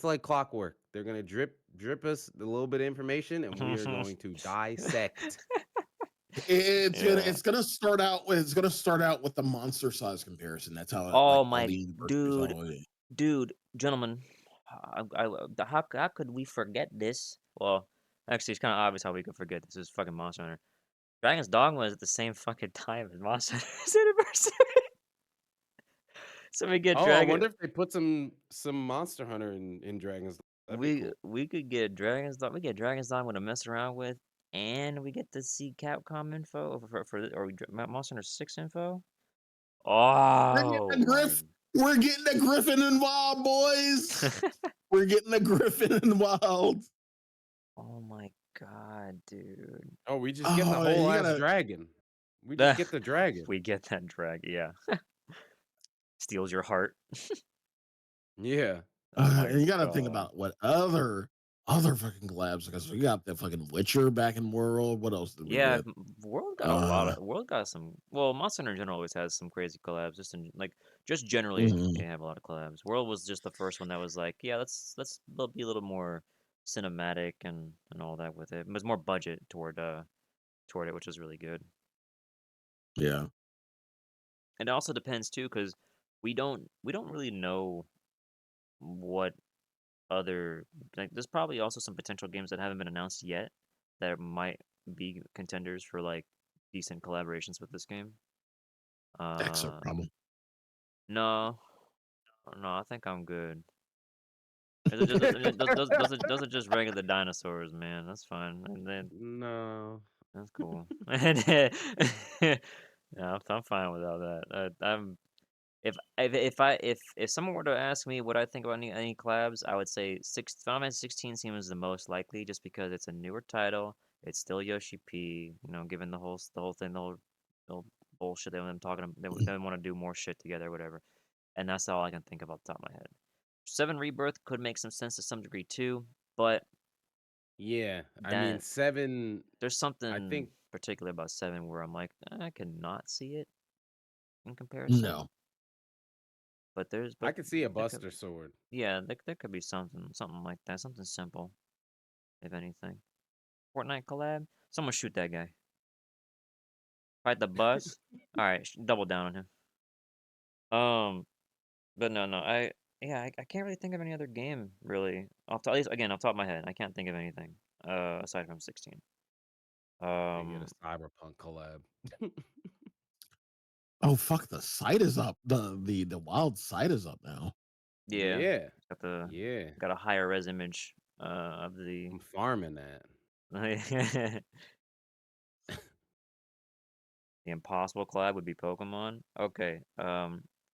like clockwork. They're gonna drip us a little bit of information, and we are going to dissect. Yeah. It's gonna start out with the monster size comparison. That's how it, Oh like all my the anniversaries dude, always. gentlemen, how could we forget this? Well, actually, it's kind of obvious how we could forget this. This is fucking Monster Hunter. Dragon's Dogma is at the same fucking time as Monster Hunter's anniversary. So we get Oh, I Dragon. wonder if they put some Monster Hunter in Dragons. That'd be cool. We could get Dragon's Dogma. We get Dragon's Dogma to mess around with, and we get to see Capcom info Monster Hunter 6 info. We're getting Oh a my. We're getting a Griffin involved, boys. We're getting a Griffin involved. Oh my god, dude. Oh, we just get the Oh, whole you ass gotta. dragon. We just get the dragon. We get that drag, yeah. Steals your heart. Yeah. Oh my And you gotta think god. about what other fucking collabs, because we got the fucking Witcher back in World. What else did we Yeah, get? World got World got some. Well, Monster Hunter in general always has some crazy collabs. Just generally, Mhm. they have a lot of collabs. World was just the first one that was like, yeah, let's be a little more cinematic and all that with it. It was more budget toward it, which was really good. Yeah. And it also depends too, because we don't really know what other, like, there's probably also some potential games that haven't been announced yet that might be contenders for like decent collaborations with this game. That's a Uh, problem. no, no, I think I'm good. Those are just regular dinosaurs, man. That's fine, and then No. that's cool. And yeah, I'm fine without that. I'm if someone were to ask me what I think about any collabs, I would say Final Fantasy 16 seems the most likely, just because it's a newer title. It's still Yoshi P. Given the whole thing, the whole bullshit they them talking, they want to do more shit together, whatever. And that's all I can think of off the top of my head. 7 Rebirth could make some sense to some degree too, but Yeah. I mean, that 7. there's I something think. particular about 7 where I'm like, I cannot see it in comparison. No. But I could see a there could Buster Sword. Yeah, there could be something like that, something simple, if anything. Fortnite collab? Someone shoot that guy. Fight the bus? Alright, double down on him. But no, I can't really think of any other game, really. At least, again, off the top of my head, I can't think of anything. aside from 16. They get Um, a Cyberpunk collab. Oh fuck! The site is up. The wild site is up now. yeah, Yeah. got the Yeah. got a higher res image of the I'm farming that. the impossible collab would be Pokemon. Okay,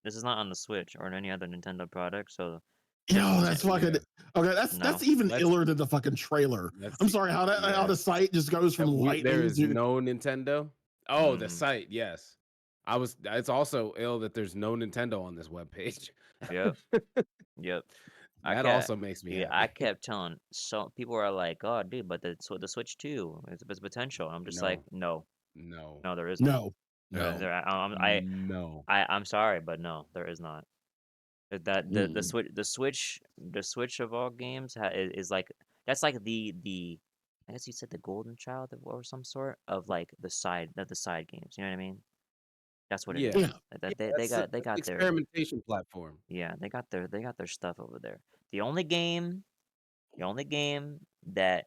this is not on the Switch or in any other Nintendo product, so Yo, Cha- that's fucking Yeah. okay. no. That's even Let's iller than the fucking trailer. let's I'm see. sorry how Yeah. the site just goes from There lightning is to no Nintendo. Oh, the Mm, site, yes. It's also ill that there's no Nintendo on this webpage. yep, yep. I That kept also makes me yeah, I happy. kept telling so people are like, "Oh, dude, but the Switch 2, it's potential." I'm just like, No, no, no, no, there is not. no, no. no. I'm sorry, but no, there is not. That Mm-mm. the Switch of all games is like that's like the I guess you said the golden child or some sort of like the side games. You know what I mean? That's what it Yeah. is. Yeah, Yeah, They that's the got their experimentation platform. yeah they got their stuff over there. The only game that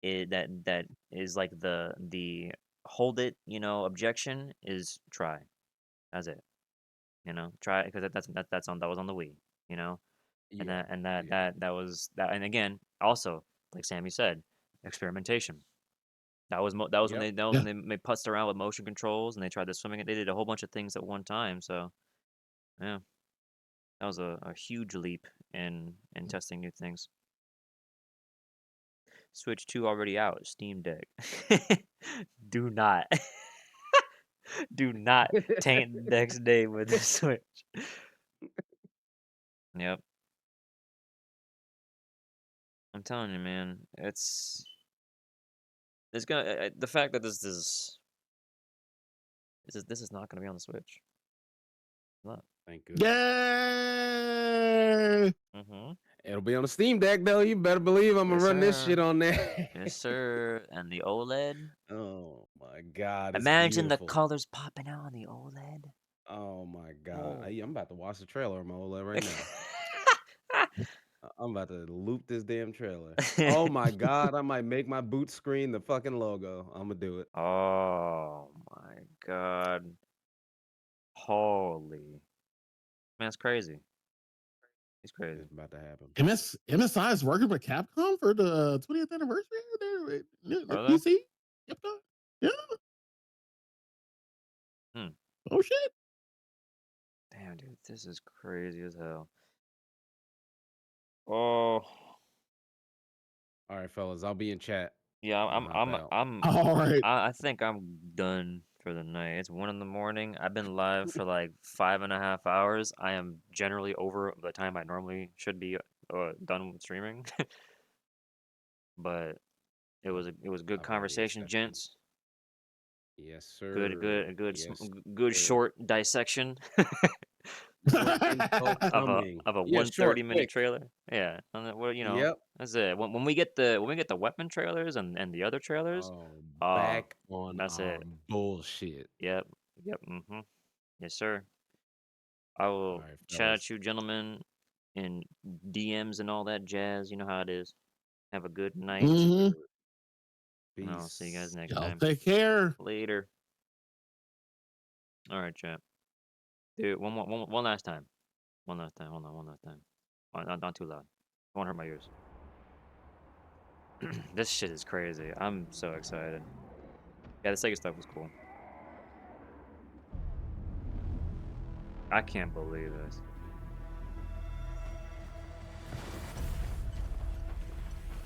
is like the hold it objection is try. That's it. Try because that was on the Wii. You know. And Yeah, yeah. that and again also like Sammy said experimentation Yep. that was yeah. when they putzed around with motion controls and they tried the swimming they did a whole bunch of things at one time so yeah that was a huge leap in testing new things. Switch 2 already out. Steam Deck. Do not do not taint the next day with the Switch. Yep, I'm telling you man, it's gonna the fact that this is not gonna be on the Switch. Look. Thank goodness. Yay! Mm-hmm. It'll be on the Steam Deck though. You better believe I'm gonna Yes, run this sir. shit on there. Yes, sir. And the OLED. Oh my god, it's Imagine the beautiful. colors popping out on the OLED. Oh my god. Oh. I'm about to watch the trailer on my OLED right now. I'm about to loop this damn trailer. Oh my god, I might make my boot screen the fucking logo. I'm gonna do it. Oh my God. Holy. Man, it's crazy. He's crazy. It's about to happen. MSI is working with Capcom for the 20th anniversary of their Are they? PC. Yep. Yeah. Hmm. Oh shit. Damn, dude, this is crazy as hell. Oh. All right, fellas, I'll be in chat. Yeah, I'm gonna hop out. All right. I think I'm done for the night. It's 1 in the morning. I've been live for like 5.5 hours. I am generally over the time I normally should be done with streaming. But it was good I've already conversation, accepted. gents. Yes, sir. Yes, Good sir. short dissection More info coming. of a Yeah, short, 130-minute quick. trailer. Yeah, and well, Yep. that's it. When we get the weapon trailers and the other trailers, Oh, uh, back on that's our it. bullshit. Yep, yep, mm-hmm. Yes, sir. I All will right, chat fellas. at you, gentlemen, in DMs and all that jazz. You know how it is. Have a good night, Yes, Mm-hmm. sir. and I'll see you guys Peace. next Y'all time. take care. Later. All right, chat. Dude, one last time. One last time. Hold on, one last time. Not too loud. I won't hurt my ears. This shit is crazy. I'm so excited. Yeah, the Sega stuff was cool. I can't believe this.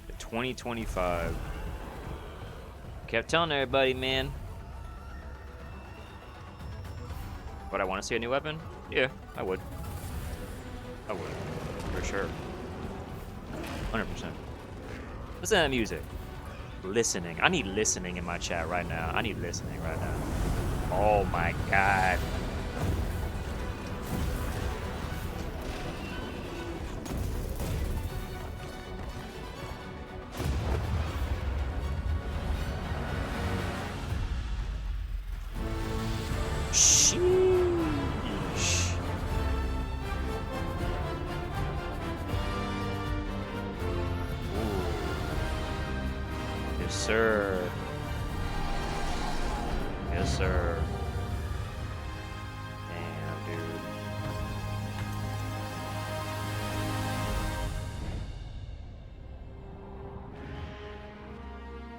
The 2025. Kept telling everybody, man. Would I want to see a new weapon? Yeah, I would. I would. For sure. 100%. Listen to that music. Listening. I need listening in my chat right now. I need listening right now. Oh my god. Sheesh. Ooh. sir. Yes, sir. Damn, dude.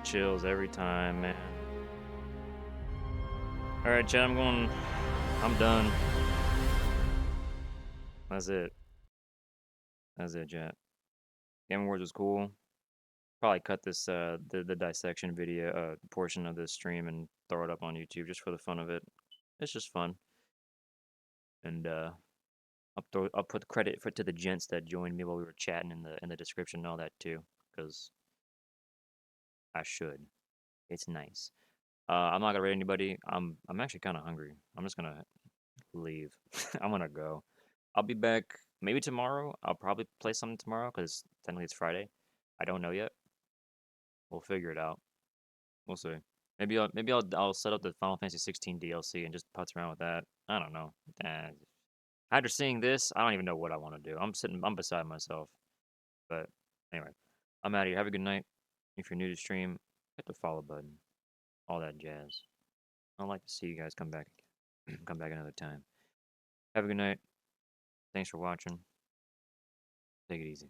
Chills every time, man. Alright, chat, I'm done. That's it. That's it, chat. Game Awards was cool. Probably cut this the dissection video portion of this stream and throw it up on YouTube just for the fun of it. It's just fun. And I'll put credit to the gents that joined me while we were chatting in the description and all that too, because I should. It's nice. I'm not gonna rate anybody. I'm actually kind of hungry. I'm just gonna leave. I'm gonna go. I'll be back maybe tomorrow. I'll probably play something tomorrow because technically it's Friday. I don't know yet. We'll figure it out. We'll see. Maybe I'll set up the Final Fantasy 16 DLC and just putz around with that. I don't know. After seeing this, I don't even know what I want to do. I'm beside myself. But anyway, I'm out of here. Have a good night. If you're new to stream, hit the follow button. All that jazz. I'd like to see you guys come back come back another time. Have a good night. Thanks for watching. Take it easy.